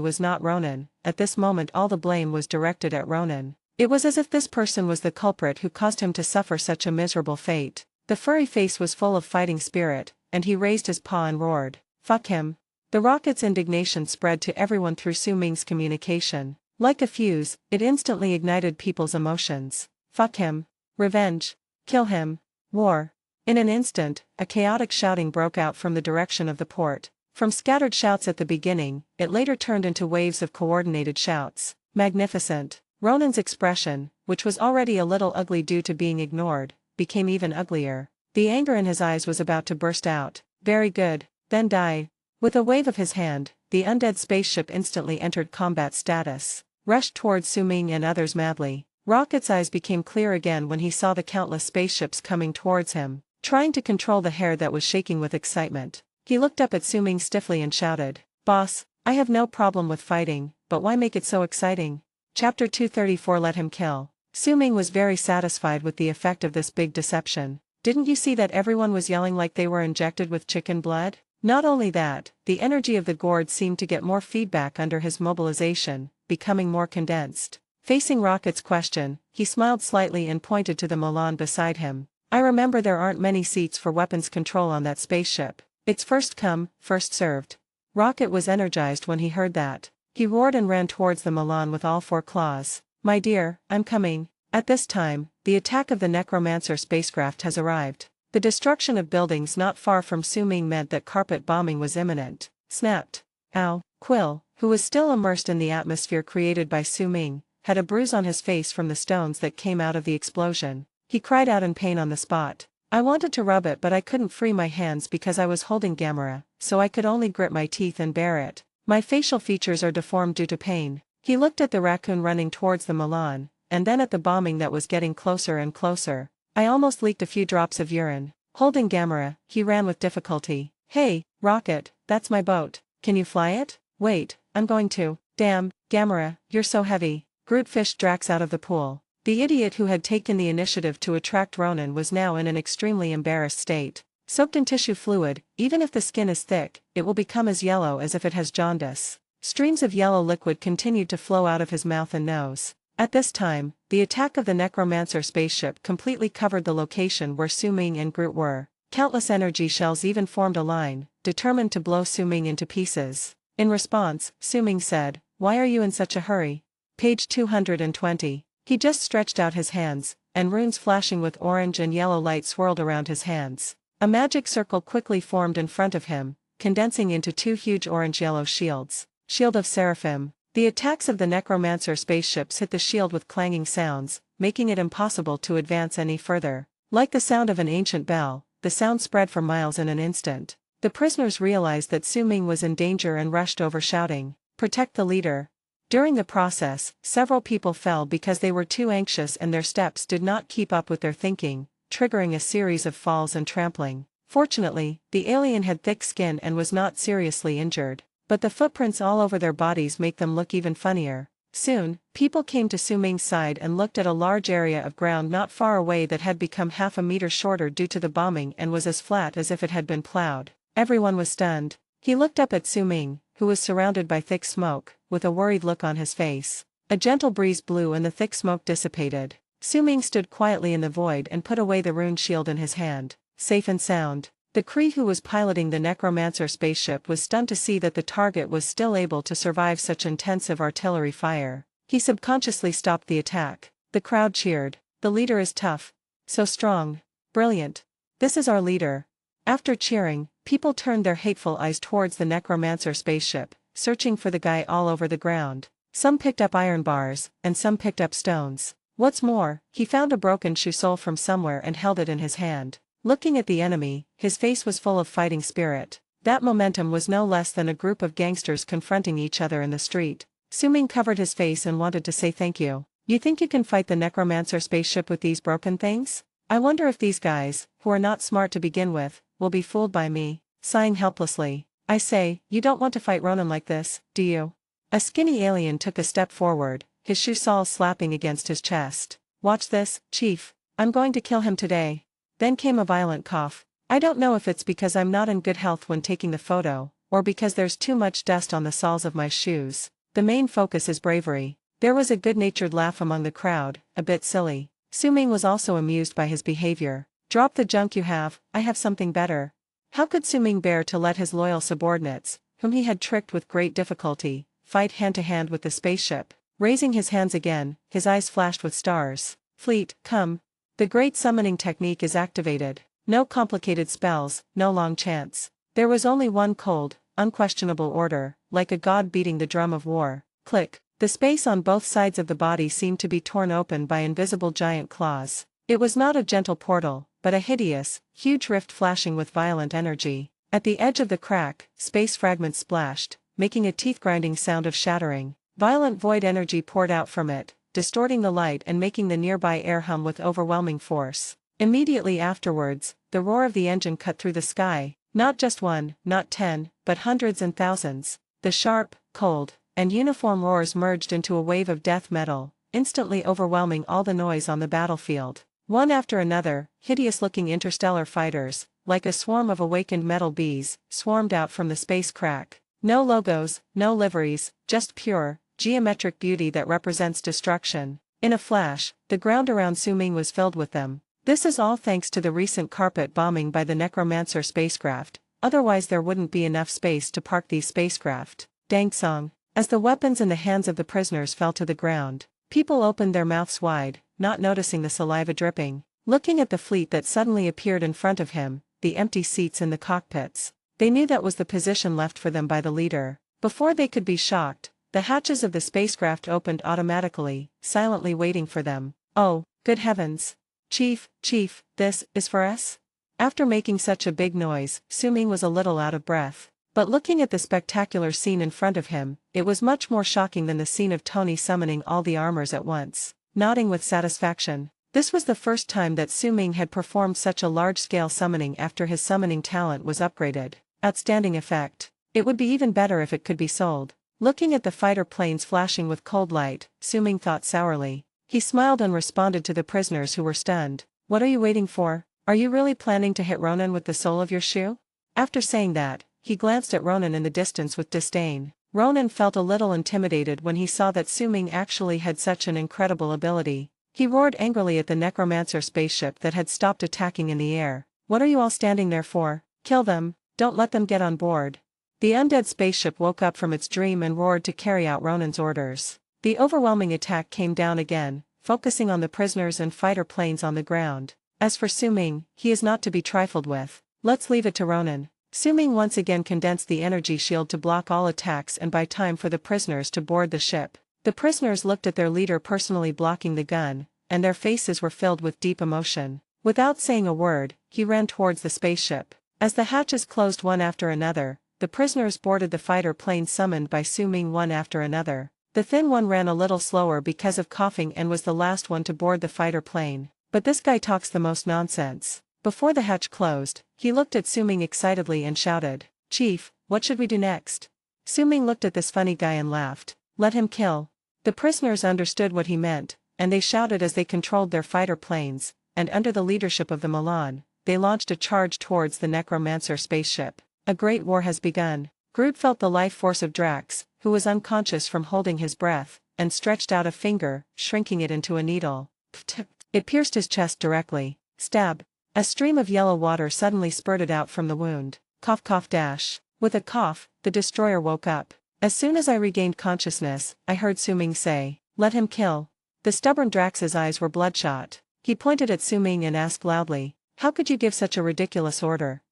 was not Ronan, at this moment all the blame was directed at Ronan. It was as if this person was the culprit who caused him to suffer such a miserable fate. The furry face was full of fighting spirit, and he raised his paw and roared, "Fuck him!" The Rocket's indignation spread to everyone through Su Ming's communication. Like a fuse, it instantly ignited people's emotions. Fuck him. Revenge. Kill him. War. In an instant, a chaotic shouting broke out from the direction of the port. From scattered shouts at the beginning, it later turned into waves of coordinated shouts. Magnificent. Ronan's expression, which was already a little ugly due to being ignored, became even uglier. The anger in his eyes was about to burst out. Very good, then die. With a wave of his hand, the undead spaceship instantly entered combat status, rushed towards Su Ming and others madly. Rocket's eyes became clear again when he saw the countless spaceships coming towards him, trying to control the hair that was shaking with excitement. He looked up at Su Ming stiffly and shouted, "Boss, I have no problem with fighting, but why make it so exciting?" Chapter 234 Let him kill. Su Ming was very satisfied with the effect of this big deception. Didn't you see that everyone was yelling like they were injected with chicken blood? Not only that, the energy of the gourd seemed to get more feedback under his mobilization, becoming more condensed. Facing Rocket's question, he smiled slightly and pointed to the Milan beside him. I remember there aren't many seats for weapons control on that spaceship. It's first come, first served. Rocket was energized when he heard that. He roared and ran towards the Milan with all four claws. My dear, I'm coming. At this time, the attack of the Necromancer spacecraft has arrived. The destruction of buildings not far from Su Ming meant that carpet bombing was imminent. Snapped. Ow. Quill, who was still immersed in the atmosphere created by Su Ming, had a bruise on his face from the stones that came out of the explosion. He cried out in pain on the spot. I wanted to rub it but I couldn't free my hands because I was holding Gamera, so I could only grit my teeth and bear it. My facial features are deformed due to pain. He looked at the raccoon running towards the Milan, and then at the bombing that was getting closer and closer. I almost leaked a few drops of urine. Holding Gamera, he ran with difficulty. Hey, Rocket, that's my boat. Can you fly it? Wait, I'm going to. Damn, Gamera, you're so heavy. Groot fished Drax out of the pool. The idiot who had taken the initiative to attract Ronan was now in an extremely embarrassed state. Soaked in tissue fluid, even if the skin is thick, it will become as yellow as if it has jaundice. Streams of yellow liquid continued to flow out of his mouth and nose. At this time, the attack of the Necromancer spaceship completely covered the location where Su Ming and Groot were. Countless energy shells even formed a line, determined to blow Su Ming into pieces. In response, Su Ming said, "Why are you in such a hurry?" Page 220. He just stretched out his hands, and runes flashing with orange and yellow light swirled around his hands. A magic circle quickly formed in front of him, condensing into two huge orange-yellow shields. Shield of Seraphim. The attacks of the Necromancer spaceships hit the shield with clanging sounds, making it impossible to advance any further. Like the sound of an ancient bell, the sound spread for miles in an instant. The prisoners realized that Su Ming was in danger and rushed over shouting, "Protect the leader." During the process, several people fell because they were too anxious and their steps did not keep up with their thinking, triggering a series of falls and trampling. Fortunately, the alien had thick skin and was not seriously injured, but the footprints all over their bodies make them look even funnier. Soon, people came to Su Ming's side and looked at a large area of ground not far away that had become half a meter shorter due to the bombing and was as flat as if it had been plowed. Everyone was stunned. He looked up at Su Ming, who was surrounded by thick smoke, with a worried look on his face. A gentle breeze blew and the thick smoke dissipated. Su Ming stood quietly in the void and put away the rune shield in his hand. Safe and sound. The Kree who was piloting the Necromancer spaceship was stunned to see that the target was still able to survive such intensive artillery fire. He subconsciously stopped the attack. The crowd cheered. The leader is tough. So strong. Brilliant. This is our leader. After cheering, people turned their hateful eyes towards the Necromancer spaceship, searching for the guy all over the ground. Some picked up iron bars, and some picked up stones. What's more, he found a broken shoe sole from somewhere and held it in his hand. Looking at the enemy, his face was full of fighting spirit. That momentum was no less than a group of gangsters confronting each other in the street. Su Ming covered his face and wanted to say thank you. You think you can fight the Necromancer spaceship with these broken things? I wonder if these guys, who are not smart to begin with, will be fooled by me. Sighing helplessly. I say, you don't want to fight Ronan like this, do you? A skinny alien took a step forward, his shoe sole slapping against his chest. Watch this, Chief. I'm going to kill him today. Then came a violent cough. I don't know if it's because I'm not in good health when taking the photo, or because there's too much dust on the soles of my shoes. The main focus is bravery. There was a good-natured laugh among the crowd, a bit silly. Su Ming was also amused by his behavior. Drop the junk you have, I have something better. How could Su Ming bear to let his loyal subordinates, whom he had tricked with great difficulty, fight hand-to-hand with the spaceship? Raising his hands again, his eyes flashed with stars. Fleet, come. The great summoning technique is activated. No complicated spells, no long chants. There was only one cold, unquestionable order, like a god beating the drum of war. Click. The space on both sides of the body seemed to be torn open by invisible giant claws. It was not a gentle portal, but a hideous, huge rift flashing with violent energy. At the edge of the crack, space fragments splashed, making a teeth-grinding sound of shattering. Violent void energy poured out from it, distorting the light and making the nearby air hum with overwhelming force. Immediately afterwards, the roar of the engine cut through the sky, not just one, not 10, but hundreds and thousands. The sharp, cold, and uniform roars merged into a wave of death metal, instantly overwhelming all the noise on the battlefield. One after another, hideous-looking interstellar fighters, like a swarm of awakened metal bees, swarmed out from the space crack. No logos, no liveries, just pure, geometric beauty that represents destruction. In a flash, the ground around Suming was filled with them. This is all thanks to the recent carpet bombing by the Necromancer spacecraft, otherwise there wouldn't be enough space to park these spacecraft. Dang song. As the weapons in the hands of the prisoners fell to the ground, people opened their mouths wide, not noticing the saliva dripping. Looking at the fleet that suddenly appeared in front of him, the empty seats in the cockpits. They knew that was the position left for them by the leader. Before they could be shocked, the hatches of the spacecraft opened automatically, silently waiting for them. Oh, good heavens. Chief, this is for us? After making such a big noise, Suming was a little out of breath. But looking at the spectacular scene in front of him, it was much more shocking than the scene of Tony summoning all the armors at once. Nodding with satisfaction. This was the first time that Suming had performed such a large-scale summoning after his summoning talent was upgraded. Outstanding effect. It would be even better if it could be sold. Looking at the fighter planes flashing with cold light, Suming thought sourly. He smiled and responded to the prisoners who were stunned. What are you waiting for? Are you really planning to hit Ronan with the sole of your shoe? After saying that, he glanced at Ronan in the distance with disdain. Ronan felt a little intimidated when he saw that Suming actually had such an incredible ability. He roared angrily at the Necromancer spaceship that had stopped attacking in the air. What are you all standing there for? Kill them, don't let them get on board. The undead spaceship woke up from its dream and roared to carry out Ronan's orders. The overwhelming attack came down again, focusing on the prisoners and fighter planes on the ground. As for Suming, he is not to be trifled with. Let's leave it to Ronan. Suming once again condensed the energy shield to block all attacks and buy time for the prisoners to board the ship. The prisoners looked at their leader personally blocking the gun, and their faces were filled with deep emotion. Without saying a word, he ran towards the spaceship. As the hatches closed one after another, the prisoners boarded the fighter planes summoned by Suming one after another. The thin one ran a little slower because of coughing and was the last one to board the fighter plane. But this guy talks the most nonsense. Before the hatch closed, he looked at Suming excitedly and shouted, "Chief, what should we do next?" Suming looked at this funny guy and laughed. "Let him kill." The prisoners understood what he meant, and they shouted as they controlled their fighter planes, and under the leadership of the Milan, they launched a charge towards the Necromancer spaceship. A great war has begun. Groot felt the life force of Drax, who was unconscious from holding his breath, and stretched out a finger, shrinking it into a needle. It pierced his chest directly. Stab. A stream of yellow water suddenly spurted out from the wound. Cough cough dash. With a cough, the destroyer woke up. As soon as I regained consciousness, I heard Suming say, "Let him kill." The stubborn Drax's eyes were bloodshot. He pointed at Suming and asked loudly, "How could you give such a ridiculous order?"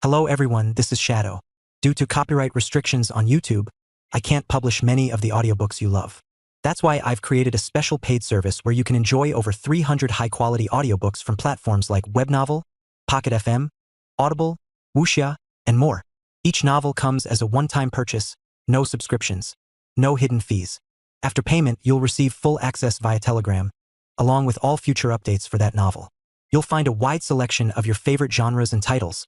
Hello everyone, this is Shadow. Due to copyright restrictions on YouTube, I can't publish many of the audiobooks you love. That's why I've created a special paid service where you can enjoy over 300 high-quality audiobooks from platforms like Webnovel, Pocket FM, Audible, Wuxia, and more. Each novel comes as a one-time purchase, no subscriptions, no hidden fees. After payment, you'll receive full access via Telegram, along with all future updates for that novel. You'll find a wide selection of your favorite genres and titles,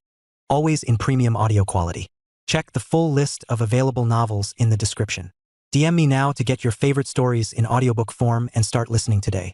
always in premium audio quality. Check the full list of available novels in the description. DM me now to get your favorite stories in audiobook form and start listening today.